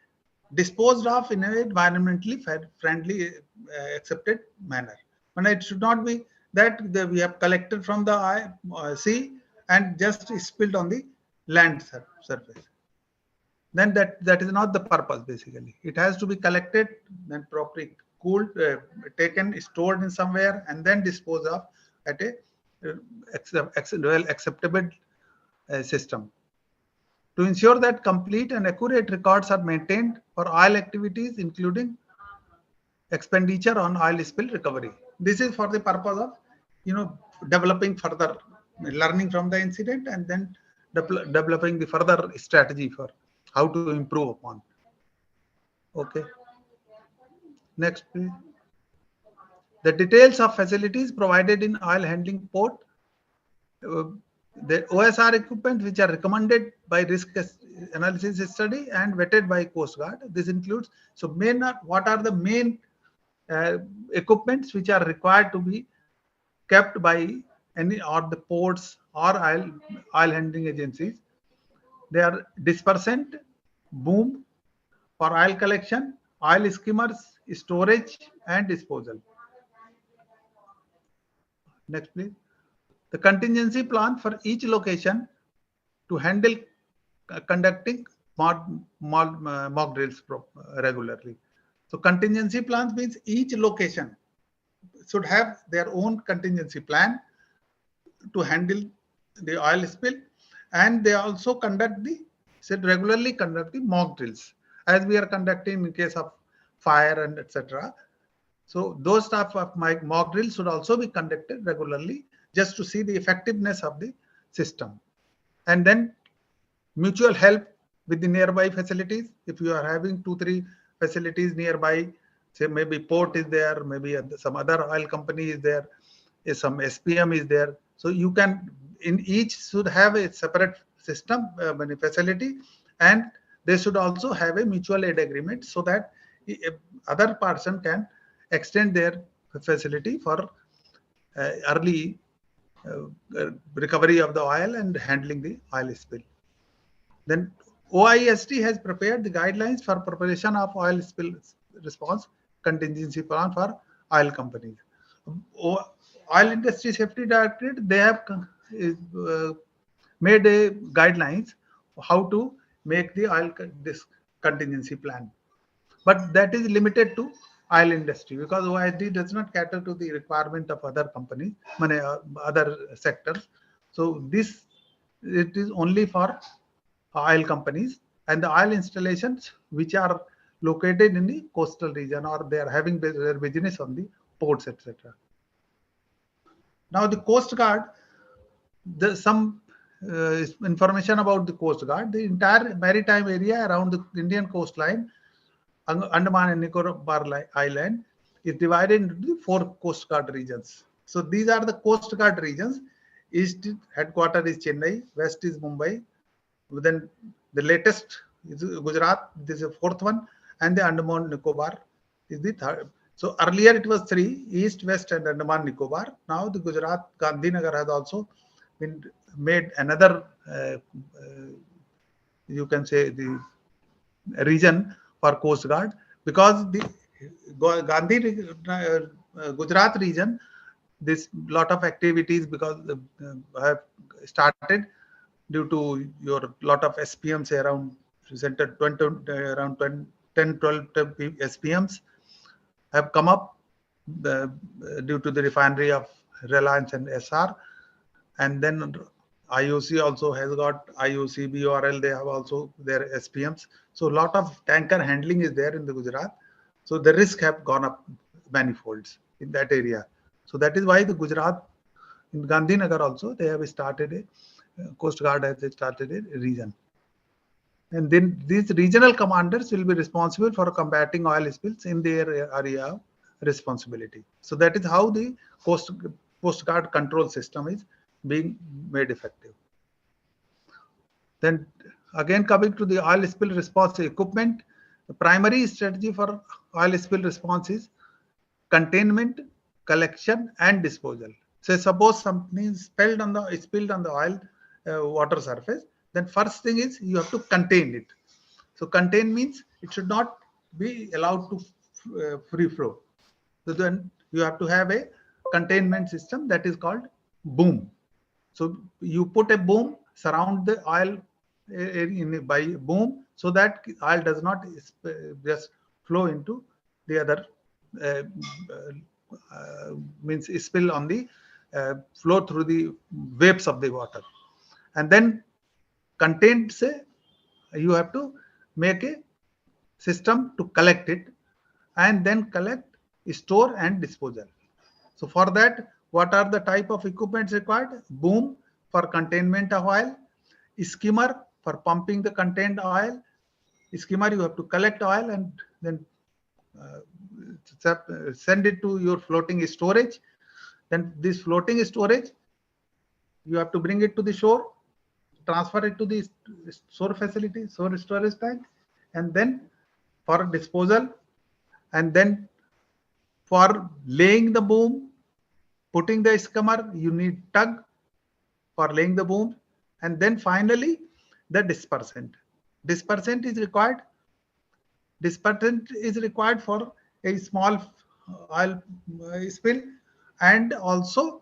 disposed of in an environmentally friendly accepted manner. And it should not be that we have collected from the sea and just spilled on the land surface. Then that is not the purpose. Basically, it has to be collected, then properly cooled, taken, stored in somewhere, and then disposed of at a well acceptable system. To ensure that complete and accurate records are maintained for oil activities, including expenditure on oil spill recovery. This is for the purpose of developing further, learning from the incident, and then developing the further strategy for how to improve upon. Okay. Next, please. The details of facilities provided in oil handling port. The OSR equipment which are recommended by risk analysis study and vetted by Coast Guard. This includes, so what are the main equipments which are required to be kept by any or the ports or oil handling agencies. They are dispersant, boom for oil collection, oil skimmers, storage and disposal. Next, please. The contingency plan for each location to handle conducting mock drills regularly. So contingency plans means each location should have their own contingency plan to handle the oil spill, and they also regularly conduct the mock drills as we are conducting in case of fire and etc. So those type of mock drills should also be conducted regularly just to see the effectiveness of the system. And then mutual help with the nearby facilities. If you are having 2-3 facilities nearby, say maybe port is there, maybe some other oil company is there, some SPM is there. So you can, in each should have a separate system, facility, and they should also have a mutual aid agreement so that other person can extend their facility for early recovery of the oil and handling the oil spill. Then OIST has prepared the guidelines for preparation of oil spill response contingency plan for oil companies. Oil Industry Safety Directorate, they have made a guidelines how to make the oil this contingency plan, but that is limited to oil industry because OISD does not cater to the requirement of other companies, other sectors. So this, it is only for oil companies and the oil installations which are located in the coastal region or they are having their business on the ports, etc. Now the Coast Guard, some information about the Coast Guard. The entire maritime area around the Indian coastline, Andaman and Nicobar Island, is divided into the 4 Coast Guard regions. So these are the Coast Guard regions. East headquarter is Chennai, west is Mumbai. Then the latest is Gujarat, this is the 4th one, and the Andaman Nicobar is the 3rd. So earlier it was 3, East, West and Andaman Nicobar. Now the Gujarat Gandhinagar has also been made another, you can say, the region for Coast Guard, because the Gujarat region, this lot of activities because have started due to your lot of SPMs around centered 20, around 10, 12 SPMs have come up due to the refinery of Reliance and SR, and then IOC also has got IOC, BORL, they have also their SPMs. So a lot of tanker handling is there in the Gujarat. So the risk have gone up manifolds in that area. So that is why the Gujarat, in Gandhinagar also, they have started a, Coast Guard has started a region. And then these regional commanders will be responsible for combating oil spills in their area of responsibility. So that is how the Coast Guard control system is being made effective. Then again, coming to the oil spill response equipment, the primary strategy for oil spill response is containment, collection and disposal. So suppose something is spilled on the oil water surface, then first thing is you have to contain it. So contain means it should not be allowed to free flow. So then you have to have a containment system that is called boom. So you put a boom, surround the oil by boom so that oil does not just flow into the other means spill on the flow through the waves of the water. And then contained, say you have to make a system to collect it and then collect, store and disposal. So for that, what are the type of equipments required? Boom for containment of oil, skimmer for pumping the contained oil. Skimmer, you have to collect oil and then send it to your floating storage. Then this floating storage, you have to bring it to the shore, transfer it to the shore facility, shore storage tank, and then for disposal, and then for laying the boom, putting the skimmer, you need tug for laying the boom, and then finally the dispersant. Dispersant is required. Dispersant is required for a small oil spill, and also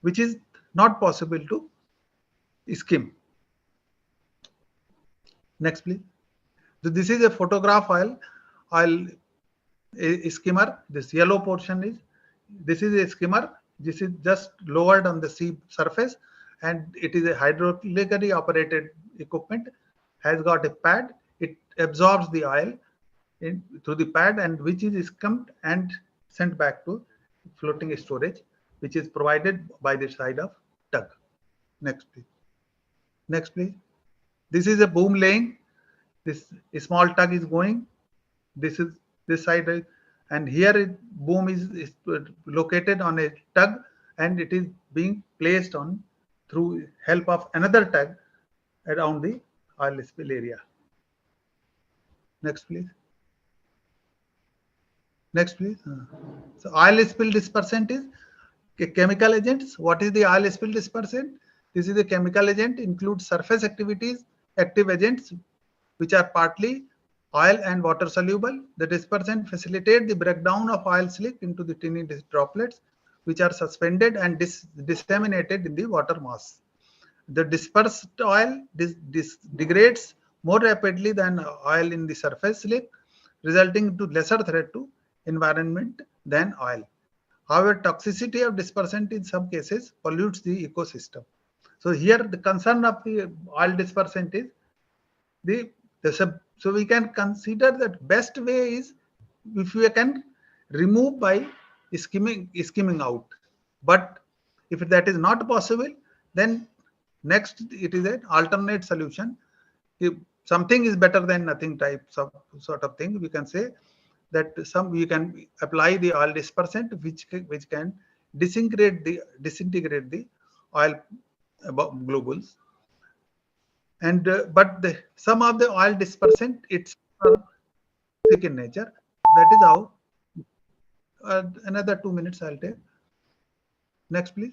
which is not possible to skim. Next, please. So this is a photograph oil skimmer. This yellow portion is, this is a skimmer. This is just lowered on the sea surface, and it is a hydraulically operated equipment. Has got a pad. It absorbs the oil through the pad, and which is skimmed and sent back to floating storage. which is provided by the side of tug. Next, please. Next, please. This is a boom laying. This small tug is going. This is this side, and here boom is located on a tug, and it is being placed on through help of another tug around the oil spill area. Next, please. Next, please. So oil spill dispersant is chemical agents. What is the oil spill dispersant? This is a chemical agent, includes surface activities, active agents, which are partly oil and water soluble. The dispersant facilitate the breakdown of oil slick into the tiny droplets, which are suspended and disseminated in the water mass. The dispersed oil degrades more rapidly than oil in the surface slick, resulting to lesser threat to environment than oil. However, toxicity of dispersant in some cases pollutes the ecosystem. So here the concern of the oil dispersant is so we can consider that best way is if we can remove by skimming out. But if that is not possible, then next it is an alternate solution. If something is better than nothing type of sort of thing, we can say that we can apply the oil dispersant which can disintegrate the oil globules. And but some of the oil dispersant it's toxic in nature. That is how. Another 2 minutes I'll take. Next, please.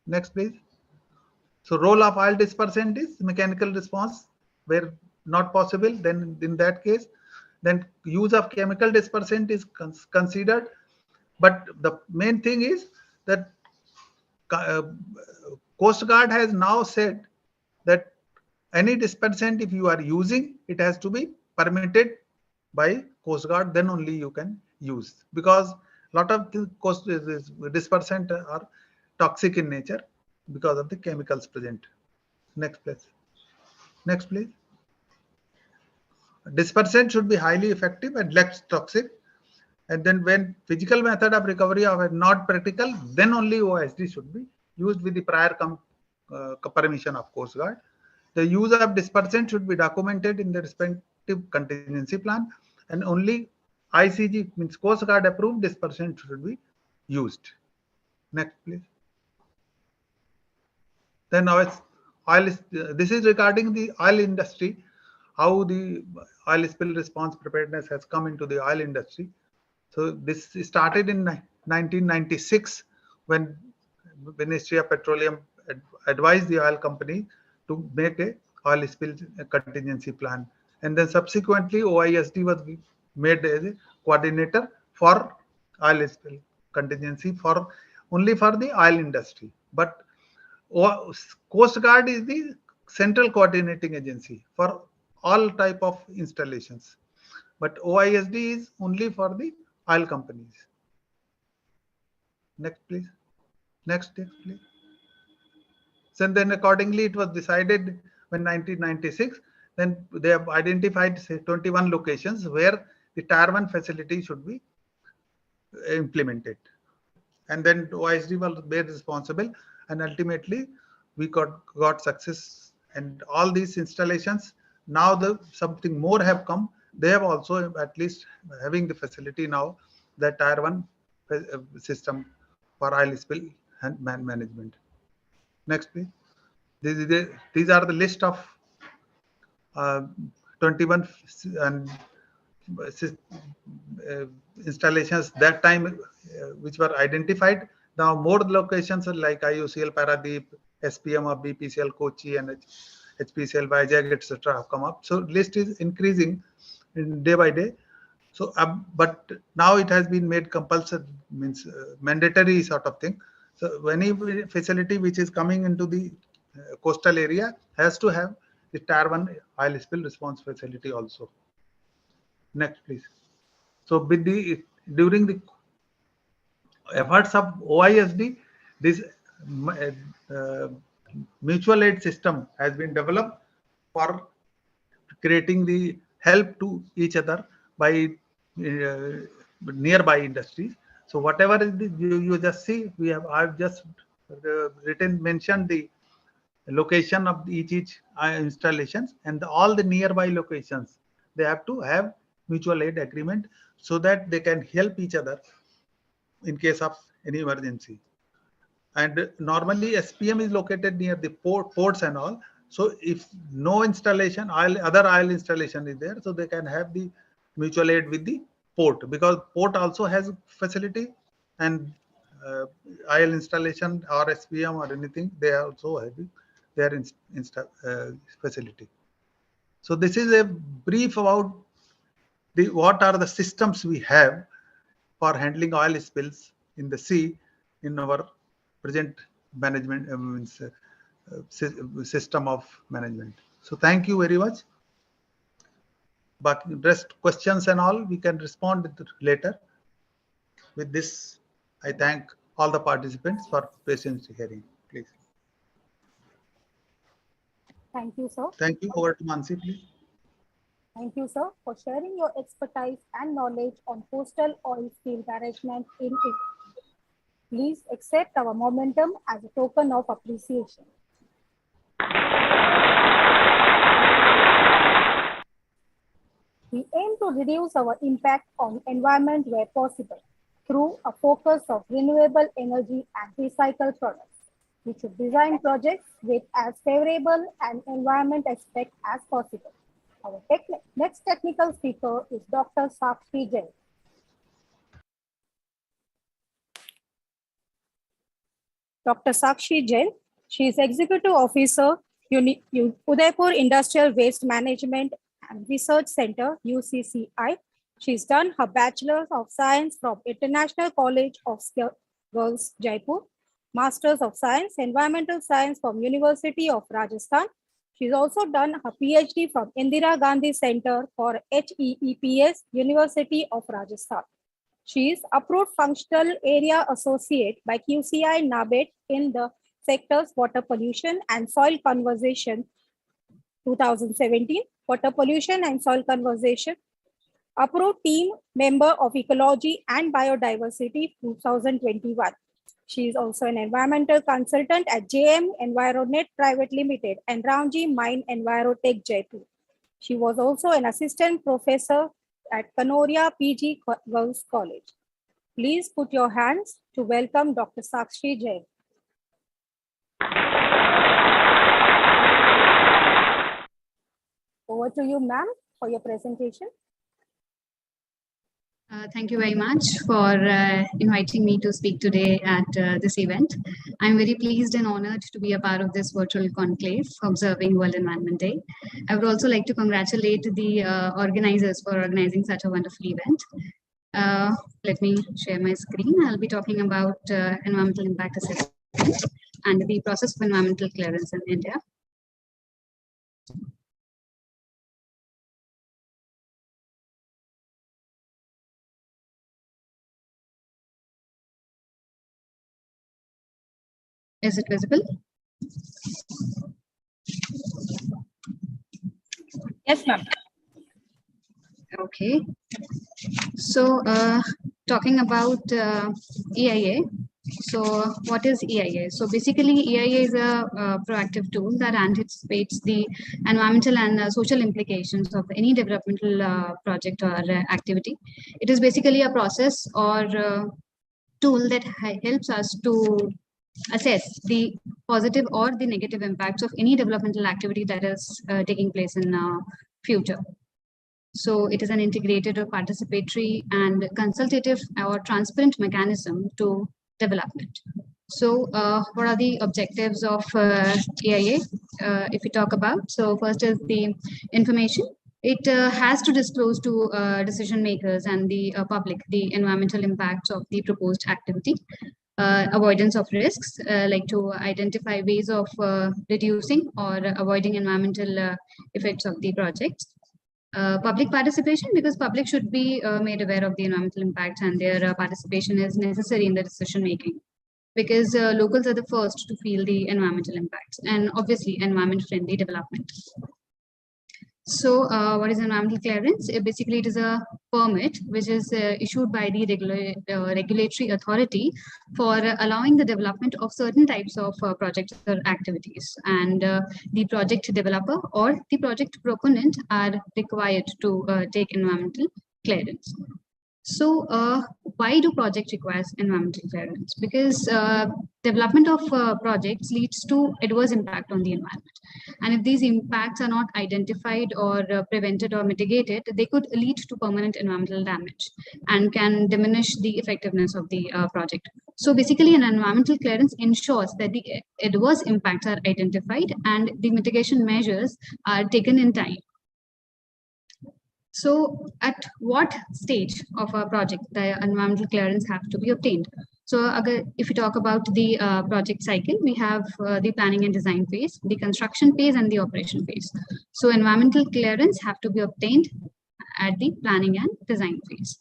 Next, please. So role of oil dispersant is mechanical response. Where not possible, then in that case, then use of chemical dispersant is considered. But the main thing is that Coast Guard has now said that any dispersant, if you are using, it has to be permitted by Coast Guard, then only you can use, because a lot of the dispersant are toxic in nature because of the chemicals present. Next, please. Next, please. Dispersant should be highly effective and less toxic. And then when physical method of recovery are not practical, then only OSD should be used with the prior permission of Coast Guard. The use of dispersant should be documented in the respective contingency plan, and only ICG, means Coast Guard approved dispersant, should be used. Next, please. Then now this is regarding the oil industry, how the oil spill response preparedness has come into the oil industry. So this started in 1996 when Ministry of Petroleum advised the oil company to make a oil spill contingency plan, and then subsequently OISD was made as a coordinator for oil spill contingency only for the oil industry. But Coast Guard is the central coordinating agency for all type of installations, but OISD is only for the oil companies. Next, please. Next, please. So then accordingly it was decided when 1996, then they have identified say 21 locations where the Tier 1 facility should be implemented, and then OISD was made responsible, and ultimately we got success. And all these installations now something more have come. They have also at least having the facility now, the Tier 1 system for oil spill and management. Next, please. These are the list of 21 and installations that time which were identified. Now more locations like IOCL Paradeep, SPM of BPCL Kochi, and HPCL Vizag, etc. have come up. So list is increasing day by day. So but now it has been made compulsory, means mandatory sort of thing. So any facility which is coming into the coastal area has to have the Tier 1 oil spill response facility also. Next, please. So during the efforts of OISD, this mutual aid system has been developed for creating the help to each other by nearby industries. So whatever is the, you just see, I've just mentioned the location of each installations, and all the nearby locations, they have to have mutual aid agreement so that they can help each other in case of any emergency. And normally SPM is located near the ports and all. So if no installation, other oil installation is there, so they can have the mutual aid with the port, because port also has facility, and oil installation or SPM or anything, they also have their facility. So this is a brief about what are the systems we have for handling oil spills in the sea in our present management system of management. So thank you very much. But rest questions and all we can respond later. With this, I thank all the participants for patiently hearing. Please. Thank you, sir. Thank you. Over to Mansi, please. Thank you, sir, for sharing your expertise and knowledge on coastal oil spill management in India. Please accept our momentum as a token of appreciation. We aim to reduce our impact on environment where possible through a focus of renewable energy and recycled products. We should design projects with as favorable an environment aspect as possible. Our next technical speaker is Dr. Sakshi Jain. Dr. Sakshi Jain, she is Executive Officer, Udaipur Industrial Waste Management and Research Center, UCCI. She's done her Bachelor of Science from International College of Girls, Jaipur, Masters of Science, Environmental Science from University of Rajasthan. She's also done her PhD from Indira Gandhi Center for HEEPS, University of Rajasthan. She is Approved Functional Area Associate by QCI NABED in the sectors Water Pollution and Soil Conservation 2017, Water Pollution and Soil Conservation, Approved Team Member of Ecology and Biodiversity 2021. She is also an environmental consultant at JM Environet Private Limited and Ramji Mine Envirotech Jaipur. She was also an assistant professor at Kanoria PG Girls College. Please put your hands to welcome Dr. Sakshi Jain. Over to you, ma'am, for your presentation. Thank you very much for inviting me to speak today at this event. I'm very pleased and honored to be a part of this virtual conclave observing World Environment Day. I would also like to congratulate the organizers for organizing such a wonderful event. Let me share my screen. I'll be talking about environmental impact assessment and the process of environmental clearance in India. Is it visible? Yes, ma'am. Okay. So talking about EIA. So what is EIA? So basically EIA is a proactive tool that anticipates the environmental and social implications of any developmental project or activity. It is basically a process or tool that helps us to assess the positive or the negative impacts of any developmental activity that is taking place in future. So it is an integrated or participatory and consultative or transparent mechanism to development. So what are the objectives of EIA if we talk about? So first is the information. It has to disclose to decision makers and the public the environmental impacts of the proposed activity. Avoidance of risks, like to identify ways of reducing or avoiding environmental effects of the project. Public participation, because public should be made aware of the environmental impacts and their participation is necessary in the decision making, because locals are the first to feel the environmental impacts, and obviously environment friendly development. So what is environmental clearance? Basically, it is a permit which is issued by the regulatory authority for allowing the development of certain types of projects or activities. And the project developer or the project proponent are required to take environmental clearance. So why do projects require environmental clearance? Because development of projects leads to adverse impact on the environment. And if these impacts are not identified or prevented or mitigated, they could lead to permanent environmental damage and can diminish the effectiveness of the project. So basically, an environmental clearance ensures that the adverse impacts are identified and the mitigation measures are taken in time. So at what stage of a project the environmental clearance have to be obtained? So if we talk about the project cycle, we have the planning and design phase, the construction phase, and the operation phase. So environmental clearance have to be obtained at the planning and design phase.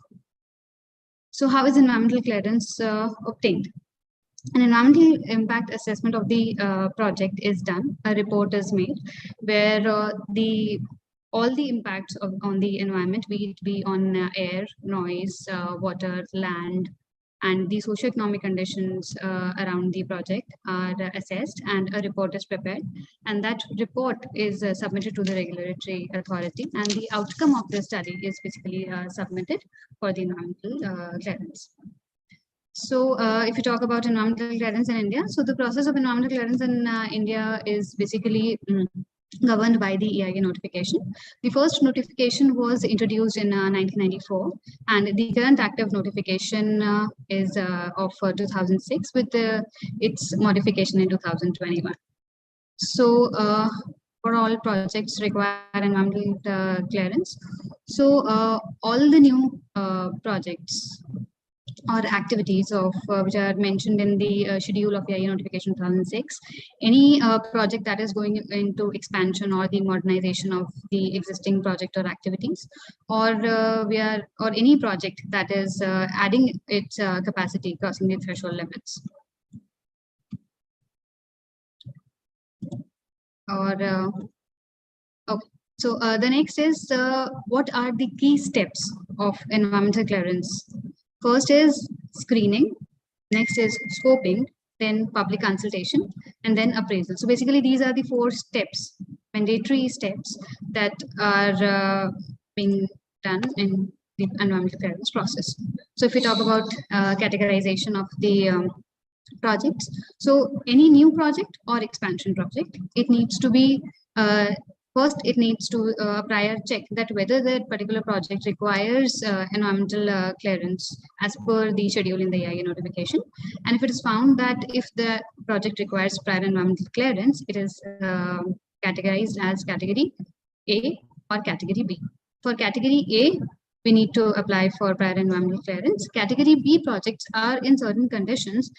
So how is environmental clearance obtained? An environmental impact assessment of the project is done. A report is made where all the impacts on the environment, be it be on air, noise, water, land, and the socioeconomic conditions around the project are assessed, and a report is prepared. And that report is submitted to the regulatory authority, and the outcome of the study is basically submitted for the environmental clearance. So if you talk about environmental clearance in India, so the process of environmental clearance in India is basically governed by the EIA notification. The first notification was introduced in 1994, and the current active notification is of 2006 with its modification in 2021. So for all projects require environmental clearance. So all the new projects or activities of which are mentioned in the schedule of EIA notification 2006, any project that is going into expansion or the modernization of the existing project or activities, or any project that is adding its capacity crossing the threshold limits, or okay. So the next is what are the key steps of environmental clearance? First is screening, next is scoping, then public consultation, and then appraisal. So basically, these are the 4 steps, mandatory steps that are being done in the environmental clearance process. So if we talk about categorization of the projects, so any new project or expansion project, it needs to be first, it needs to prior check that whether that particular project requires environmental clearance as per the schedule in the EIA notification. And if it is found that if the project requires prior environmental clearance, it is categorized as category A or category B. For category A, we need to apply for prior environmental clearance. Category B projects are in certain conditions,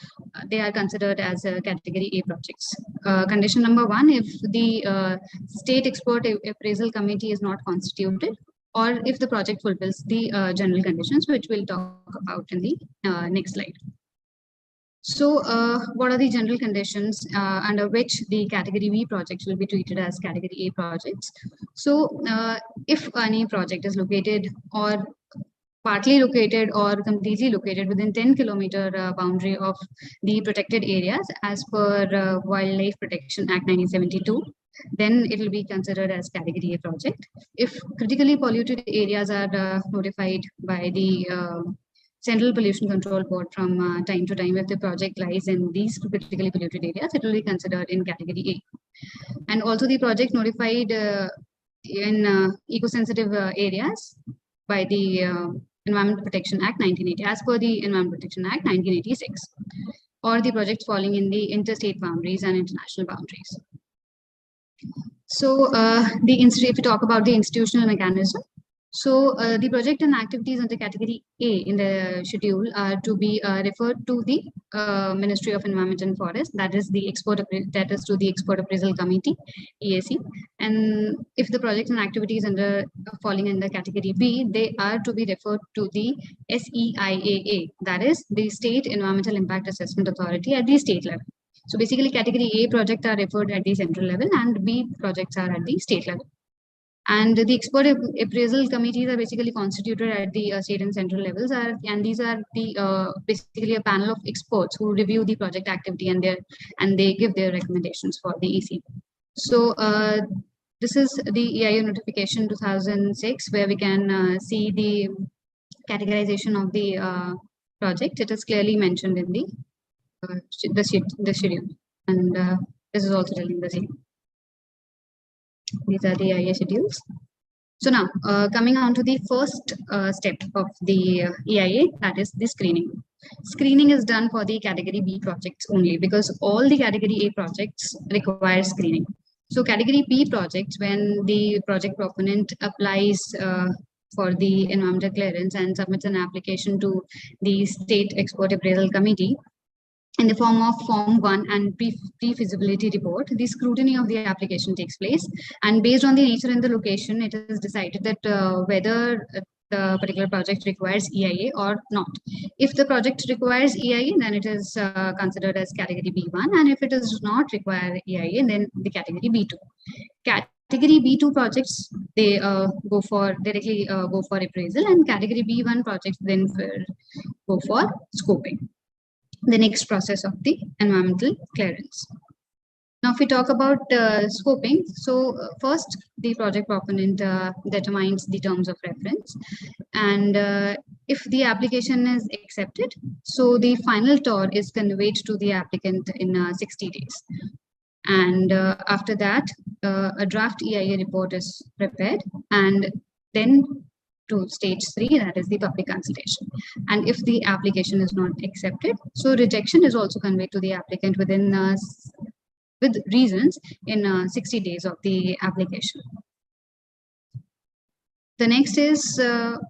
they are considered as category A projects. Condition number 1, if the state expert appraisal committee is not constituted, or if the project fulfills the general conditions, which we'll talk about in the next slide. So what are the general conditions under which the category B projects will be treated as category A projects? So if any project is located or partly located or completely located within 10 kilometer boundary of the protected areas as per Wildlife Protection Act 1972, then it will be considered as category A project. If critically polluted areas are notified by the Central Pollution Control Board from time to time, if the project lies in these critically polluted areas, it will be considered in category A. And also the project notified in eco-sensitive areas by the Environment Protection Act 1980, as per the Environment Protection Act 1986, or the projects falling in the interstate boundaries and international boundaries. So if we talk about the institutional mechanism, so the project and activities under category A in the schedule are to be referred to the Ministry of Environment and Forest, that is to the Expert Appraisal Committee, EAC. And if the projects and activities falling under category B, they are to be referred to the SEIAA, that is the State Environmental Impact Assessment Authority at the state level. So basically, category A projects are referred at the central level and B projects are at the state level. And the expert appraisal committees are basically constituted at the state and central levels, and these are the basically a panel of experts who review the project activity and they give their recommendations for the EC. So this is the EIA notification 2006, where we can see the categorization of the project. It is clearly mentioned in the schedule, and this is also telling the same. These are the EIA schedules. So now, coming on to the first step of the EIA, that is the screening. Screening is done for the category B projects only, because all the category A projects require screening. So category B projects, when the project proponent applies for the environmental clearance and submits an application to the State Export Appraisal Committee, in the form of Form 1 and pre-feasibility report, the scrutiny of the application takes place. And based on the nature and the location, it is decided that whether the particular project requires EIA or not. If the project requires EIA, then it is considered as category B1. And if it does not require EIA, then the category B2. Category B2 projects, they directly go for appraisal, and category B1 projects then go for scoping, the next process of the environmental clearance. Now, if we talk about scoping, so first the project proponent determines the terms of reference, and if the application is accepted, so the final TOR is conveyed to the applicant in 60 days. And after that, a draft EIA report is prepared, and then to stage 3, that is the public consultation. And if the application is not accepted, so rejection is also conveyed to the applicant with reasons in 60 days of the application. The next is the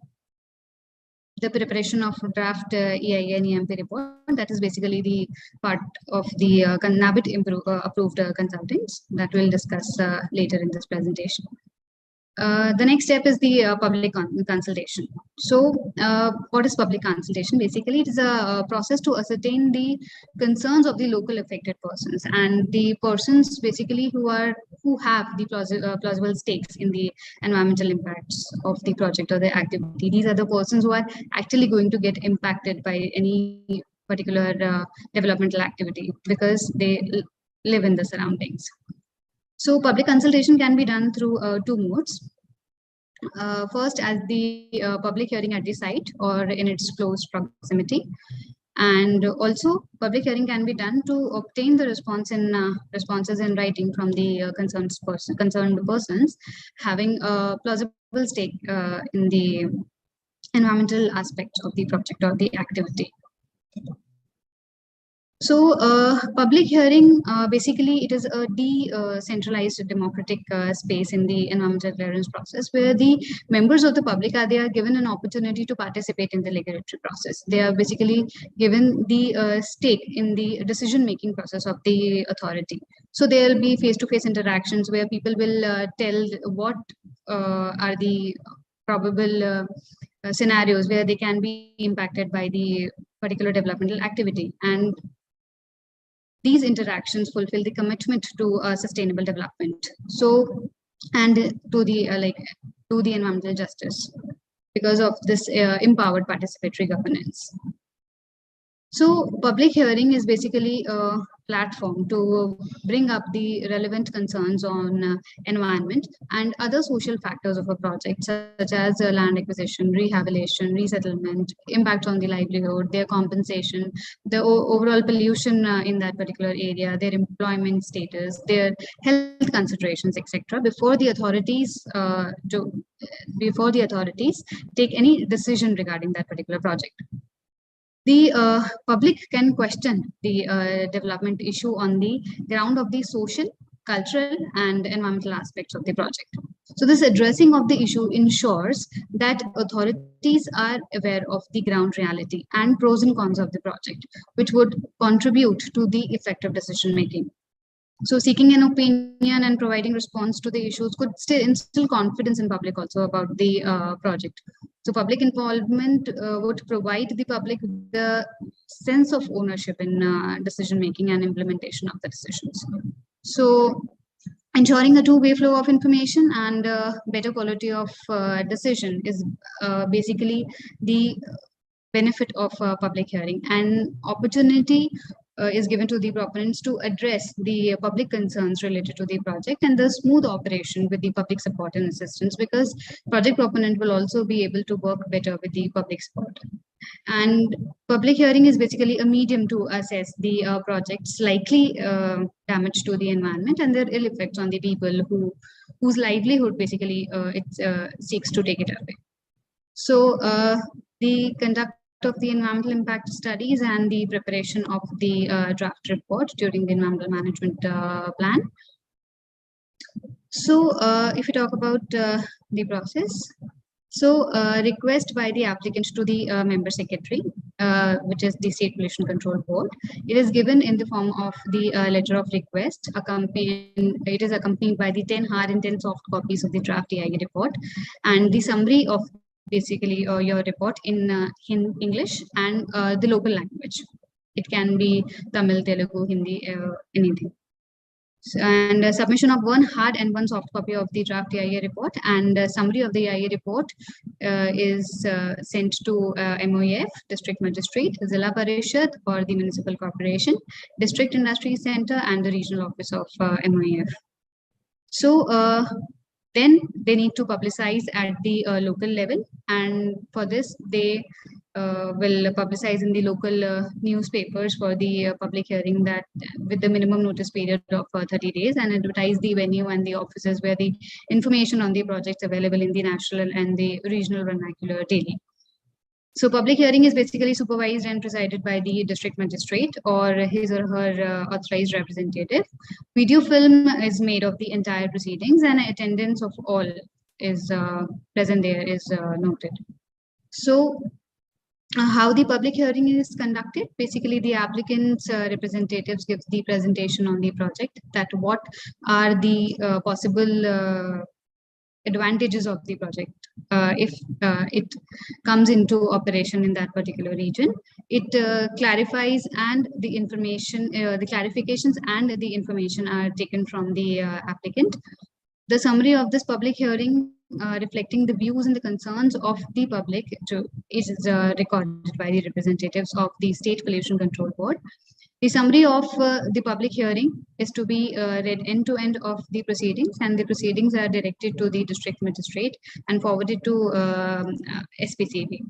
preparation of draft EIA and EMP report. That is basically the part of the NABIT approved consultants that we'll discuss later in this presentation. The next step is the public consultation. So what is public consultation? Basically, it is a process to ascertain the concerns of the local affected persons and the persons basically who have the plausible stakes in the environmental impacts of the project or the activity. These are the persons who are actually going to get impacted by any particular developmental activity because they live in the surroundings. So public consultation can be done through 2 modes. First, as the public hearing at the site or in its close proximity. And also, public hearing can be done to obtain the responses in writing from the concerned persons having a plausible stake in the environmental aspects of the project or the activity. So public hearing, basically it is a decentralized democratic space in the environmental clearance process where the members of the public they are given an opportunity to participate in the regulatory process. They are basically given the stake in the decision-making process of the authority. So there will be face-to-face interactions where people will tell what are the probable scenarios where they can be impacted by the particular developmental activity, and these interactions fulfill the commitment to sustainable development. So, and to the to the environmental justice because of this empowered participatory governance. So public hearing is basically a platform to bring up the relevant concerns on environment and other social factors of a project, such as land acquisition, rehabilitation, resettlement, impact on the livelihood, their compensation, the overall pollution in that particular area, their employment status, their health considerations, etc. Before the authorities take any decision regarding that particular project. The public can question the development issue on the ground of the social, cultural, and environmental aspects of the project. So this addressing of the issue ensures that authorities are aware of the ground reality and pros and cons of the project, which would contribute to the effective decision making. So seeking an opinion and providing response to the issues could still instill confidence in public also about the project. So public involvement would provide the public the sense of ownership in decision making and implementation of the decisions. So Ensuring a two-way flow of information and better quality of decision is basically the benefit of public hearing. And opportunity is given to the proponents to address the public concerns related to the project and the smooth operation with the public support and assistance, because project proponent will also be able to work better with the public support. And public hearing is basically a medium to assess the project's likely damage to the environment and their ill effects on the people whose livelihood basically it seeks to take it away. So the conduct of the environmental impact studies and the preparation of the draft report during the environmental management plan. So if we talk about the process, so request by the applicant to the member secretary, which is the State Pollution Control Board. It is given in the form of the letter of request. It is accompanied by the 10 hard and 10 soft copies of the draft EIA report and the summary of basically your report in English and the local language. It can be Tamil, Telugu, Hindi, anything. And submission of one hard and one soft copy of the draft EIA report, and summary of the EIA report is sent to MOEF, District Magistrate, Zilla Parishad or the Municipal Corporation, District Industry Center and the Regional Office of MOEF. So then they need to publicize at the local level, and for this they will publicize in the local newspapers for the public hearing, that with the minimum notice period of 30 days, and advertise the venue and the offices where the information on the projects available in the national and the regional vernacular daily. So public hearing is basically supervised and presided by the district magistrate or his or her authorized representative. Video film is made of the entire proceedings, and attendance of all is present there is noted. So how the public hearing is conducted, basically the applicant's representatives give the presentation on the project, that what are the possible advantages of the project if it comes into operation in that particular region. It clarifies, and the information, the clarifications and the information are taken from the applicant. The summary of this public hearing reflecting the views and the concerns of the public is recorded by the representatives of the State Pollution Control Board. The summary of the public hearing is to be read end to end of the proceedings, and the proceedings are directed to the district magistrate and forwarded to SPCB.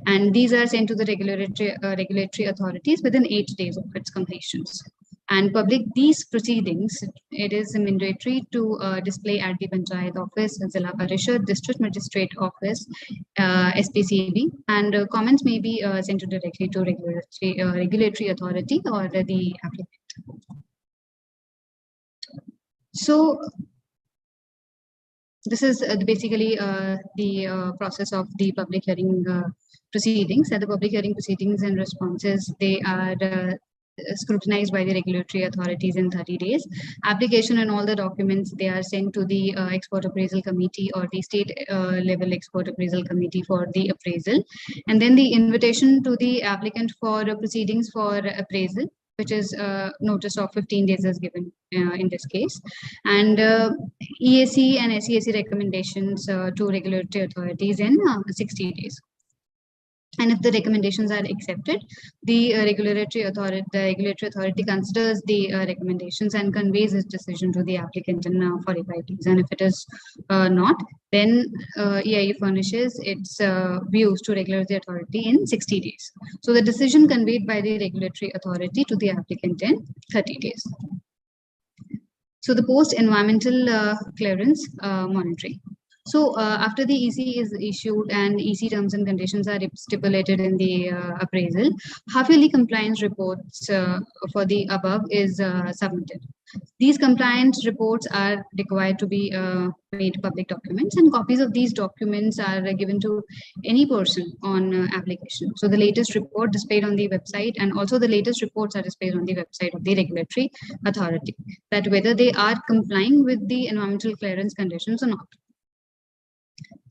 And these are sent to the regulatory authorities within 8 days of its completions. And public these proceedings, it is mandatory to display at the Panchayat office, Zilla Parishad, District Magistrate office, SPCB, and comments may be sent directly to regulatory authority or the applicant. So this is basically the process of the public hearing proceedings. The public hearing proceedings and responses, they are scrutinized by the regulatory authorities in 30 days. Application and all the documents, they are sent to the export appraisal committee or the state level export appraisal committee for the appraisal. And then the invitation to the applicant for proceedings for appraisal, which is notice of 15 days is given in this case. And EAC and SEAC recommendations to regulatory authorities in 60 days. And if the recommendations are accepted, the regulatory authority considers the recommendations and conveys its decision to the applicant in 45 days. And if it is not, then EIA furnishes its views to regulatory authority in 60 days. So the decision conveyed by the regulatory authority to the applicant in 30 days. So the post-environmental clearance monitoring. So after the EC is issued and EC terms and conditions are stipulated in the appraisal, half-yearly compliance reports for the above is submitted. These compliance reports are required to be made public documents, and copies of these documents are given to any person on application. So the latest report displayed on the website, and also the latest reports are displayed on the website of the regulatory authority, that whether they are complying with the environmental clearance conditions or not.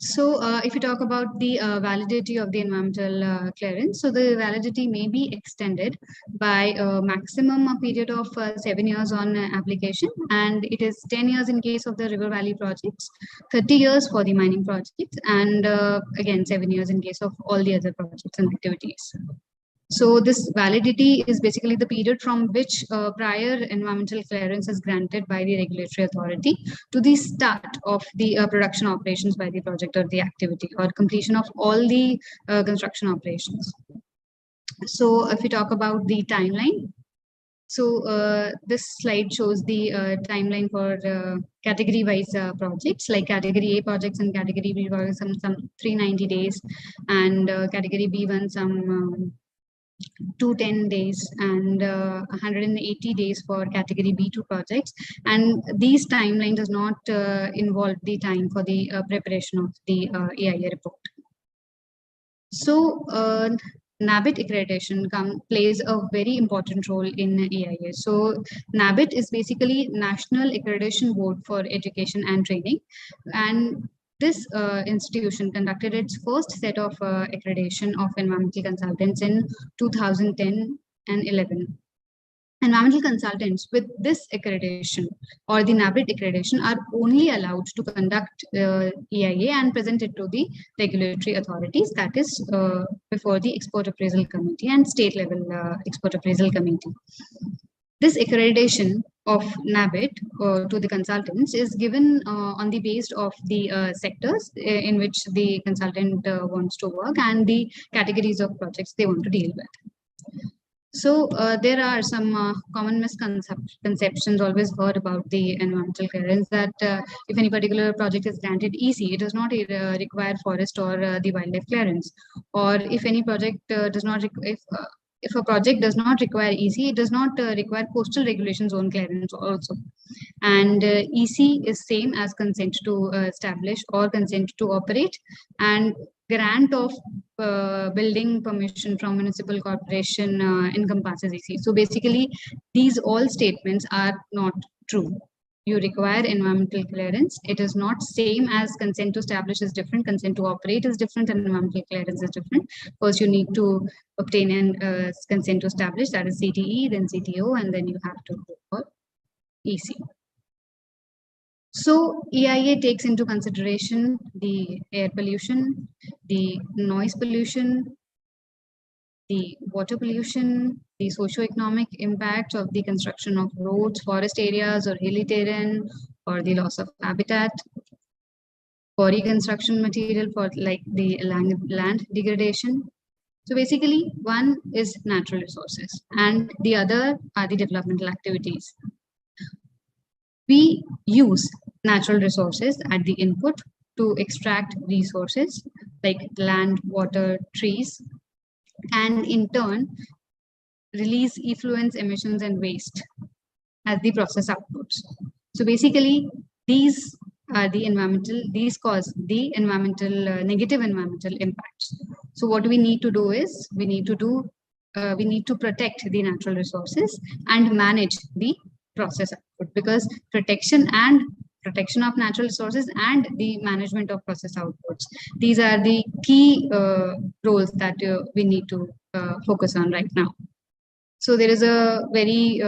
So if you talk about the validity of the environmental clearance, so the validity may be extended by a maximum period of 7 years on application, and it is 10 years in case of the river valley projects, 30 years for the mining projects, and again 7 years in case of all the other projects and activities. So this validity is basically the period from which prior environmental clearance is granted by the regulatory authority to the start of the production operations by the project or the activity, or completion of all the construction operations. So if we talk about the timeline, so this slide shows the timeline for category-wise projects, like category A projects and category B projects, some 390 days, and category B1 some 210 days, and 180 days for category B2 projects. And these timeline does not involve the time for the preparation of the AIA report. So NABIT accreditation plays a very important role in AIA. So NABIT is basically National Accreditation Board for Education and Training, and this institution conducted its first set of accreditation of environmental consultants in 2010 and 11. Environmental consultants with this accreditation or the NABIT accreditation are only allowed to conduct EIA and present it to the regulatory authorities, that is before the Export Appraisal Committee and state level Export Appraisal Committee. This accreditation of NABIT to the consultants is given on the basis of the sectors in which the consultant wants to work and the categories of projects they want to deal with. So there are some common misconceptions always heard about the environmental clearance, that if any particular project is granted EC, it does not require forest or the wildlife clearance, or if any project does not if a project does not require EC, it does not require coastal regulation zone clearance also. And EC is same as consent to establish or consent to operate, and grant of building permission from municipal corporation encompasses EC. So basically, these all statements are not true. You require environmental clearance. It is not same as consent to establish is different, consent to operate is different, and environmental clearance is different. First, you need to obtain an consent to establish, that is CTE, then CTO, and then you have to go for EC. So EIA takes into consideration the air pollution, the noise pollution, the water pollution, the socio-economic impact of the construction of roads, forest areas, or hilly terrain, or the loss of habitat, quarry construction material for like the land degradation. So basically, one is natural resources and the other are the developmental activities. We use natural resources at the input to extract resources like land, water, trees, and in turn release effluents, emissions, and waste as the process outputs. So basically, these are the environmental, these cause the environmental, negative environmental impacts. So what we need to do is, we need to protect the natural resources and manage the process output, because protection of natural resources and the management of process outputs, these are the key roles that we need to focus on right now. So there is a very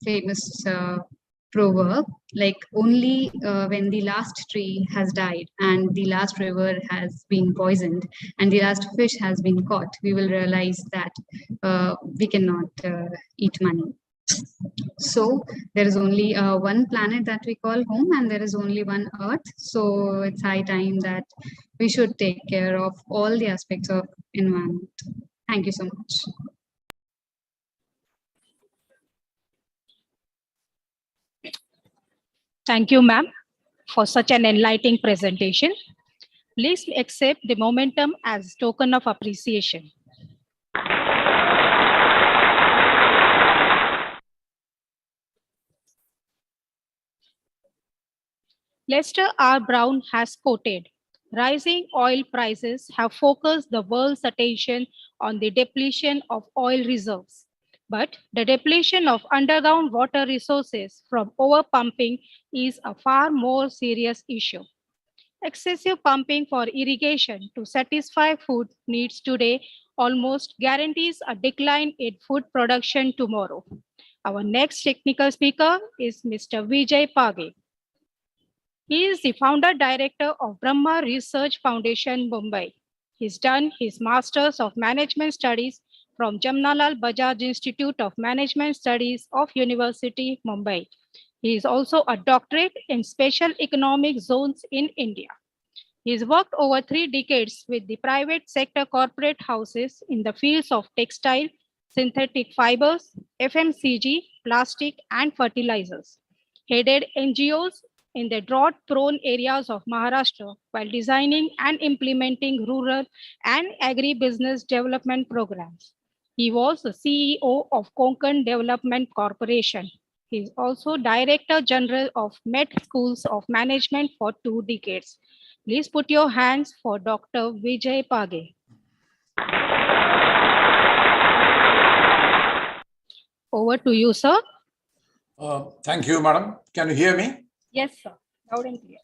famous proverb, like only when the last tree has died and the last river has been poisoned and the last fish has been caught, we will realize that we cannot eat money. So there is only one planet that we call home, and there is only one Earth. So it's high time that we should take care of all the aspects of environment. Thank you so much. Thank you, ma'am, for such an enlightening presentation. Please accept the momentum as a token of appreciation. Lester R. Brown has quoted, "Rising oil prices have focused the world's attention on the depletion of oil reserves. But the depletion of underground water resources from overpumping is a far more serious issue. Excessive pumping for irrigation to satisfy food needs today almost guarantees a decline in food production tomorrow. Our next technical speaker is Mr. Vijay Page. He is the founder director of Brahma Research Foundation, Mumbai. He's done his Masters of Management Studies from Jamnalal Bajaj Institute of Management Studies of University, Mumbai. He is also a doctorate in Special Economic Zones in India. He's worked over 3 decades with the private sector corporate houses in the fields of textile, synthetic fibers, FMCG, plastic, and fertilizers. Headed NGOs in the drought-prone areas of Maharashtra while designing and implementing rural and agribusiness development programs. He was the CEO of Konkan Development Corporation. He is also Director General of Met Schools of Management for 2 decades. Please put your hands for Dr. Vijay Page. Over to you, sir. Thank you, madam. Can you hear me? Yes, sir. Loud and clear.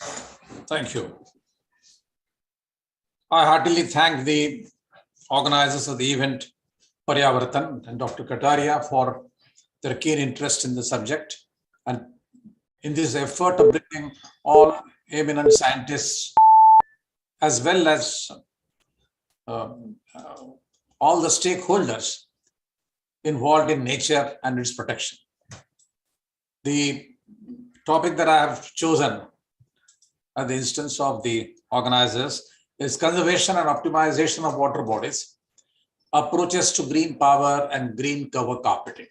Thank you. I heartily thank the organizers of the event, Paryavartan and Dr. Kataria, for their keen interest in the subject and in this effort of bringing all eminent scientists as well as all the stakeholders involved in nature and its protection. The topic that I have chosen at the instance of the organizers is conservation and optimization of water bodies, approaches to green power and green cover carpeting.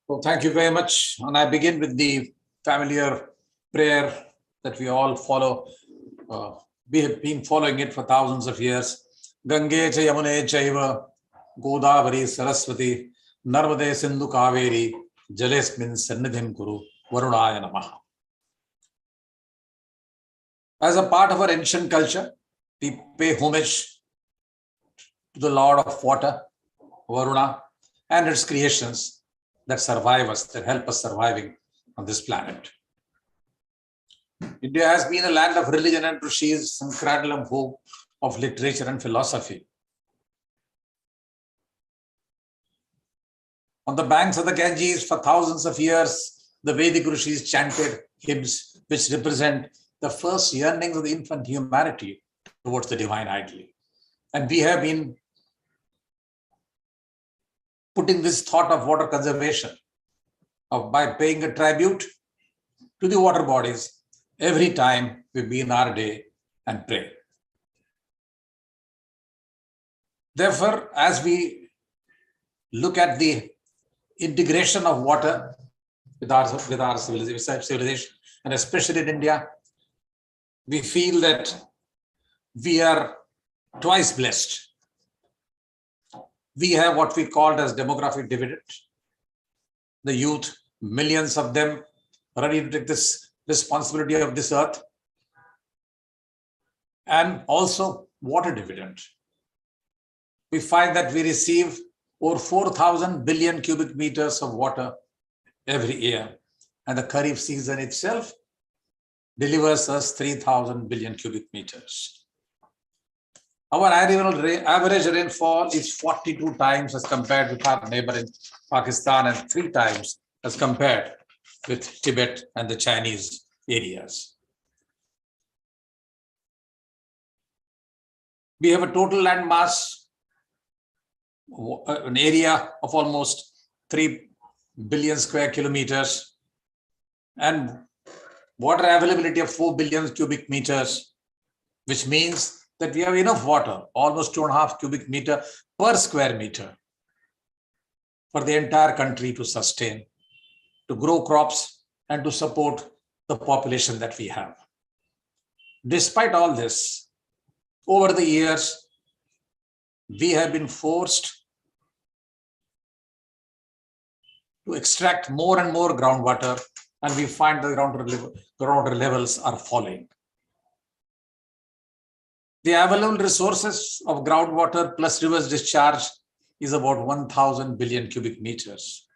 So thank you very much. And I begin with the familiar prayer that we all follow. We have been following it for thousands of years. Gange cha Yamune chaiva Godavari Saraswati Narmade Sindhu Kaveri Jalesmin Sannidhim Kuru Varunaya Namaha. As a part of our ancient culture, we pay homage to the Lord of water, Varuna, and its creations that survive us, that help us surviving on this planet. India has been a land of religion and rishis and cradle of hope of literature and philosophy. On the banks of the Ganges for thousands of years, the Vedic rishis chanted hymns which represent the first yearnings of the infant humanity towards the divine ideal. And we have been putting this thought of water conservation by paying a tribute to the water bodies every time we begin our day and pray. Therefore, as we look at the integration of water with our civilization, and especially in India, we feel that we are twice blessed. We have what we called as demographic dividend. The youth, millions of them, ready to take this responsibility of this earth, and also water dividend. We find that we receive over 4,000 billion cubic meters of water every year, and the Kharif season itself delivers us 3,000 billion cubic meters. Our average rainfall is 42 times as compared with our neighbor in Pakistan and 3 times as compared with Tibet and the Chinese areas. We have a total land mass, an area of almost 3 billion square kilometers, and water availability of 4 billion cubic meters, which means that we have enough water, almost 2.5 cubic meter per square meter, for the entire country to sustain, to grow crops, and to support the population that we have. Despite all this, over the years, we have been forced to extract more and more groundwater, and we find the groundwater levels are falling. The available resources of groundwater plus reverse discharge is about 1,000 billion cubic meters.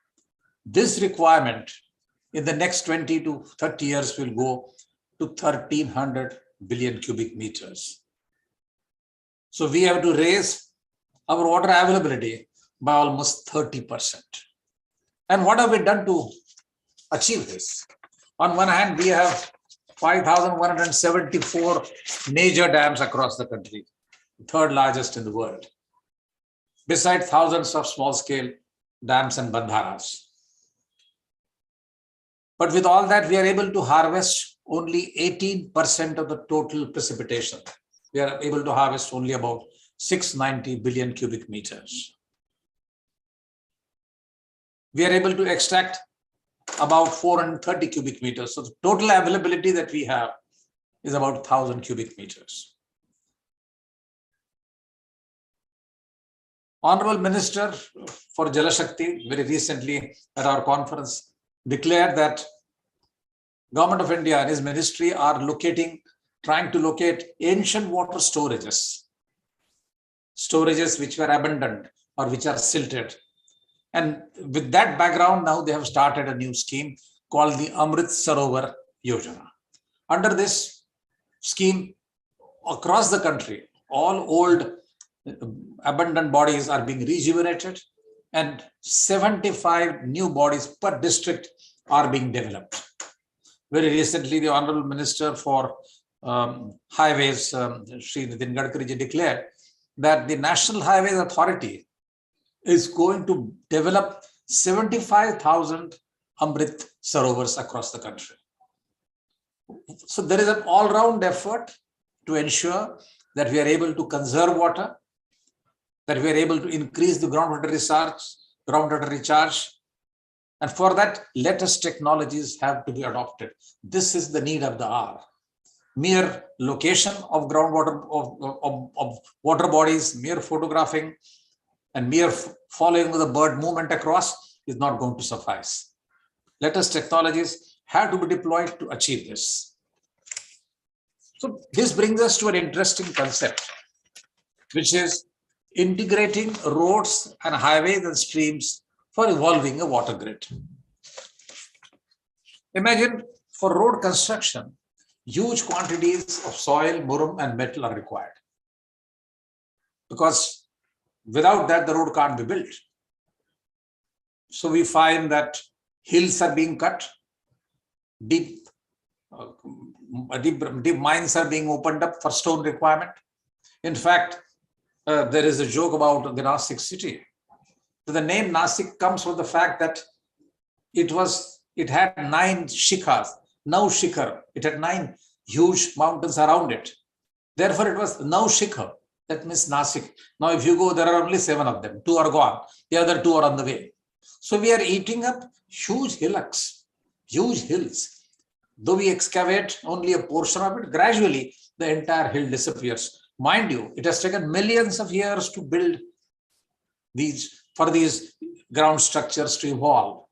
This requirement in the next 20 to 30 years will go to 1300 billion cubic meters. So we have to raise our water availability by almost 30%. And what have we done to achieve this? On one hand, we have 5,174 major dams across the country, third largest in the world, besides thousands of small-scale dams and bandharas. But with all that, we are able to harvest only 18% of the total precipitation. We are able to harvest only about 690 billion cubic meters. We are able to extract about 430 cubic meters. So the total availability that we have is about 1,000 cubic meters. Honorable Minister for Jal Shakti very recently at our conference declared that Government of India and his ministry are trying to locate ancient water storages which were abandoned or which are silted. And with that background, now they have started a new scheme called the Amrit Sarovar Yojana. Under this scheme, across the country, all old abandoned bodies are being rejuvenated and 75 new bodies per district are being developed. Very recently, the Honorable Minister for Highways, Shri Nitin Gadkari ji, declared that the National Highways Authority is going to develop 75,000 Amrit Sarovars across the country. So there is an all-round effort to ensure that we are able to conserve water, that we are able to increase the groundwater recharge, and for that, latest technologies have to be adopted. This is the need of the hour. Mere location of groundwater, of water bodies, mere photographing, and mere following the bird movement across is not going to suffice. Latest technologies have to be deployed to achieve this. So this brings us to an interesting concept, which is integrating roads and highways and streams for evolving a water grid. Imagine for road construction, huge quantities of soil, murum, and metal are required, because without that, the road can't be built. So we find that hills are being cut, deep mines are being opened up for stone requirement. In fact, there is a joke about the Nasik city. The name Nasik comes from the fact that it had 9 shikhas, Nau Shikhar. It had 9 huge mountains around it. Therefore, it was Nau Shikhar. That means Nasik. Now, if you go, there are only 7 of them. 2 are gone. The other 2 are on the way. So we are eating up huge hillocks, huge hills. Though we excavate only a portion of it, gradually the entire hill disappears. Mind you, it has taken millions of years to build these ground structures to evolve.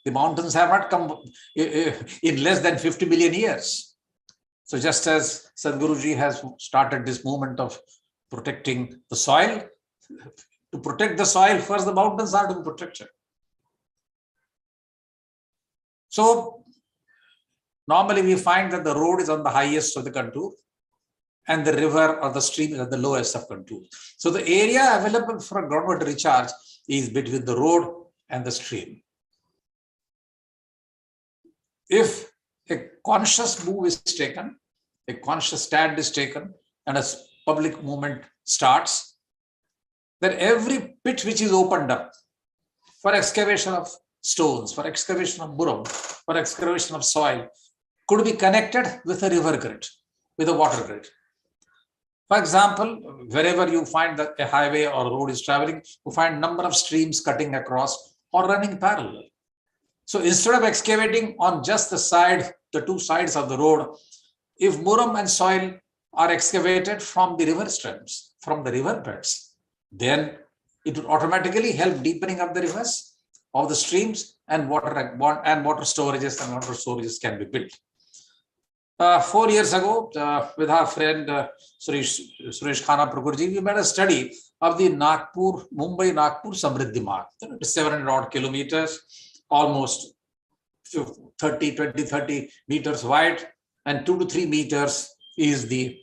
The mountains have not come in less than 50 million years. So just as Sadhguruji has started this movement of protecting the soil, to protect the soil, first the mountains are to be protected. So normally we find that the road is on the highest of the contour and the river or the stream is at the lowest of contour. So the area available for groundwater recharge is between the road and the stream. If a conscious move is taken, a conscious stand is taken, and a public movement starts, then every pit which is opened up for excavation of stones, for excavation of murum, for excavation of soil, could be connected with a river grid, with a water grid. For example, wherever you find that a highway or a road is traveling, you find number of streams cutting across or running parallel. So instead of excavating on just the 2 sides of the road, if murum and soil are excavated from the river streams, from the river beds, then it would automatically help deepening of the rivers, of the streams, and water storages can be built. 4 years ago, with our friend Suresh Khana Prakurji, we made a study of the Mumbai-Nagpur Samriddhi Marg. It's 700 odd kilometers, almost 30 meters wide, and 2 to 3 meters is the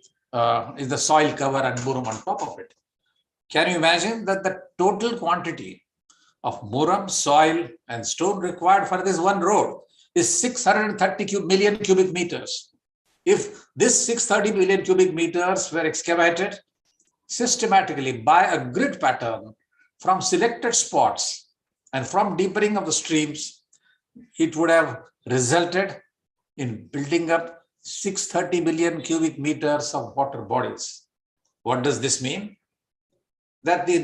soil cover and muram on top of it. Can you imagine that the total quantity of muram, soil, and stone required for this one road is 630 million cubic meters? If this 630 million cubic meters were excavated systematically by a grid pattern from selected spots and from deepening of the streams, it would have resulted in building up 630 million cubic meters of water bodies. What does this mean? That the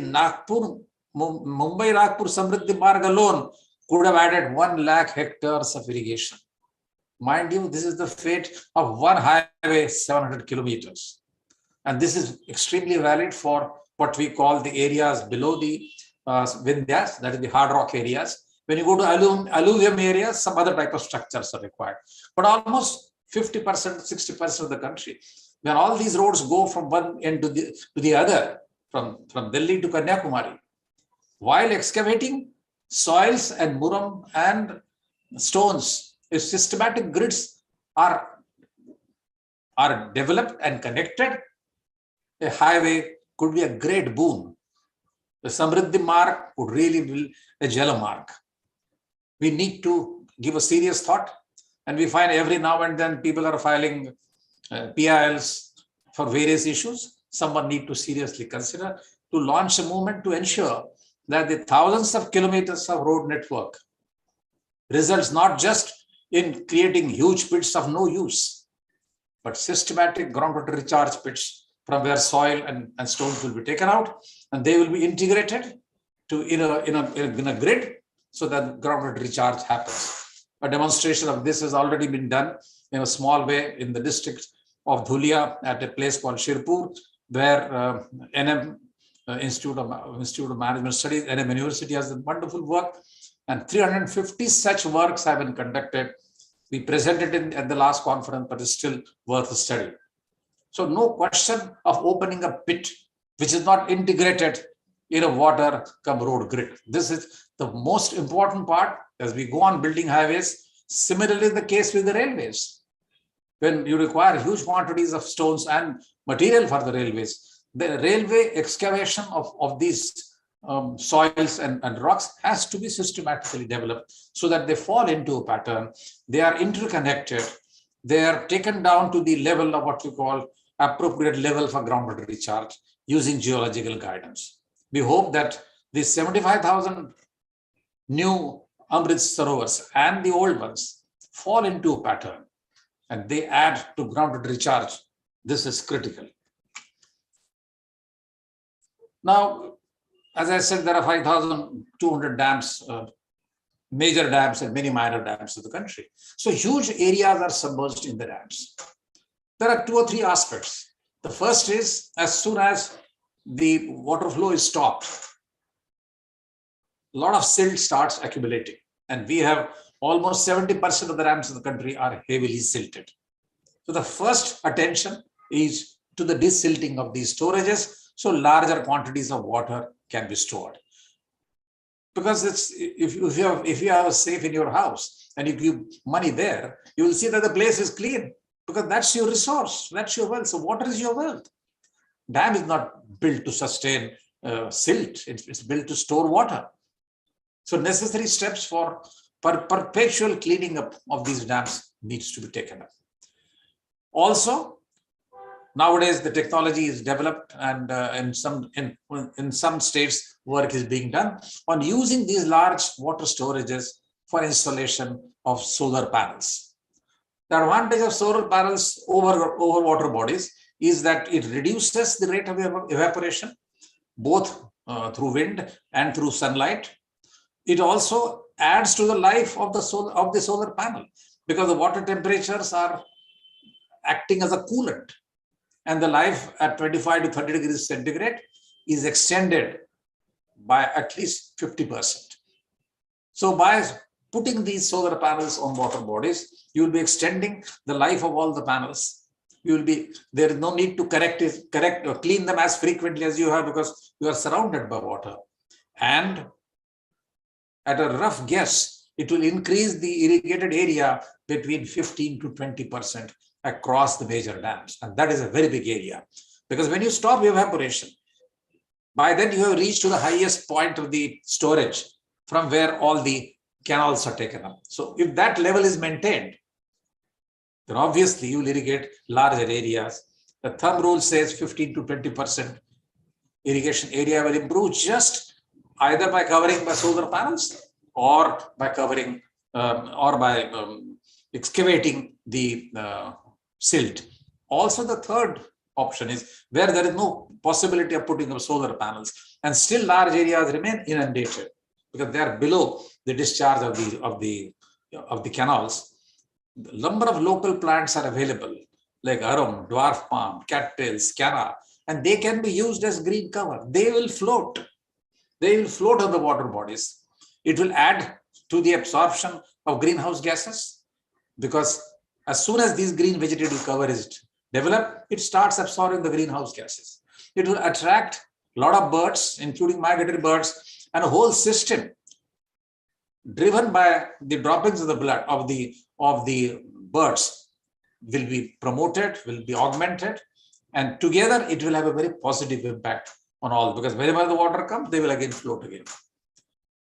Mumbai-Nagpur Samriddhi Marg alone could have added 1 lakh hectares of irrigation. Mind you, this is the fate of one highway, 700 kilometers. And this is extremely valid for what we call the areas below the Vindhyas, that is the hard rock areas. When you go to alluvium areas, some other type of structures are required. But almost 50%, 60% of the country, when all these roads go from one end to the other, from Delhi to Kanyakumari, while excavating, soils and muram and stones, if systematic grids are developed and connected, a highway could be a great boon. The Samriddhi Marg would really be a Jala Marg. We need to give a serious thought, and we find every now and then people are filing PILs for various issues. Someone need to seriously consider to launch a movement to ensure that the thousands of kilometers of road network results not just in creating huge pits of no use, but systematic groundwater recharge pits from where soil and stones will be taken out, and they will be integrated to in a grid so that groundwater recharge happens. A demonstration of this has already been done in a small way in the district of Dhulia at a place called Shirpur, where NM Institute of Management Studies, NM University has done wonderful work, and 350 such works have been conducted. We presented it at the last conference, but it's still worth a study. So no question of opening a pit which is not integrated in a water come road grid. This is the most important part as we go on building highways. Similarly, the case with the railways. When you require huge quantities of stones and material for the railways, the railway excavation of these soils and rocks has to be systematically developed so that they fall into a pattern. They are interconnected. They are taken down to the level of what we call appropriate level for groundwater recharge using geological guidance. We hope that the 75,000 new Amrit Sarovars and the old ones fall into a pattern and they add to groundwater recharge. This is critical. Now, as I said, there are 5,200 dams, major dams and many minor dams in the country. So huge areas are submerged in the dams. There are 2 or 3 aspects. The first is, as soon as the water flow is stopped, a lot of silt starts accumulating. And we have almost 70% of the dams in the country are heavily silted. So the first attention is to the desilting of these storages, so larger quantities of water can be stored. Because it's, if you have a safe in your house and you give money there, you will see that the place is clean because that's your resource, that's your wealth. So water is your wealth. Dam is not built to sustain silt, it's built to store water. So necessary steps for perpetual cleaning up of these dams needs to be taken up. Also, nowadays the technology is developed, and in some states work is being done on using these large water storages for installation of solar panels. The advantage of solar panels over water bodies is that it reduces the rate of evaporation, both through wind and through sunlight. It also adds to the life of the solar panel because the water temperatures are acting as a coolant, and the life at 25 to 30 degrees centigrade is extended by at least 50%. So by putting these solar panels on water bodies, you will be extending the life of all the panels. There is no need to correct or clean them as frequently as you have because you are surrounded by water. And at a rough guess, It will increase the irrigated area between 15 to 20% across the major dams. And that is a very big area. Because when you stop evaporation, by then you have reached to the highest point of the storage from where all the canals are taken up. So if that level is maintained, then obviously you will irrigate larger areas. The thumb rule says 15 to 20% irrigation area will improve just either by covering by solar panels or by covering excavating the silt. Also, the third option is where there is no possibility of putting up solar panels and still large areas remain inundated because they are below the discharge of the canals. The number of local plants are available like arum, dwarf palm, cattails, canna, and they can be used as green cover. They will float. They will float on the water bodies. It will add to the absorption of greenhouse gases because as soon as this green vegetative cover is developed, it starts absorbing the greenhouse gases. It will attract a lot of birds, including migratory birds, and a whole system driven by the droppings of the blood of the birds will be promoted, will be augmented, and together it will have a very positive impact on all, because wherever the water comes, they will again float again.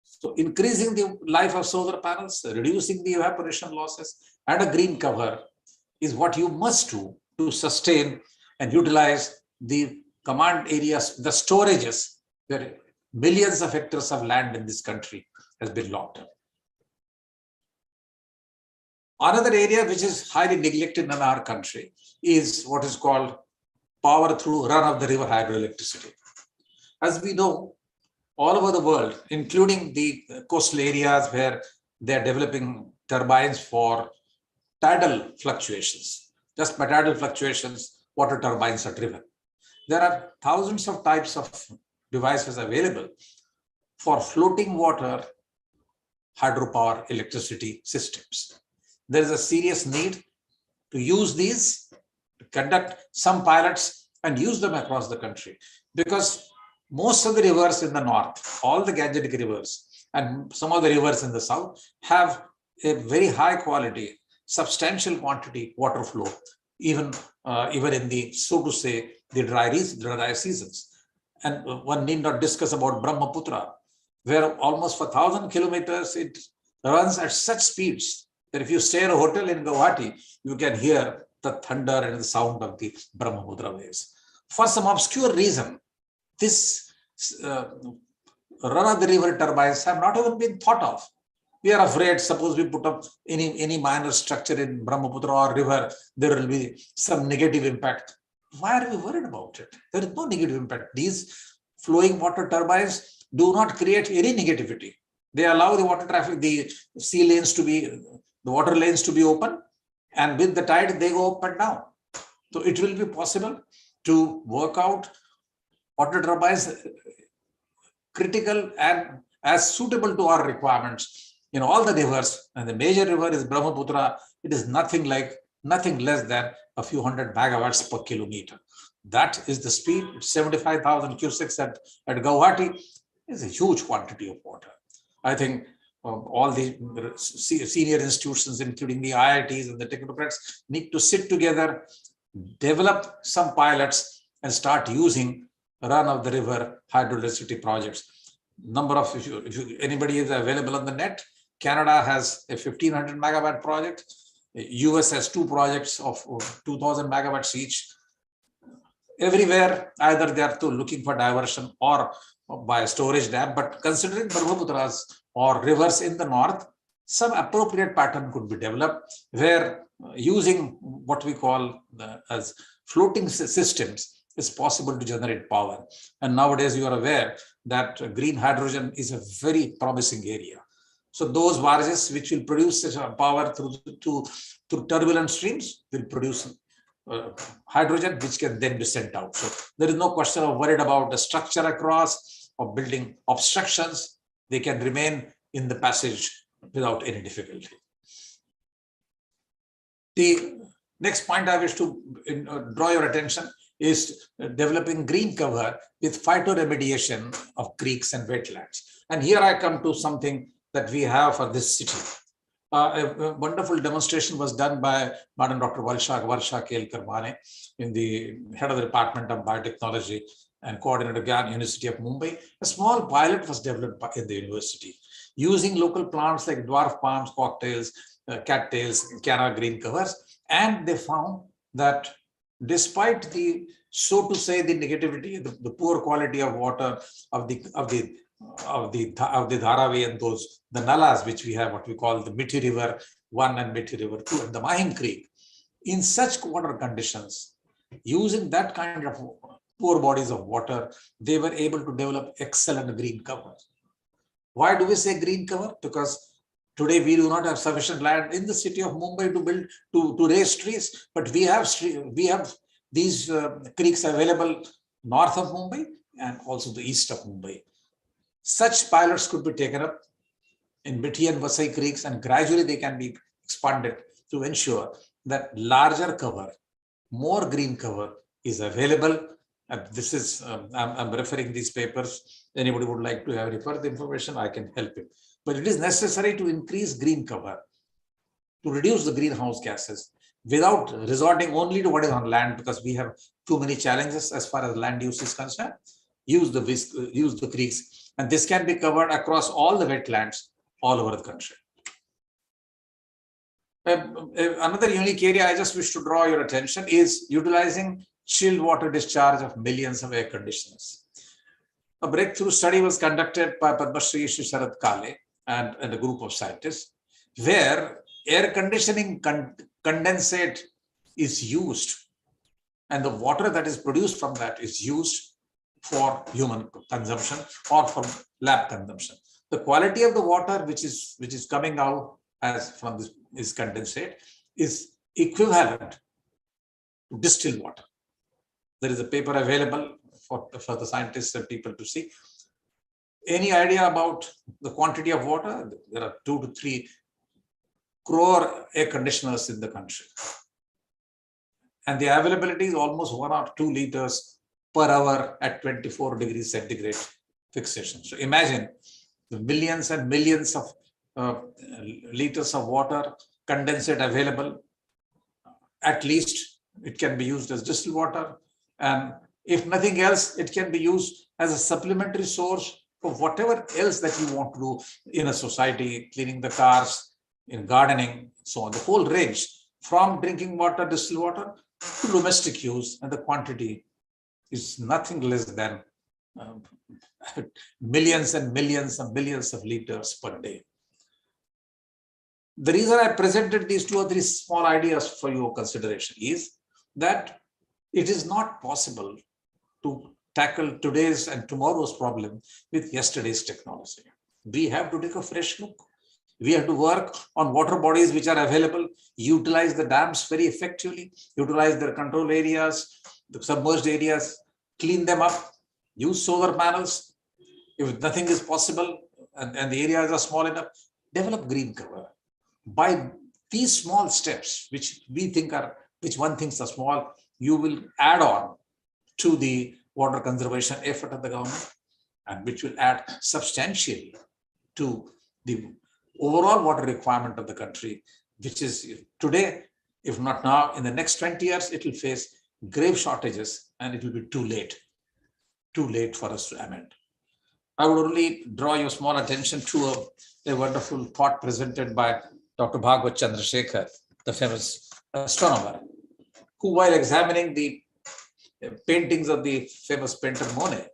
So increasing the life of solar panels, reducing the evaporation losses, and a green cover is what you must do to sustain and utilize the command areas, the storages, where millions of hectares of land in this country has been locked up. Another area which is highly neglected in our country is what is called power through run-of-the-river hydroelectricity. As we know, all over the world, including the coastal areas where they are developing turbines for tidal fluctuations. Just by tidal fluctuations, water turbines are driven. There are thousands of types of devices available for floating water hydropower electricity systems. There is a serious need to use these, to conduct some pilots and use them across the country, because most of the rivers in the north, all the Gangetic rivers and some of the rivers in the south have a very high quality, substantial quantity water flow, even in the, so to say, the dry seasons. And one need not discuss about Brahmaputra, where almost for 1,000 kilometers it runs at such speeds that if you stay in a hotel in Guwahati, you can hear the thunder and the sound of the Brahmaputra waves. For some obscure reason, this run-of-the-river turbines have not even been thought of. We are afraid, suppose we put up any minor structure in Brahmaputra or river, there will be some negative impact. Why are we worried about it? There is no negative impact. These flowing water turbines do not create any negativity. They allow the water traffic, the sea lanes to be, the water lanes to be open, and with the tide, they go up and down. So it will be possible to work out water turbines critical and as suitable to our requirements in all the rivers. And the major river is Brahmaputra. It is nothing less than a few hundred megawatts per kilometer. That is the speed. 75,000 cusecs at Guwahati is a huge quantity of water. I think all the senior institutions, including the IITs and the technocrats, need to sit together, develop some pilots, and start using run-of-the-river hydroelectricity projects. Number of, if anybody is available on the net, Canada has a 1,500 megawatt project. US has 2 projects of 2,000 megawatts each. Everywhere, either they are looking for diversion or by a storage dam, but considering Brahmaputras or rivers in the north, some appropriate pattern could be developed where using what we call as floating systems is possible to generate power. And nowadays you are aware that green hydrogen is a very promising area. So those barges which will produce power through turbulent streams will produce hydrogen, which can then be sent out. So there is no question of worried about the structure across or building obstructions. They can remain in the passage without any difficulty. The next point I wish to draw your attention is developing green cover with phytoremediation of creeks and wetlands. And here I come to something that we have for this city. A wonderful demonstration was done by Madam Dr. Varsha Kelkar-Mane, in the head of the Department of Biotechnology and coordinator GAN University of Mumbai. A small pilot was developed in the university using local plants like dwarf palms, cocktails, cattails, canna green covers, and they found that despite the, so to say, the negativity, the poor quality of water of the Dharavi and those, the nalas which we have, what we call the Mithi River 1 and Mithi River 2 and the Mahim Creek, in such water conditions, using that kind of poor bodies of water, they were able to develop excellent green cover. Why do we say green cover? Because today we do not have sufficient land in the city of Mumbai to build, to raise trees, but we have these creeks available north of Mumbai and also the east of Mumbai. Such pilots could be taken up in Mithi and Vasai creeks, and gradually they can be expanded to ensure that larger cover, more green cover is available. And this is, I'm referring these papers. Anybody would like to have any further information, I can help him. But it is necessary to increase green cover, to reduce the greenhouse gases without resorting only to what is on land, because we have too many challenges as far as land use is concerned. Use the creeks, and this can be covered across all the wetlands all over the country. Another unique area I just wish to draw your attention is utilizing chilled water discharge of millions of air conditioners. A breakthrough study was conducted by Padma Shri Sharad Kale and a group of scientists, where air conditioning condensate is used, and the water that is produced from that is used for human consumption or for lab consumption. The quality of the water which is coming out as from this condensate is equivalent to distilled water. There is a paper available for the scientists and people to see. Any idea about the quantity of water? There are 2 to 3 crore air conditioners in the country, and the availability is almost 1 or 2 liters per hour at 24 degrees centigrade fixation. So imagine the millions and millions of liters of water condensate available. At least it can be used as distilled water, and if nothing else, it can be used as a supplementary source for whatever else that you want to do in a society, cleaning the cars, in gardening, so on. The whole range from drinking water, distilled water, to domestic use, and the quantity is nothing less than millions and millions and millions of liters per day. The reason I presented these 2 or 3 small ideas for your consideration is that it is not possible to tackle today's and tomorrow's problem with yesterday's technology. We have to take a fresh look. We have to work on water bodies which are available, utilize the dams very effectively, utilize their control areas, the submerged areas, clean them up, use solar panels. If nothing is possible and the areas are small enough, develop green cover. By these small steps, which one thinks are small, you will add on to the water conservation effort of the government, and which will add substantially to the overall water requirement of the country, which is today, if not now, in the next 20 years, it will face grave shortages, and it will be too late for us to amend. I would only draw your small attention to a wonderful thought presented by Dr. Bhagwat Chandrasekhar, the famous astronomer, who, while examining the paintings of the famous painter Monet,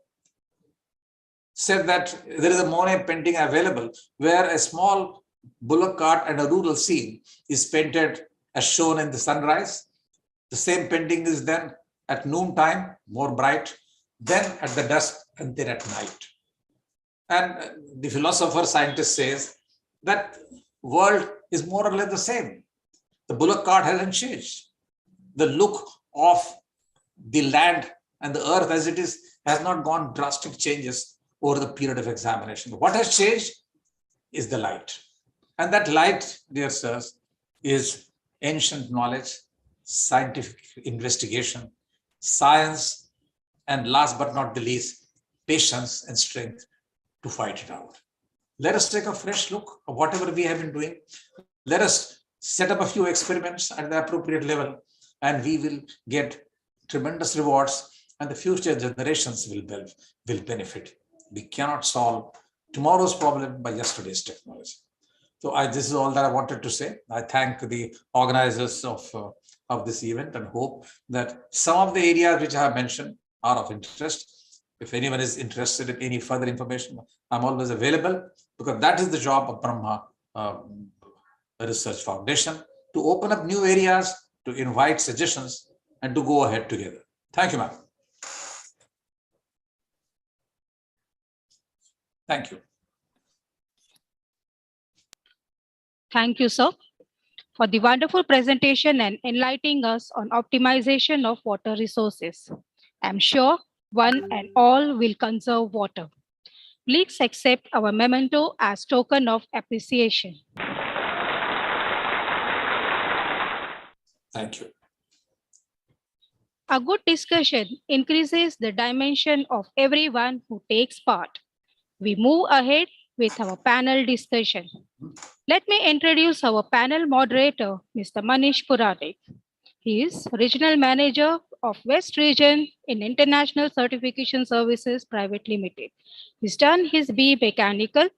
said that there is a Monet painting available where a small bullock cart and a rural scene is painted as shown in the sunrise. The same painting is then at noontime, more bright, then at the dusk, and then at night. And the philosopher scientist says that world is more or less the same. The bullock cart hasn't changed. The look of the land and the earth as it is has not gone drastic changes over the period of examination. What has changed is the light. And that light, dear sirs, is ancient knowledge, scientific investigation, science, and last but not the least, patience and strength to fight it out. Let us take a fresh look of whatever we have been doing. Let us set up a few experiments at the appropriate level, and we will get tremendous rewards, and the future generations will benefit. We cannot solve tomorrow's problem by yesterday's technology. So this is all that I wanted to say. I thank the organizers of this event and hope that some of the areas which I have mentioned are of interest. If anyone is interested in any further information, I'm always available, because that is the job of Brahma Research Foundation, to open up new areas, to invite suggestions, and to go ahead together. Thank you, ma'am. Thank you. Thank you, sir, for the wonderful presentation and enlightening us on optimization of water resources. I'm sure one and all will conserve water. Please accept our memento as token of appreciation. Thank you. A good discussion increases the dimension of everyone who takes part. We move ahead with our panel discussion. Let me introduce our panel moderator, Mr. Manish Puranik. He is Regional Manager of West Region in International Certification Services Private Limited. He's done his BE Mechanical,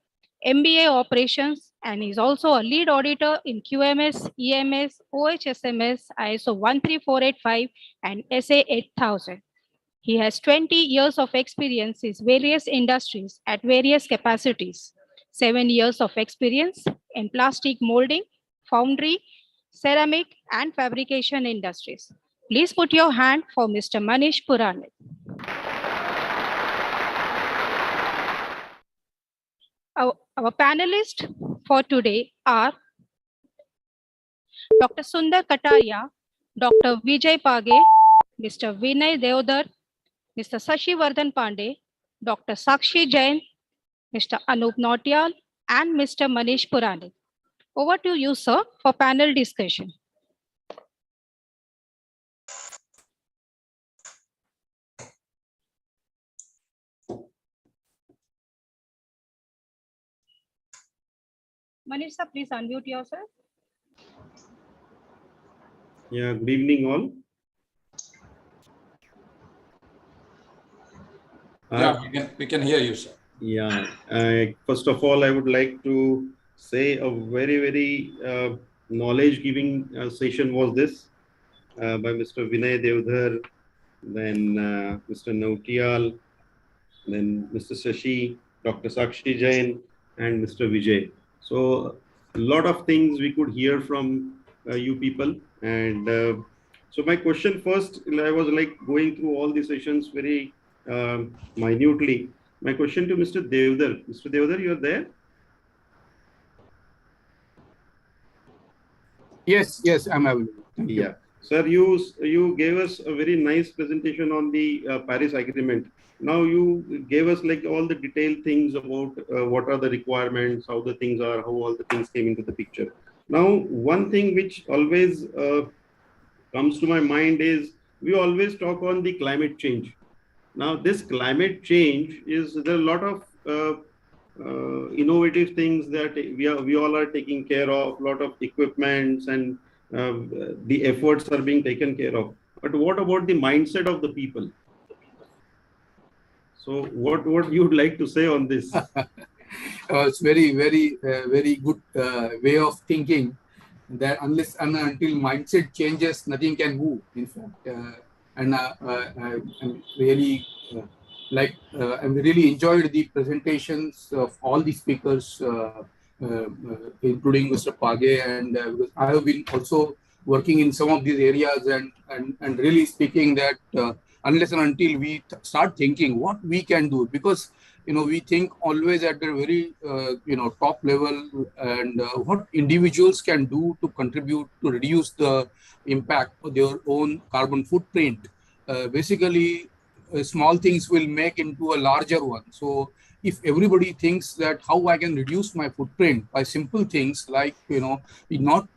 MBA Operations, and is also a lead auditor in QMS, EMS, OHSMS, ISO 13485, and SA 8000. He has 20 years of experience in various industries at various capacities, 7 years of experience in plastic molding, foundry, ceramic, and fabrication industries. Please put your hand for Mr. Manish Puranik. Our panelists for today are Dr. Sundar Kataria, Dr. Vijay Page, Mr. Vinay Deodar, Mr. Sashivartan Pandey, Dr. Sakshi Jain, Mr. Anup Nautiyal, and Mr. Manish Puranik. Over to you, sir, for panel discussion. Manish, sir, please unmute yourself. Yeah, good evening all. Yeah, we can hear you, sir. Yeah, first of all, I would like to say a very knowledge-giving session was this by Mr. Vinay Devdhar, then Mr. Nautiyal, then Mr. Sashi, Dr. Sakshi Jain, and Mr. Vijay. So a lot of things we could hear from you people. And so my question first, I was like going through all the sessions very minutely. My question to Mr. Devdar. Mr. Devdar, you're there? Yes, I'm available. Thank you. Yeah. Sir, you gave us a very nice presentation on the Paris Agreement. Now you gave us like all the detailed things about what are the requirements, how the things are, how all the things came into the picture. Now, one thing which always comes to my mind is we always talk on the climate change. Now, this climate change is there are a lot of innovative things that we all are taking care of, a lot of equipments and the efforts are being taken care of. But what about the mindset of the people? So what you would like to say on this? It's very good way of thinking, that unless and until mindset changes, nothing can move, in fact. And I'm really I really enjoyed the presentations of all the speakers, including Mr. Page, and because I have been also working in some of these areas, and really speaking that unless and until we start thinking what we can do, because we think always at the very top level, and what individuals can do to contribute to reduce the impact of their own carbon footprint. Basically, small things will make into a larger one. So if everybody thinks that how I can reduce my footprint by simple things like not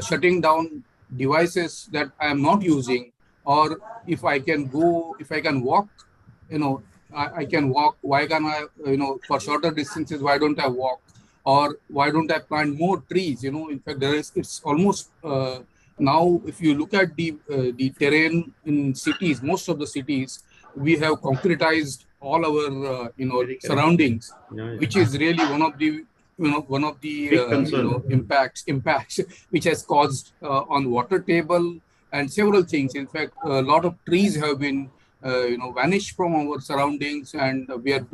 shutting down devices that I am not using, or if I can walk I can walk? Why can I, for shorter distances, why don't I walk? Or why don't I plant more trees? In fact, it's almost now, if you look at the terrain in cities, most of the cities, we have concretized all our, Very correct. surroundings, Yeah, which yeah. is really one of the Big concern. impacts which has caused on water table and several things. In fact, a lot of trees have been vanished from our surroundings, and we are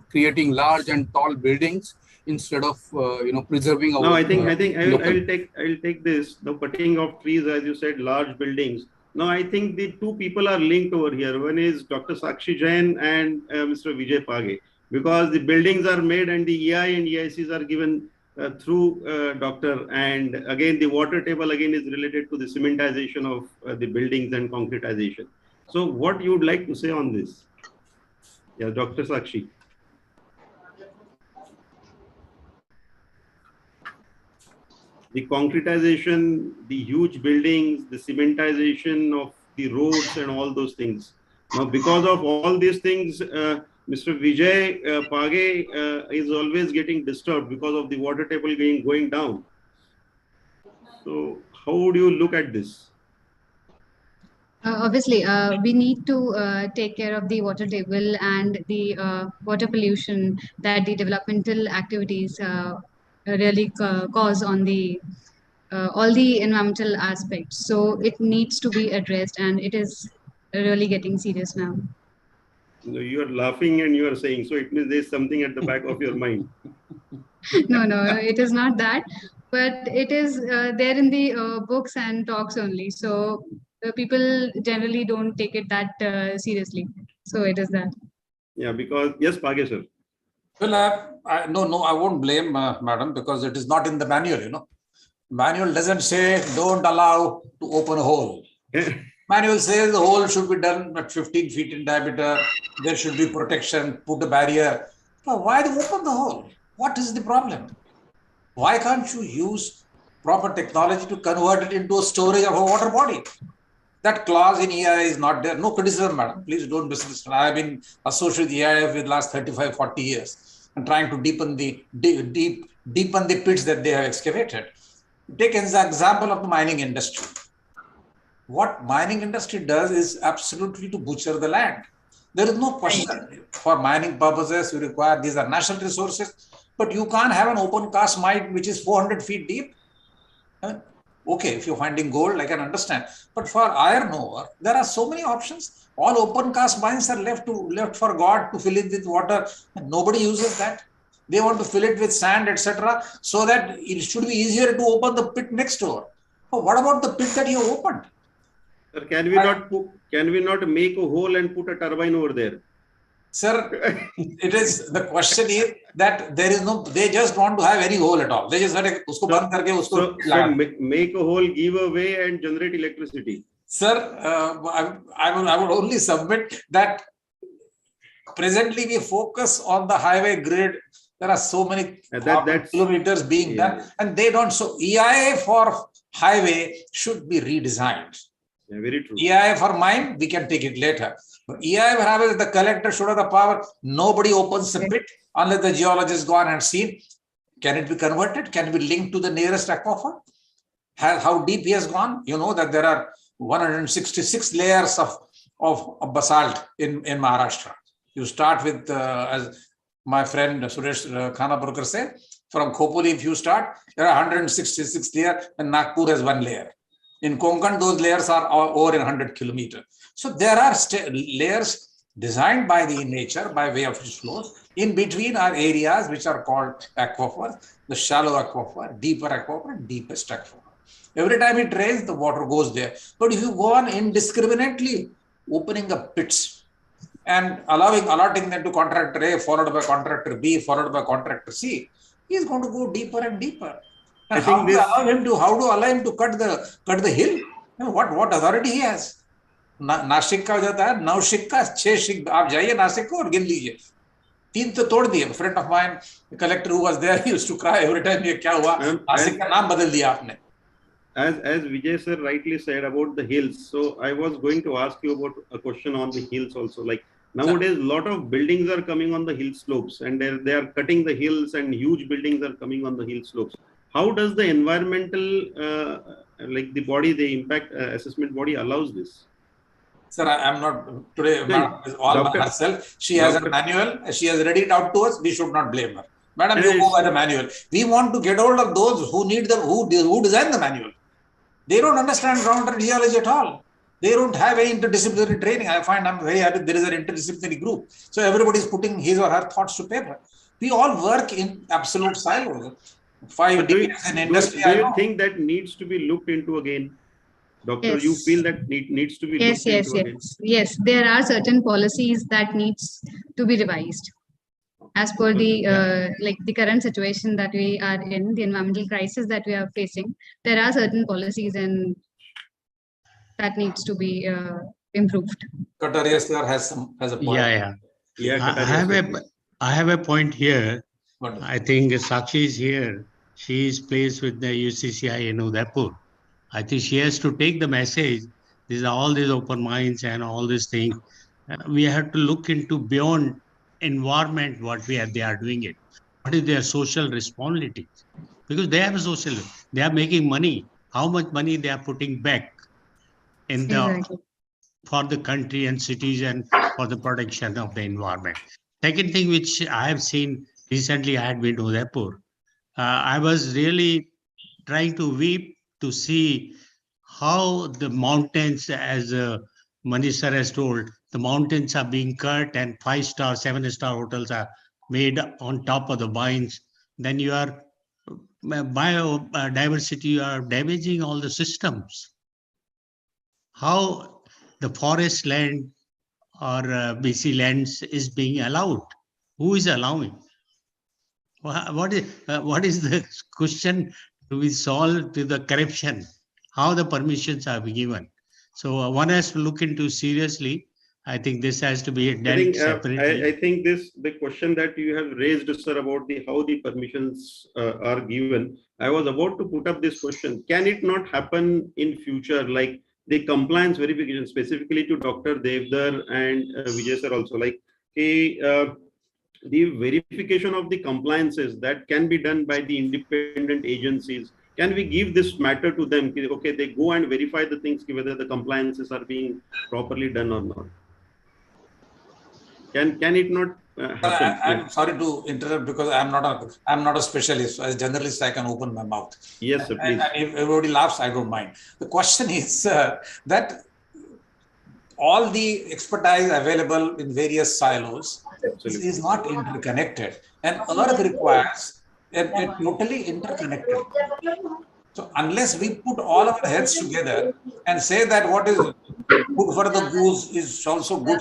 creating large and tall buildings instead of preserving No, our I local. will take this, the cutting of trees, as you said, large buildings. Now I think the two people are linked over here. One is Dr. Sakshi Jain and Mr. Vijay Page, because the buildings are made and the EI and EICs are given through doctor, and again the water table again is related to the cementization of the buildings and concretization. So what you would like to say on this? Yeah, Dr. Sakshi. The concretization, the huge buildings, the cementization of the roads and all those things. Now, because of all these things, Mr. Vijay Page is always getting disturbed because of the water table going down. So how would you look at this? Obviously, we need to take care of the water table and the water pollution that the developmental activities really cause on the all the environmental aspects. So it needs to be addressed, and it is really getting serious now. No, you are laughing and you are saying, so it means there's something at the back of your mind. No, it is not that, but it is there in the books and talks only. So people generally don't take it that seriously. So it is that. Yeah, because yes, Page sir. Well, no, I won't blame madam, because it is not in the manual. Manual doesn't say don't allow to open a hole. Manual says the hole should be done at 15 feet in diameter. There should be protection, put a barrier. But why do you open the hole? What is the problem? Why can't you use proper technology to convert it into a storage of a water body? That clause in EIA is not there. No criticism, madam. Please don't misunderstand. I have been associated with EIA for the last 35, 40 years and trying to deepen the pits that they have excavated. Take an example of the mining industry. What mining industry does is absolutely to butcher the land. There is no question. For mining purposes, you require, these are national resources, but you can't have an open cast mine which is 400 feet deep. Okay, if you're finding gold, I can understand. But for iron ore, there are so many options. All open cast mines are left for God to fill it with water. And nobody uses that. They want to fill it with sand, etc., so that it should be easier to open the pit next door. But what about the pit that you opened? Sir, can we not make a hole and put a turbine over there? Sir, the question is that there is no, they just want to have any hole at all. They just want to make a hole, give away and generate electricity. Sir, I would only submit that presently we focus on the highway grid. There are so many kilometers being done, and they don't. So EIA for highway should be redesigned. Yeah, very true. EIA for mine, we can take it later. But EIA for highway, the collector should have the power. Nobody opens the pit unless the geologist gone and seen. Can it be converted? Can it be linked to the nearest aquifer? How deep he has gone? You know that there are 166 layers of basalt in Maharashtra. You start with, as my friend Suresh Khanapurkar said, from Khopoli, if you start, there are 166 layers, and Nagpur has one layer. In Konkan, those layers are over 100 kilometers. So there are layers designed by the nature by way of its flows. In between are areas which are called aquifers, the shallow aquifer, deeper aquifer, and deepest aquifer. Every time it rains, the water goes there. But if you go on indiscriminately opening up pits and allotting them to contractor A, followed by contractor B, followed by contractor C, he is going to go deeper and deeper. And how do you allow him to cut the hill? What authority he has? Nashik का हो जाता है 9 सिक्का 6 सिक्का आप जाइए नासिक को और गिन लीजिए 3 तो तोड़ दिए friend of mine the collector who was there he used to cry every time ये क्या हुआ नासिक का नाम बदल दिया आपने as Vijay sir rightly said about the hills, so I was going to ask you about a question on the hills also. Like Nowadays, a lot of buildings are coming on the hill slopes, and they are cutting the hills, and huge buildings are coming on the hill slopes. How does the environmental, like the body, the impact assessment body allows this? Sir, I am not today. No, Madam is all by doctor, herself. She has a manual. She has read it out to us. We should not blame her. Madam, you go by the manual. We want to get hold of those who need the who design the manual. They don't understand groundwater geology at all. They don't have any interdisciplinary training. I find I'm very happy there is an interdisciplinary group. So everybody is putting his or her thoughts to paper. We all work in absolute silos. 5 decades in industry. Do you think that needs to be looked into again? Doctor, Yes. you feel that needs to be Yes, looked yes, into again? yes. There are certain policies that needs to be revised as per the like the current situation that we are in, the environmental crisis that we are facing. There are certain policies and that needs to be improved. Kataria sir has a point. I have a point here. I think Sakshi is here. She is placed with the UCCI in Udaipur. I think she has to take the message. These are all these open minds and all these things. We have to look into beyond environment what they are doing it. What is their social responsibility? Because they have a social, they are making money. How much money they are putting back in the for the country and cities and for the protection of the environment. Second thing which I have seen recently, I had been to Udaipur. I was really trying to weep to see how the mountains, as Manish sir has told, the mountains are being cut and 5-star, 7-star hotels are made on top of the vines. Then you are biodiversity, you are damaging all the systems. How the forest land or BC lands is being allowed? Who is allowing? What is the question to be solved to the corruption? How the permissions are given? So one has to look into seriously. I think this has to be dealt separately. I think the question that you have raised, sir, about how the permissions are given. I was about to put up this question. Can it not happen in future, like the compliance verification, specifically to Dr. Devdar and Vijay sir also, like the verification of the compliances that can be done by the independent agencies? Can we give this matter to them? Okay, they go and verify the things, whether the compliances are being properly done or not. Can it not happen? I'm sorry to interrupt because I'm not a specialist. As a generalist, I can open my mouth. Yes, sir, please. And if everybody laughs, I don't mind. The question is that all the expertise available in various silos is not interconnected, and Earth requires a totally interconnected. So unless we put all our heads together and say that what is good for the goose is also good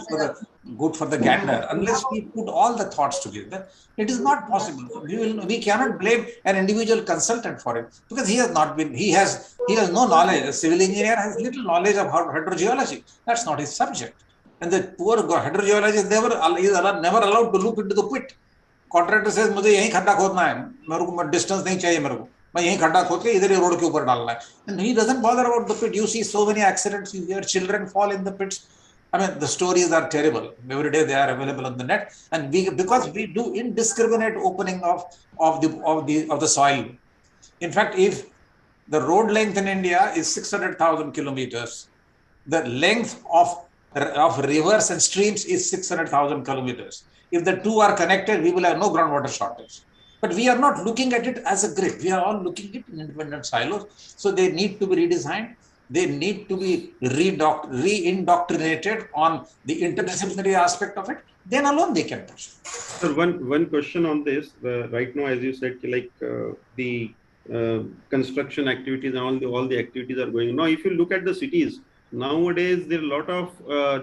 for the gander, unless we put all the thoughts together, it is not possible. We cannot blame an individual consultant for it because he has no knowledge. A civil engineer has little knowledge of hydrogeology. That's not his subject. And the poor hydrogeologist is never allowed to look into the pit. Contractor says, मुझे यहीं खड्डा खोदना है, मेरे को distance नहीं चाहिए मेरे को, मैं यहीं खड्डा खोद के इधर ही रोड के ऊपर डालना है. And he doesn't bother about the pit. You see so many accidents. You hear children fall in the pits. I mean, the stories are terrible. Every day they are available on the net, and because we do indiscriminate opening of the soil. In fact, if the road length in India is 600,000 kilometers, the length of rivers and streams is 600,000 kilometers. If the two are connected, we will have no groundwater shortage. But we are not looking at it as a grid. We are all looking at it in independent silos. So they need to be redesigned. They need to be re-indoctrinated on the interdisciplinary aspect of it. Then alone they can push. Sir, one question on this. Right now, as you said, like the construction activities and all the activities are going. Now, if you look at the cities, nowadays there are a lot of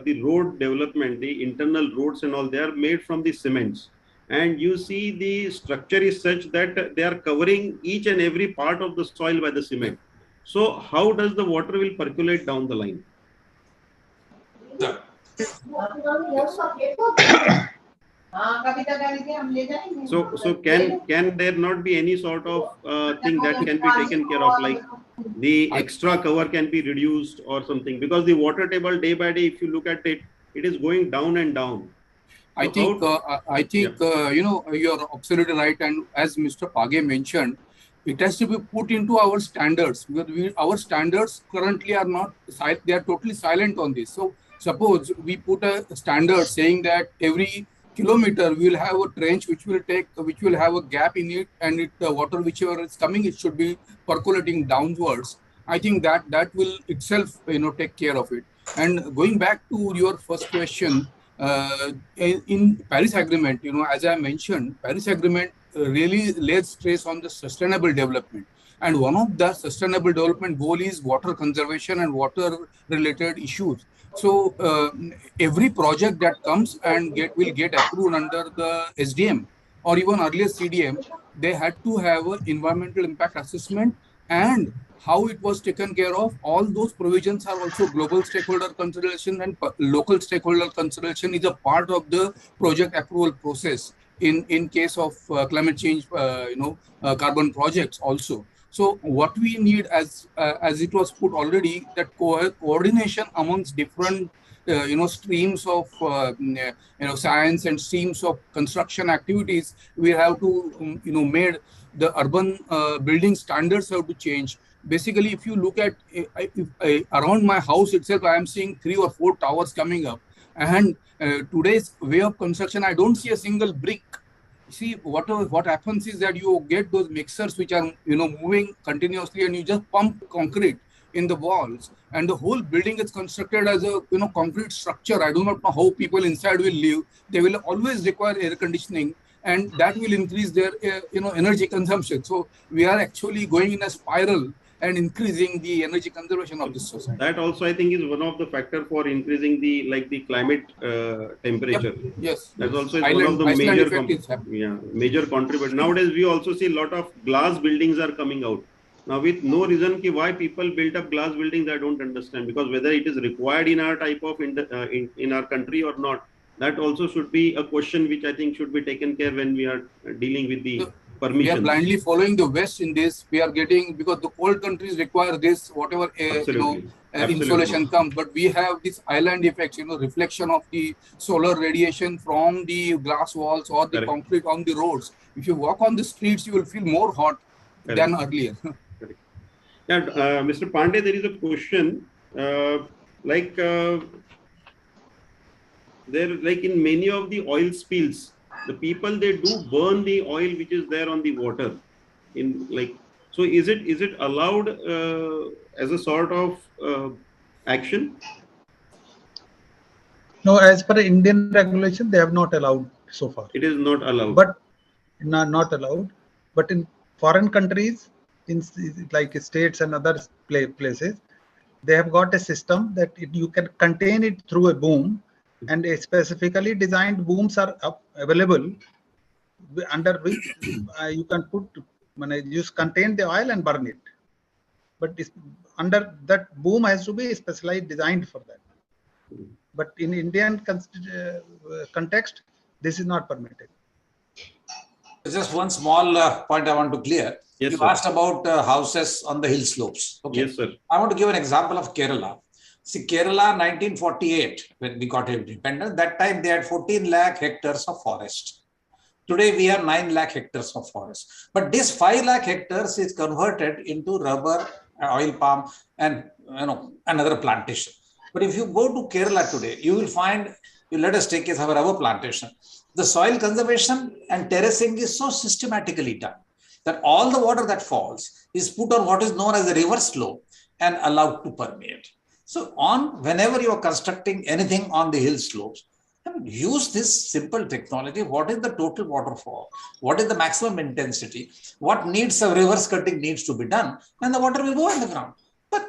the road development, the internal roads and all, they are made from the cements. And you see the structure is such that they are covering each and every part of the soil by the cement. So how does the water will percolate down the line? So can there not be any sort of thing that can be taken care of, like the extra cover can be reduced or something? Because the water table day by day, if you look at it, it is going down and down. I think you're absolutely right. And as Mr. Page mentioned, it has to be put into our standards, because our standards currently are not, they are totally silent on this. So suppose we put a standard saying that every kilometer we will have a trench which will have a gap in it, and the water whichever is coming, it should be percolating downwards. I think that will itself take care of it. And going back to your first question, in Paris Agreement, as I mentioned, Paris Agreement really lays stress on the sustainable development. And one of the sustainable development goal is water conservation and water related issues. So every project that comes and will get approved under the SDM or even earlier CDM, they had to have an environmental impact assessment, and how it was taken care of. All those provisions are also global stakeholder consideration, and local stakeholder consideration is a part of the project approval process in case of climate change, carbon projects also. So what we need, as it was put already, that coordination amongst different streams of science and streams of construction activities. We have to made the urban building standards have to change. Basically, if you look at around my house itself, I am seeing 3 or 4 towers coming up, and today's way of construction, I don't see a single brick. See, what happens is that you get those mixers which are moving continuously, and you just pump concrete in the walls, and the whole building is constructed as a concrete structure. I do not know how people inside will live. They will always require air conditioning, and that will increase their energy consumption. So we are actually going in a spiral and increasing the energy conservation of this society. That also, I think, is one of the factor for increasing the climate temperature. Yep. Yes. That's also Island, one of the major major contributor. Nowadays, we also see a lot of glass buildings are coming out. Now, with no reason why people build up glass buildings, I don't understand, because whether it is required in our type of in our country or not, that also should be a question which I think should be taken care when we are dealing with the permission. We are blindly following the West in this. We are getting, because the cold countries require this, whatever insulation comes. But we have this island effect, reflection of the solar radiation from the glass walls or the concrete on the roads. If you walk on the streets, you will feel more hot than earlier. Yeah, Mr. Pandey, there is a question like in many of the oil spills, the people, they do burn the oil which is there on the water. So is it allowed as a sort of action? No, as per Indian regulation, they have not allowed so far. It is not allowed. But not allowed. But in foreign countries, in like states and other places, they have got a system that you can contain it through a boom, and a specifically designed booms are available under which you can contain the oil and burn it. But under that boom has to be specially designed for that. But in Indian context, this is not permitted. Just one small point I want to clear. Yes, you asked about houses on the hill slopes. Okay. Yes, sir. I want to give an example of Kerala. See, Kerala, 1948, when we got independence, that time they had 14 lakh hectares of forest. Today, we have 9 lakh hectares of forest. But this 5 lakh hectares is converted into rubber, oil palm, and another plantation. But if you go to Kerala today, you will find, let us take case of a rubber plantation. The soil conservation and terracing is so systematically done that all the water that falls is put on what is known as a reverse slope and allowed to permeate. So whenever you are constructing anything on the hill slopes, use this simple technology. What is the total waterfall? What is the maximum intensity? What needs of reverse cutting needs to be done? And the water will go on the ground. But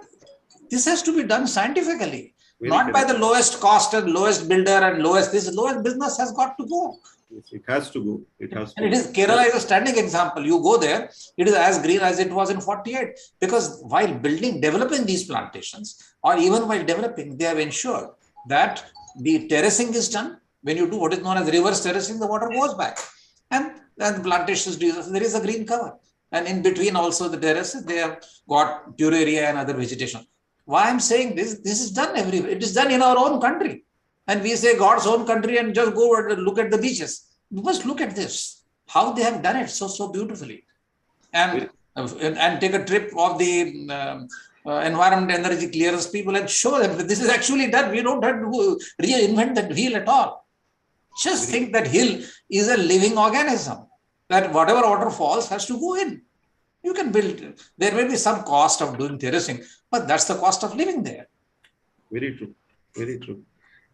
this has to be done scientifically, not by the lowest cost and lowest builder and lowest business has got to go. Yes, it has to go. It has to. And Kerala is a standing example. You go there, it is as green as it was in 48. Because while developing these plantations, or even while developing, they have ensured that the terracing is done. When you do what is known as reverse terracing, the water goes back. And the plantations, there is a green cover. And in between also the terraces, they have got pure area and other vegetation. Why I'm saying this is done everywhere. It is done in our own country. And we say God's own country and just go and look at the beaches. You must look at this, how they have done it so beautifully. And take a trip of the environment energy clearance people and show them that this is actually done. We don't have to reinvent that wheel at all. Just think that hill is a living organism, that whatever water falls has to go in. You can build, there may be some cost of doing terracing, but that's the cost of living there. Very true. Very true.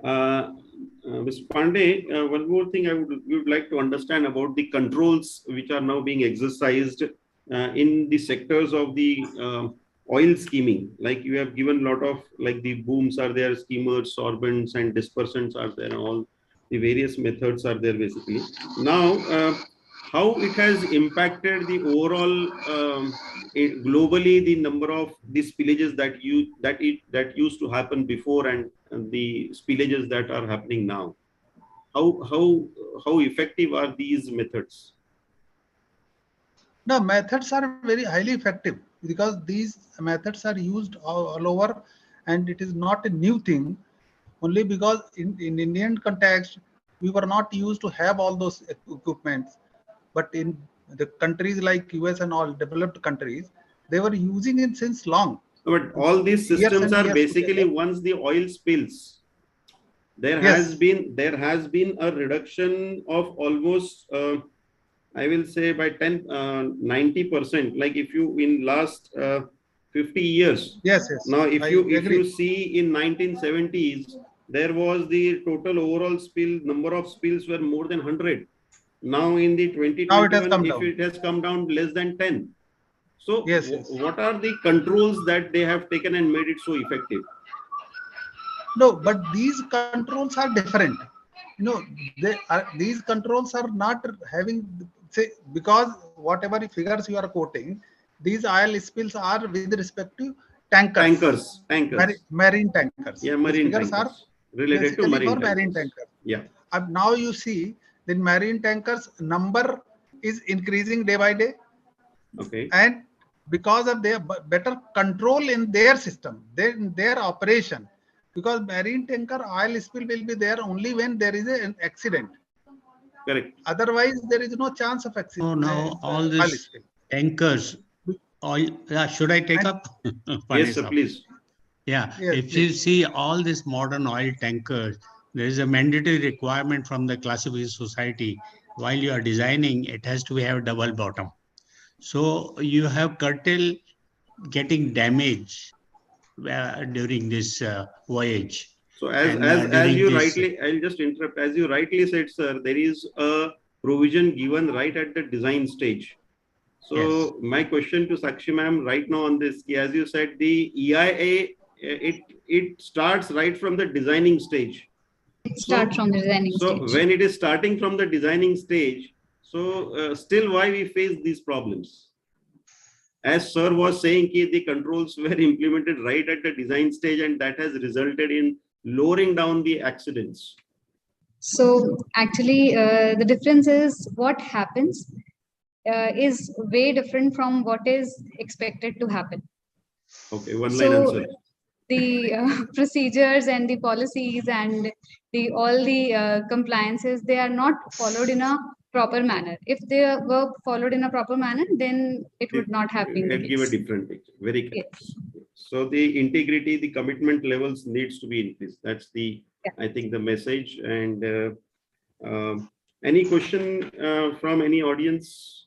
Mr. Pandey, one more thing we would like to understand about the controls which are now being exercised in the sectors of the oil skimming. Like you have given a lot of, like the booms are there, skimmers, sorbents and dispersants are there, all the various methods are there basically. Now, how it has impacted the overall globally, the number of the spillages that used to happen before and the spillages that are happening now. How effective are these methods? No, methods are very highly effective because these methods are used all over, and it is not a new thing. Only because in Indian context, we were not used to have all those equipments. But in the countries like US and all developed countries, they were using it since long. But all these systems are basically once the oil spills, there has been a reduction of almost I will say by 90%. Like if you in last 50 years. Yes. Now if you see in 1970s, there was the total overall number of spills were more than 100. Now in the 2021, it has come down less than 10. So what are the controls that they have taken and made it so effective? No, but these controls are different. These controls are not having, say, because whatever figures you are quoting, these oil spills are with respect to tankers. Marine tankers. Yeah, marine tankers are related to marine tankers. Yeah. And now you see the marine tankers number is increasing day by day. Okay. And because of their better control in their system, their operation, because marine tanker oil spill will be there only when there is an accident. Correct. Otherwise, there is no chance of accident. Oh, no, all these tankers, oil. Should I take up? Yes, sir, please. Yeah, if you see all these modern oil tankers, there is a mandatory requirement from the classification society. While you are designing, it has to have double bottom. So you have curtail getting damage during this voyage. So as you rightly, I'll just interrupt. As you rightly said, sir, there is a provision given right at the design stage. So my question to Sakshi ma'am right now on this, as you said, the EIA, it starts right from the designing stage. It starts from the designing stage. So when it is starting from the designing stage, so still why we face these problems? As sir was saying, the controls were implemented right at the design stage, and that has resulted in lowering down the accidents. So actually, the difference is what happens is way different from what is expected to happen. Okay, one line answer. The procedures and the policies and all the compliances, they are not followed in a proper manner. If they were followed in a proper manner, then it would not have been the case. Give a different picture. Very correct. Yes. So the integrity, the commitment levels needs to be increased. That's the, I think, the message. And any question from any audience?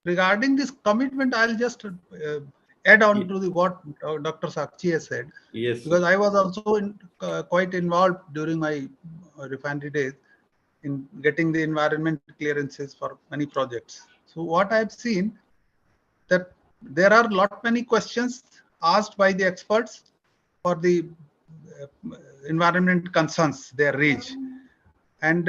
Regarding this commitment, I'll just add on to what Dr. Sakshi has said. Yes. Because I was also quite involved during my refinery days in getting the environment clearances for many projects. So what I've seen that there are many questions asked by the experts for the environment concerns they raise, and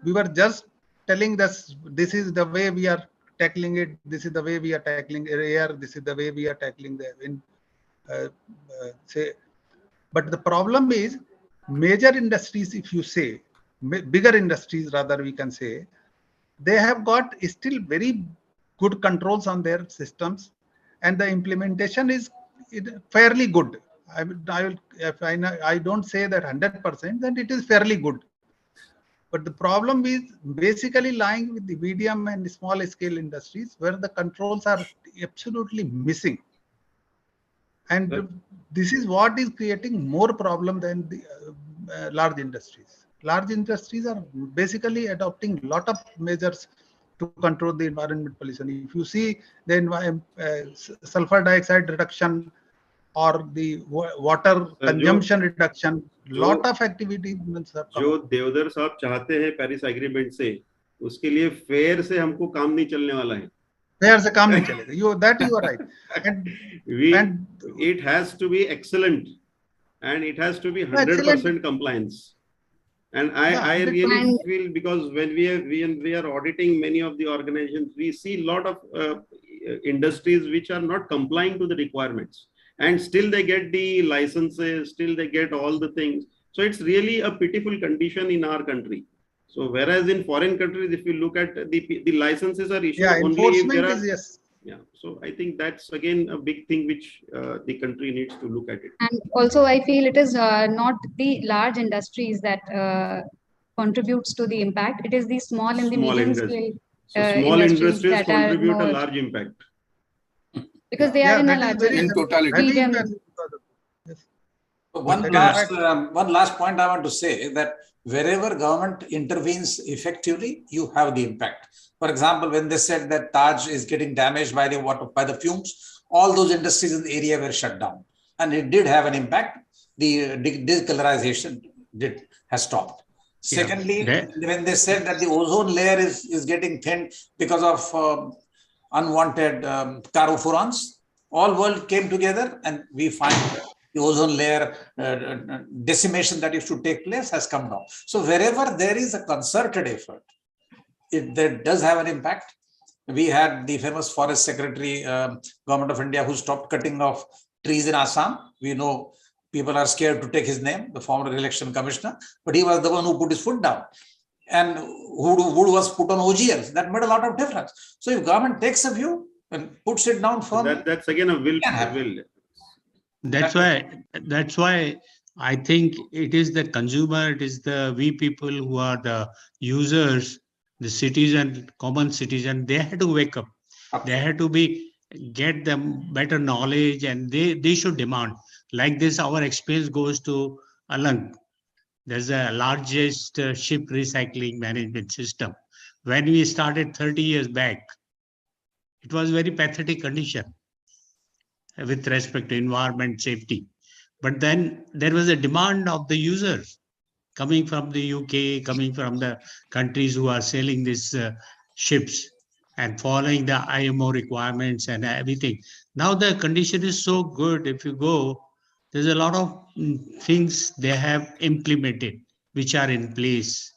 we were just telling this is the way we are tackling it, this is the way we are tackling air, this is the way we are tackling the wind, say. But the problem is major industries, if you say, bigger industries rather we can say, they have got still very good controls on their systems, and the implementation is fairly good. I don't say that 100%, then it is fairly good. But the problem is basically lying with the medium and small scale industries where the controls are absolutely missing. And this is what is creating more problem than the large industries. Large industries are basically adopting a lot of measures to control the environment pollution. If you see the sulfur dioxide reduction or the water consumption reduction, lot of activities. जो देवधर साहब चाहते हैं Paris agreement से, उसके लिए fair से हमको काम नहीं चलने वाला है. Fair से काम नहीं चलेगा. You are right. And it has to be excellent, and it has to be 100% compliance. And I really feel, because when we are auditing many of the organizations, we see a lot of industries which are not complying to the requirements, and still they get the licenses, still they get all the things. So it's really a pitiful condition in our country. So whereas in foreign countries, if you look at the licenses are issued only if there are, yes. Yeah, so I think that's again a big thing which the country needs to look at it. And also, I feel it is not the large industries that contributes to the impact. It is the small and the medium scale small industries that contribute are a large impact because they are in a larger in totality. medium. One last point I want to say, that wherever government intervenes effectively, you have the impact. For example, when they said that Taj is getting damaged by the water, by the fumes, all those industries in the area were shut down, and it did have an impact. The discolorization has stopped. Secondly, when they said that the ozone layer is getting thinned because of unwanted chlorofluorons, all world came together, and we find the ozone layer decimation that used to take place has come down. So wherever there is a concerted effort, that does have an impact. We had the famous forest secretary, government of India, who stopped cutting off trees in Assam. We know people are scared to take his name, the former election commissioner, but he was the one who put his foot down. And who was put on OGLs. That made a lot of difference. So if government takes a view and puts it down firmly, that's again a will. That's why I think it is the consumer, it is the we people who are the users, the citizen, common citizen. They had to wake up. They had to get them better knowledge, and they should demand. Like this, our experience goes to Alang. There's the largest ship recycling management system. When we started 30 years back, it was very pathetic condition with respect to environment safety. But then there was a demand of the users coming from the UK, coming from the countries who are sailing these ships and following the IMO requirements and everything. Now the condition is so good. If you go, there's a lot of things they have implemented which are in place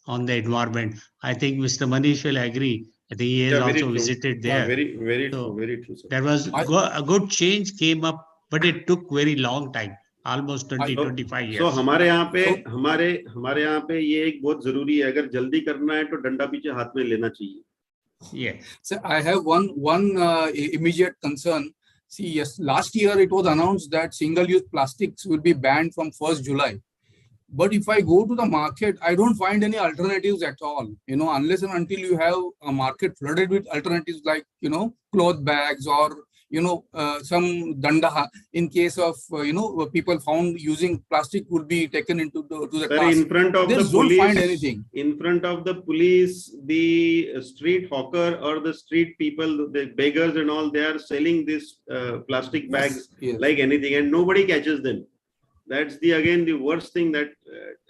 on the environment. I think Mr. Manish will agree. I think he has also visited there. Very true, very true, sir. There was a good change came up, but it took very long time, almost 20-25 years. So हमारे यहाँ पे ये एक बहुत जरूरी है, अगर जल्दी करना है तो डंडा पीछे हाथ में लेना चाहिए. Yeah. So I have one immediate concern. See, yes, last year it was announced that single-use plastics will be banned from 1st July. But if I go to the market, I don't find any alternatives at all. Unless and until you have a market flooded with alternatives like, cloth bags or, some danda in case of, people found using plastic would be taken into the task. In front of they the don't police, find anything. In front of the police, the street hawker or the street people, the beggars and all, they are selling these plastic bags like anything, and nobody catches them. That's again the worst thing that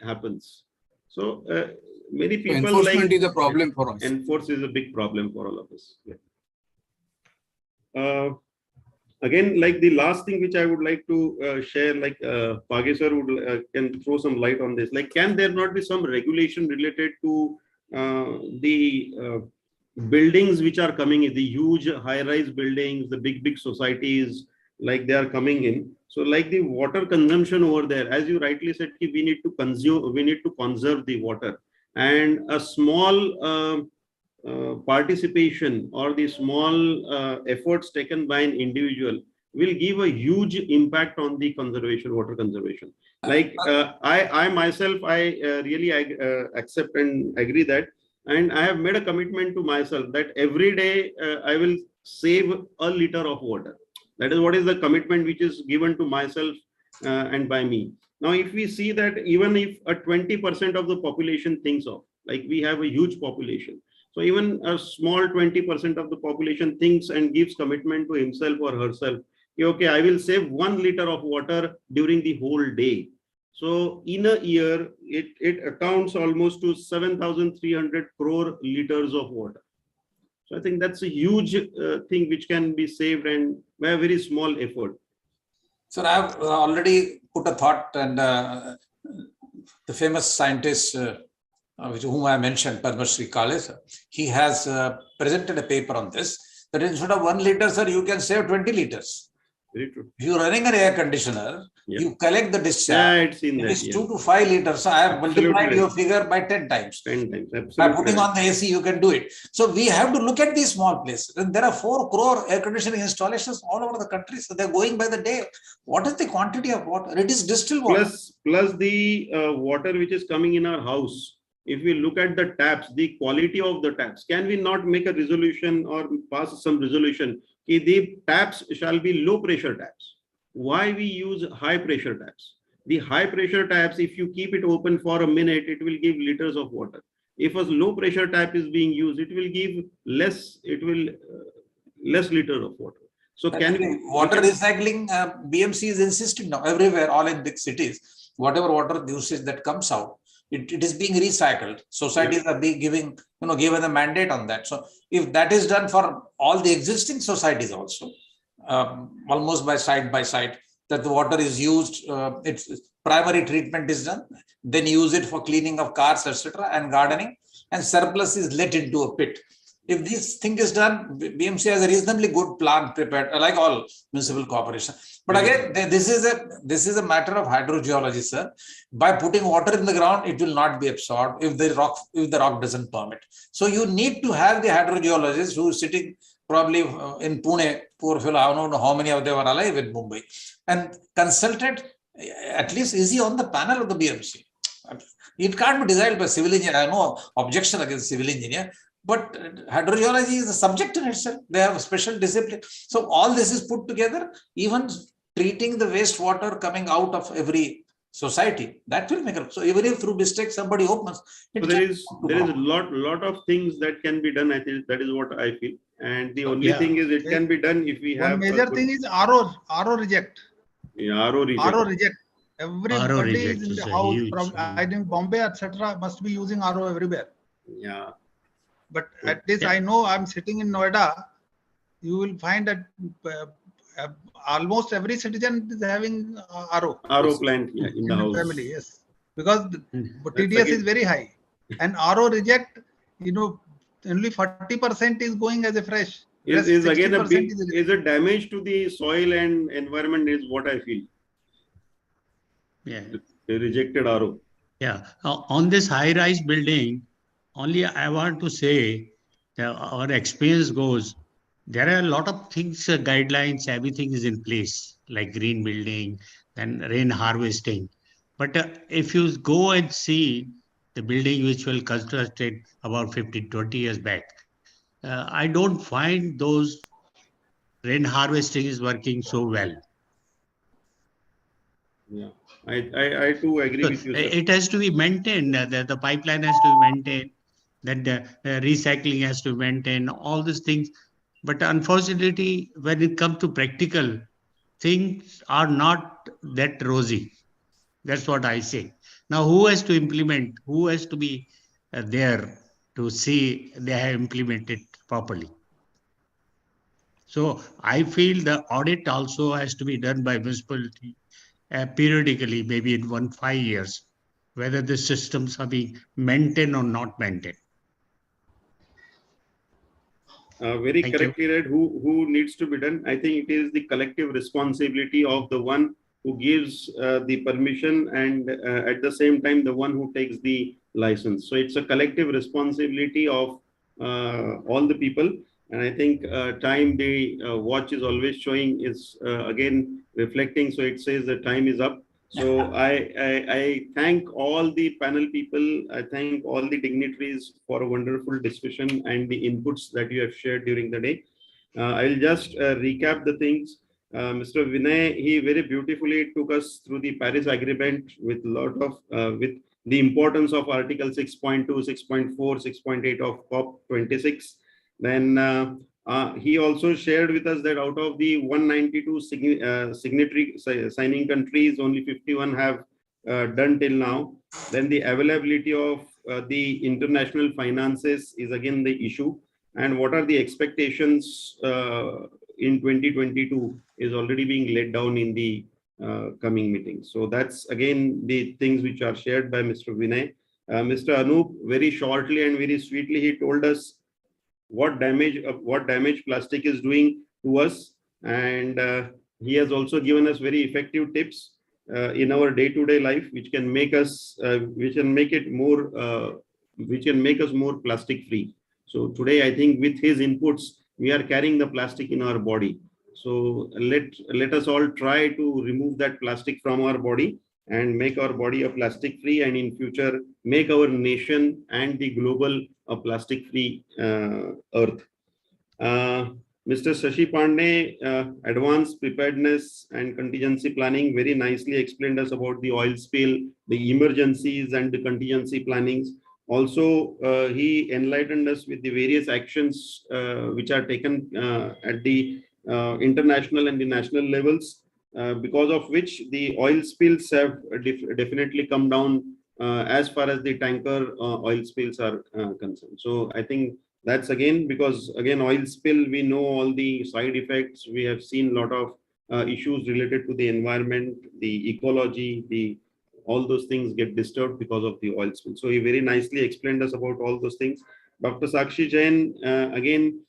happens. So many people enforcement is a problem for us. Enforce is a big problem for all of us. Yeah. Again, like the last thing which I would like to share, like Page sir can throw some light on this. Like, can there not be some regulation related to the buildings which are coming in, the huge high-rise buildings, the big societies, like they are coming in. So like the water consumption over there, as you rightly said, we need to consume, we need to conserve the water, and a small participation or the small efforts taken by an individual will give a huge impact on the conservation, water conservation. Like I myself, I really accept and agree that, and I have made a commitment to myself that every day I will save a liter of water. That is what is the commitment which is given to myself and by me. Now, if we see that even if a 20% of the population thinks of, like we have a huge population, so even a small 20% of the population thinks and gives commitment to himself or herself, okay, I will save 1 liter of water during the whole day. So in a year, it accounts almost to 7,300 crore liters of water. So I think that's a huge thing which can be saved and by a very small effort. Sir, I have already put a thought, and the famous scientist whom I mentioned, Padma Shri Kale, he has presented a paper on this, that instead of 1 liter, sir, you can save 20 liters. Very true. If you're running an air conditioner, you collect the discharge. Yeah, it's in it that, is 2 to 5 liters. So I have multiplied your figure by 10 times. 10 times, absolutely. By putting on the AC, you can do it. So we have to look at these small places. And there are 4 crore air conditioning installations all over the country. So they're going by the day. What is the quantity of water? It is distilled water. Plus the water which is coming in our house. If we look at the taps, the quality of the taps, can we not make a resolution or pass some resolution? The taps shall be low pressure taps. Why we use high pressure taps? The high pressure taps, if you keep it open for a minute, it will give liters of water. If a low pressure tap is being used, it will give less liter of water. So water recycling, BMC is insisting now everywhere, all in big cities, whatever water usage that comes out, it is being recycled. Societies are being given a mandate on that. So if that is done for all the existing societies also, almost by side, that the water is used, its primary treatment is done, then use it for cleaning of cars, etc., and gardening, and surplus is let into a pit. If this thing is done, BMC has a reasonably good plan prepared, like all municipal corporations. But again, this is a matter of hydrogeology, sir. By putting water in the ground, it will not be absorbed if the rock doesn't permit. So you need to have the hydrogeologist who is sitting probably in Pune, poor fellow, I don't know how many of them are alive in Mumbai, and consulted, at least is he on the panel of the BMC? It can't be decided by civil engineer. I know objection against civil engineer, but hydrogeology is a subject in itself. They have a special discipline. So all this is put together, even treating the wastewater coming out of every society, that will make it. So even if through mistake somebody opens, so there is a lot of things that can be done. I think that is what I feel. And the only thing is it can be done if we have. One major thing is RO reject. Yeah, RO reject. Everybody is in the house. I think Bombay, etc., must be using RO everywhere. Yeah. But at least I know I'm sitting in Noida. You will find that almost every citizen is having RO. RO plant in the house. Family, yes. Because the TDS is very high. And RO reject, only 40% is going as a fresh. Is again is a damage to the soil and environment is what I feel. Yeah. The rejected RO. Yeah. On this high-rise building, only I want to say that our experience goes, there are a lot of things, guidelines, everything is in place, like green building and rain harvesting. But if you go and see the building which was constructed about 20 years back, I don't find those rain harvesting is working so well. Yeah, I too agree with you, sir. It has to be maintained, the pipeline has to be maintained, that the recycling has to be maintained, all these things. But unfortunately, when it comes to practical, things are not that rosy. That's what I say. Now, who has to implement? Who has to be there to see they have implemented properly? So I feel the audit also has to be done by municipality periodically, maybe in 5 years, whether the systems are being maintained or not maintained. very Thank you. correctly read. Who needs to be done? I think it is the collective responsibility of the one who gives the permission and at the same time the one who takes the license. So it's a collective responsibility of all the people. And I think time the watch is always showing is again reflecting. So it says the time is up. So I thank all the panel people. I thank all the dignitaries for a wonderful discussion and the inputs that you have shared during the day. I'll just recap the things. Mr. Vinay, he very beautifully took us through the Paris Agreement with with the importance of Article 6.2, 6.4, 6.8 of COP26. Then he also shared with us that out of the 192 signatory signing countries, only 51 have done till now. Then the availability of the international finances is again the issue. And what are the expectations in 2022 is already being laid down in the coming meeting. So that's again the things which are shared by Mr. Vinay. Mr. Anup, very shortly and very sweetly, he told us what damage plastic is doing to us, and he has also given us very effective tips in our day-to-day life, which can make us which can make us more plastic free. So today I think with his inputs we are carrying the plastic in our body. So let us all try to remove that plastic from our body and make our body a plastic free, and in future make our nation and the global a plastic free earth. Mr. Shashi Pandey, advanced preparedness and contingency planning, very nicely explained us about the oil spill, the emergencies and the contingency plannings. Also, he enlightened us with the various actions which are taken at the international and the national levels, because of which the oil spills have definitely come down as far as the tanker oil spills are concerned. So I think that's again because again oil spill, we know all the side effects. We have seen a lot of issues related to the environment, the ecology, all those things get disturbed because of the oil spill. So he very nicely explained us about all those things. Dr. Sakshi Jain again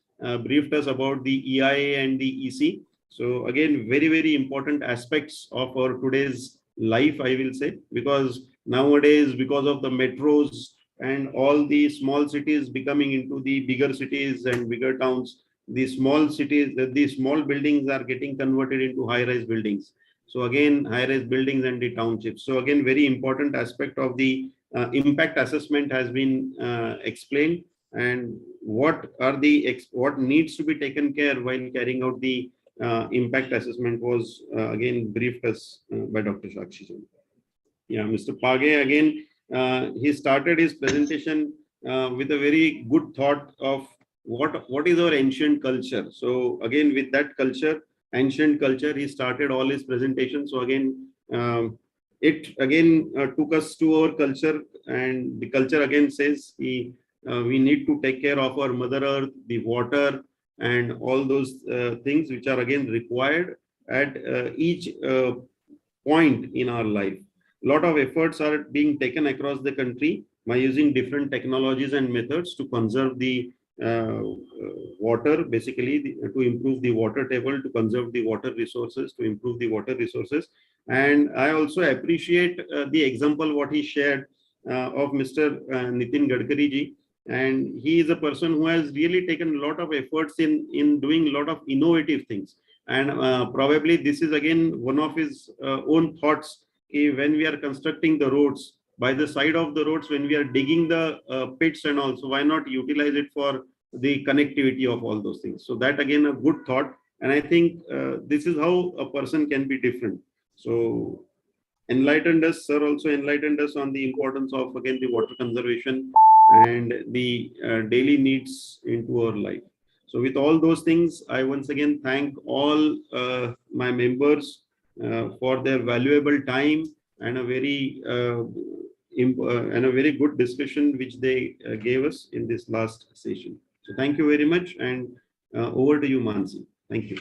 briefed us about the EIA and the EC. So again, very, very important aspects of our today's life, I will say, because nowadays, because of the metros and all the small cities becoming into the bigger cities and bigger towns, the small cities, the small buildings are getting converted into high-rise buildings. So again, high-rise buildings and the townships. So again, very important aspect of the impact assessment has been explained, and what needs to be taken care while carrying out the impact assessment was again briefed us by Dr. Sakshi. Yeah, Mr. Page again, he started his presentation with a very good thought of what is our ancient culture. So again, with that ancient culture, he started all his presentations. So again, it again took us to our culture, and the culture again says we need to take care of our Mother Earth, the water, and all those things which are again required at each point in our life. A lot of efforts are being taken across the country by using different technologies and methods to conserve the water, basically to improve the water table, to conserve the water resources, to improve the water resources. And I also appreciate the example what he shared of Mr. Nitin Gadkari ji. And he is a person who has really taken a lot of efforts in doing a lot of innovative things. And probably this is again one of his own thoughts. When we are constructing the roads, by the side of the roads, when we are digging the pits and also, why not utilize it for the connectivity of all those things? So that again a good thought. And I think this is how a person can be different. So enlightened us, sir also enlightened us on the importance of again the water conservation and the daily needs into our life. So with all those things, I once again thank all my members for their valuable time and a very good discussion which they gave us in this last session. So thank you very much, and over to you, Mansi. Thank you.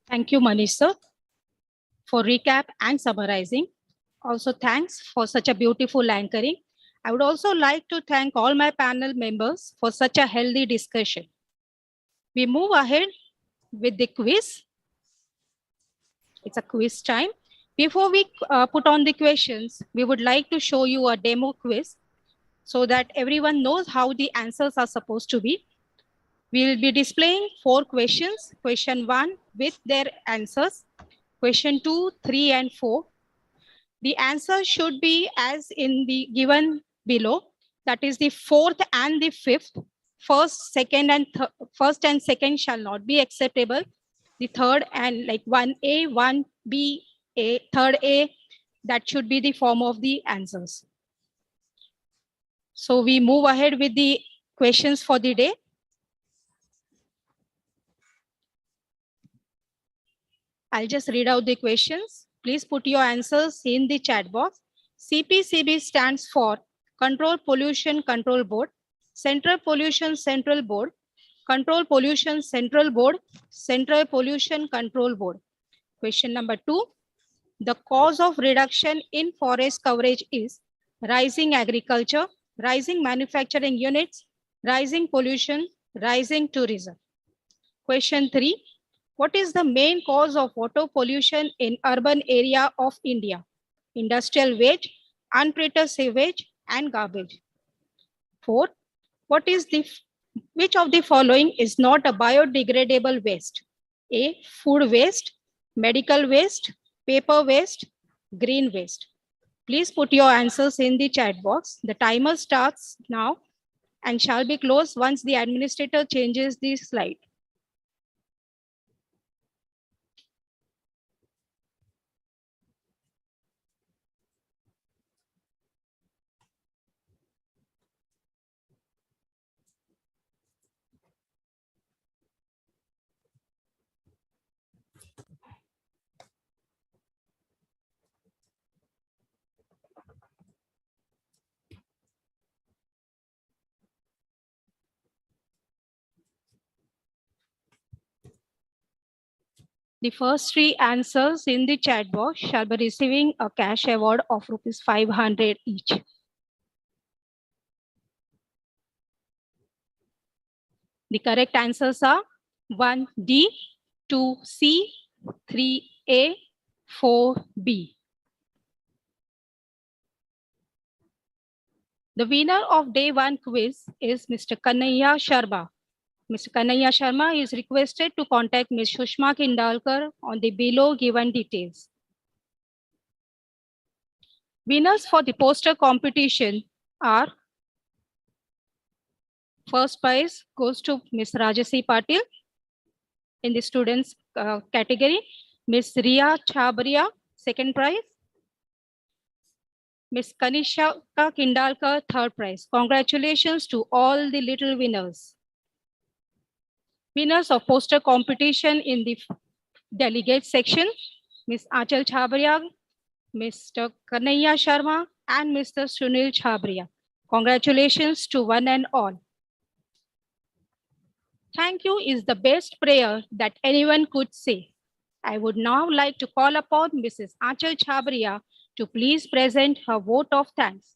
Thank you, Manish sir, for recap and summarizing. Also, thanks for such a beautiful anchoring. I would also like to thank all my panel members for such a healthy discussion. We move ahead with the quiz. It's a quiz time. Before we put on the questions, we would like to show you a demo quiz so that everyone knows how the answers are supposed to be. We will be displaying 4 questions. Question 1 with their answers. Question 2, 3, and 4. The answer should be as in the given below. That is the 4th and the 5th. First, and second shall not be acceptable. The third and like 1A, 1B, third A, that should be the form of the answers. So we move ahead with the questions for the day. I'll just read out the questions. Please put your answers in the chat box. CPCB stands for Control Pollution Control Board, Central Pollution Central Board, Control Pollution Central Board, Central Pollution Control Board. Question number 2. The cause of reduction in forest coverage is rising agriculture, rising manufacturing units, rising pollution, rising tourism. Question 3. What is the main cause of water pollution in urban area of India? Industrial waste, untreated sewage, and garbage. 4. Which of the following is not a biodegradable waste? A. Food waste, medical waste, paper waste, green waste. Please put your answers in the chat box. The timer starts now and shall be closed once the administrator changes the slide. The first 3 answers in the chat box shall be receiving a cash award of rupees 500 each. The correct answers are 1D, 2C, 3A, 4B. The winner of day 1 quiz is Mr. Kanhaiya Sharma. Mr. Kanhaiya Sharma is requested to contact Ms. Shushma Kindalkar on the below given details. Winners for the poster competition are: first prize goes to Ms. Rajasi Patil in the students category, Ms. Riya Chabria, second prize, Ms. Kanisha Kindalkar, third prize. Congratulations to all the little winners. Winners of poster competition in the delegate section, Ms. Achal Chabria, Mr. Kanhaiya Sharma, and Mr. Sunil Chabria. Congratulations to one and all. Thank you is the best prayer that anyone could say. I would now like to call upon Mrs. Achal Chabria to please present her vote of thanks.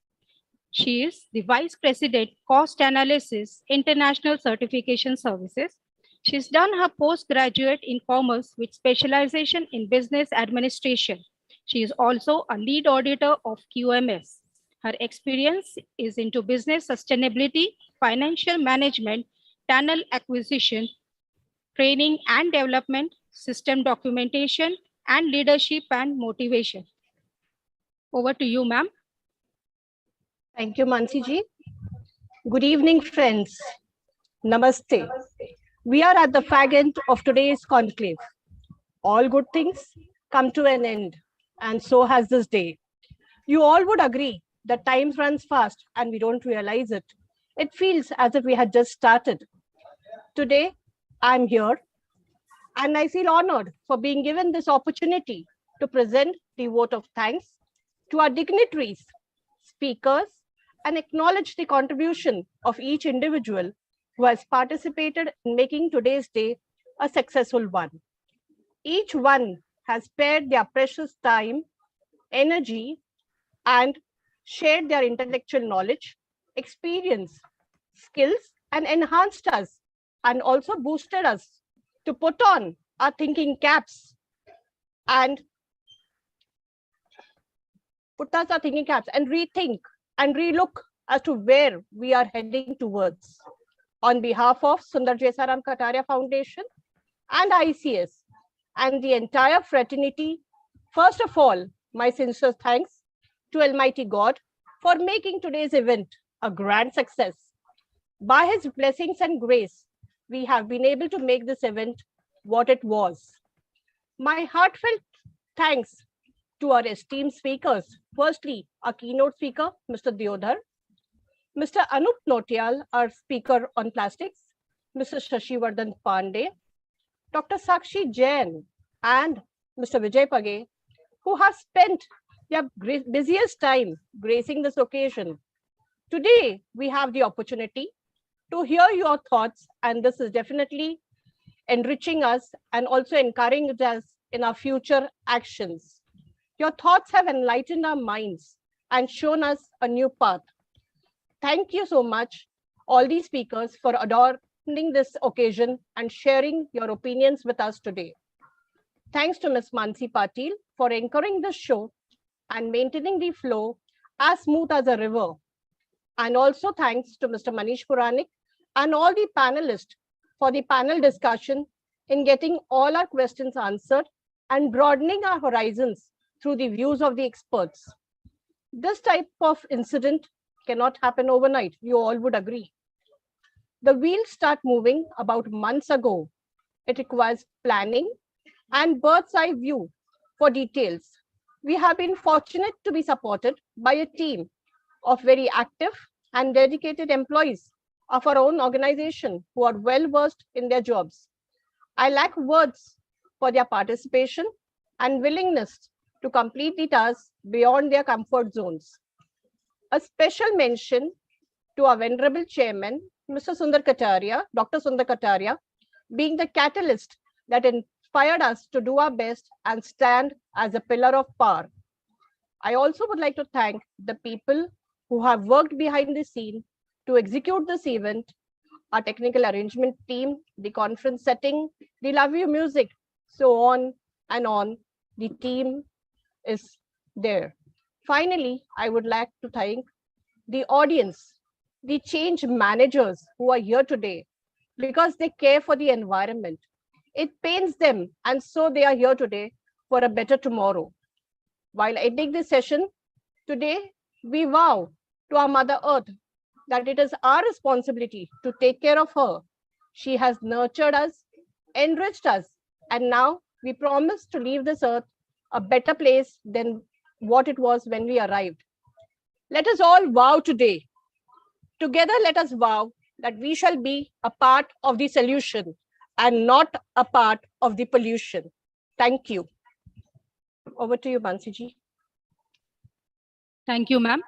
She is the Vice President, Cost Analysis, International Certification Services. She's done her postgraduate in commerce with specialization in business administration. She is also a lead auditor of QMS. Her experience is into business sustainability, financial management, channel acquisition, training and development, system documentation, and leadership and motivation. Over to you, ma'am. Thank you, Mansi ji. Good evening, friends. Namaste. We are at the fag end of today's conclave. All good things come to an end, and so has this day. You all would agree that time runs fast and we don't realize it. It feels as if we had just started. Today, I'm here and I feel honored for being given this opportunity to present the vote of thanks to our dignitaries, speakers, and acknowledge the contribution of each individual who has participated in making today's day a successful one. Each one has spared their precious time, energy, and shared their intellectual knowledge, experience, skills, and enhanced us and also boosted us to put on our thinking caps and rethink and relook as to where we are heading towards. On behalf of Sundar Jesaram Kataria Foundation and ICS and the entire fraternity, first of all, my sincere thanks to Almighty God for making today's event a grand success. By His blessings and grace, we have been able to make this event what it was. My heartfelt thanks to our esteemed speakers. Firstly, our keynote speaker, Mr. Deodhar, Mr. Anup Notial, our speaker on plastics, Mr. Shashivardhan Pandey, Dr. Sakshi Jain, and Mr. Vijay Page, who have spent their busiest time gracing this occasion. Today, we have the opportunity to hear your thoughts, and this is definitely enriching us and also encouraging us in our future actions. Your thoughts have enlightened our minds and shown us a new path. Thank you so much, all these speakers, for adorning this occasion and sharing your opinions with us today. Thanks to Ms. Mansi Patil for anchoring the show and maintaining the flow as smooth as a river. And also thanks to Mr. Manish Puranik and all the panelists for the panel discussion in getting all our questions answered and broadening our horizons through the views of the experts. This type of incident cannot happen overnight, you all would agree. The wheels start moving about months ago. It requires planning and bird's eye view for details. We have been fortunate to be supported by a team of very active and dedicated employees of our own organization who are well versed in their jobs. I lack words for their participation and willingness to complete the tasks beyond their comfort zones. A special mention to our venerable chairman, Mr. Sundar Kataria, Dr. Sundar Kataria, being the catalyst that inspired us to do our best and stand as a pillar of power. I also would like to thank the people who have worked behind the scene to execute this event, our technical arrangement team, the conference setting, the Love You music, so on and on. The team is there. Finally, I would like to thank the audience, the change managers who are here today because they care for the environment. It pains them, and so they are here today for a better tomorrow. While ending this session, today we vow to our Mother Earth that it is our responsibility to take care of her. She has nurtured us, enriched us, and now we promise to leave this earth a better place than what it was when we arrived. Let us all vow today. Together, let us vow that we shall be a part of the solution and not a part of the pollution. Thank you. Over to you, Bansiji. Thank you, ma'am,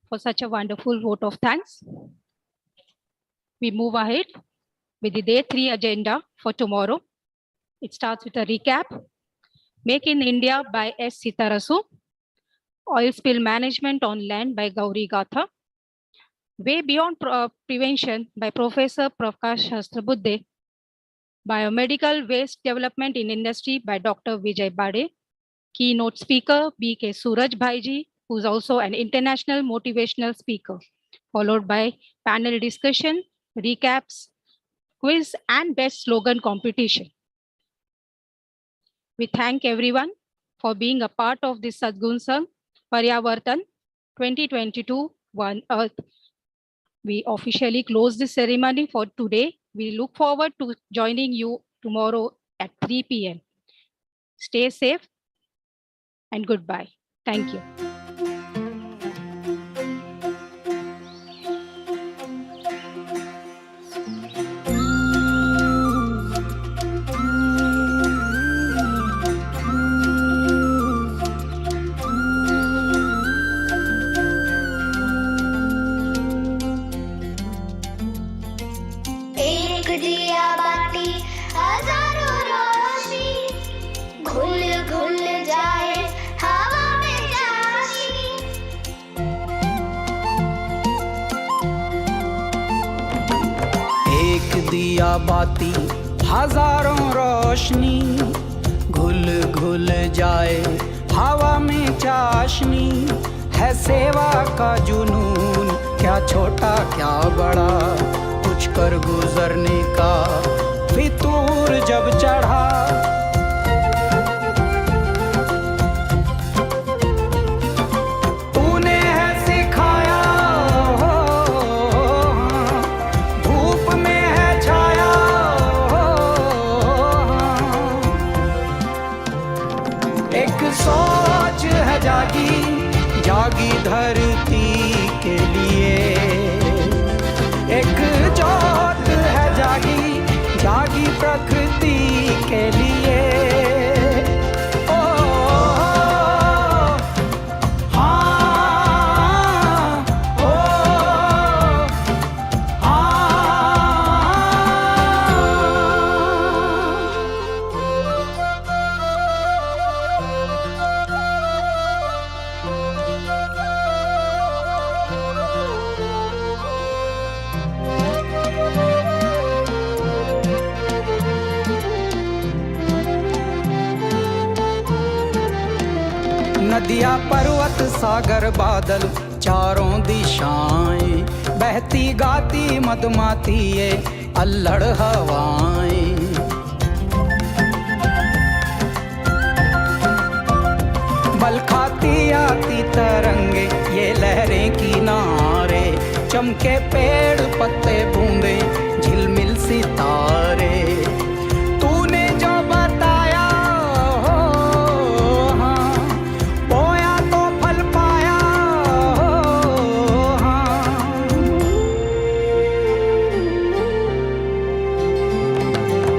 for such a wonderful vote of thanks. We move ahead with the day 3 agenda for tomorrow. It starts with a recap. Make in India by S. Sitarasu. Oil spill management on land by Gauri Gatha. Way beyond prevention by Professor Prakash Shastrabudhe. Biomedical waste development in industry by Dr. Vijay Bade. Keynote speaker B.K. Suraj Bhaiji, who is also an international motivational speaker, followed by panel discussion, recaps, quiz, and best slogan competition. We thank everyone for being a part of this Sadgun Sangh Paryavartan 2022 One Earth. We officially close this ceremony for today. We look forward to joining you tomorrow at 3 p.m. Stay safe and goodbye. Thank you. एक दिया बाती हजारों रोशनी घुल घुल जाए हवा में जाए दिया बाती हजारों रोशनी, घुल घुल जाए हवा में चाशनी, है सेवा का जुनून, क्या छोटा क्या बड़ा, कुछ कर गुजरने का फितूर जब चढ़ा। तूने है सिखाया हो, धूप में है छाया हो, एक सोच है जागी जागी धरती के लिए, एक जोत है जागी जागी प्रकृति के लिए। ओ हाँ, ओ नदियाँ पर्वत सागर बादल चारों दिशाएं, बहती गाती मधुमाती ये अल्लड़ हवाएं। बल खाती आती तरंगे ये लहरें किनारे, चमके पेड़ पत्ते बूंदे झिलमिल सितारे। तूने जो बताया हो, हाँ, बोया तो फल पाया हो, हाँ।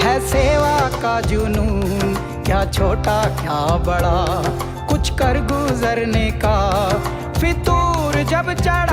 है सेवा का जुनून, क्या छोटा क्या बड़ा, कुछ कर गुजरने का फितूर जब चढ़ा।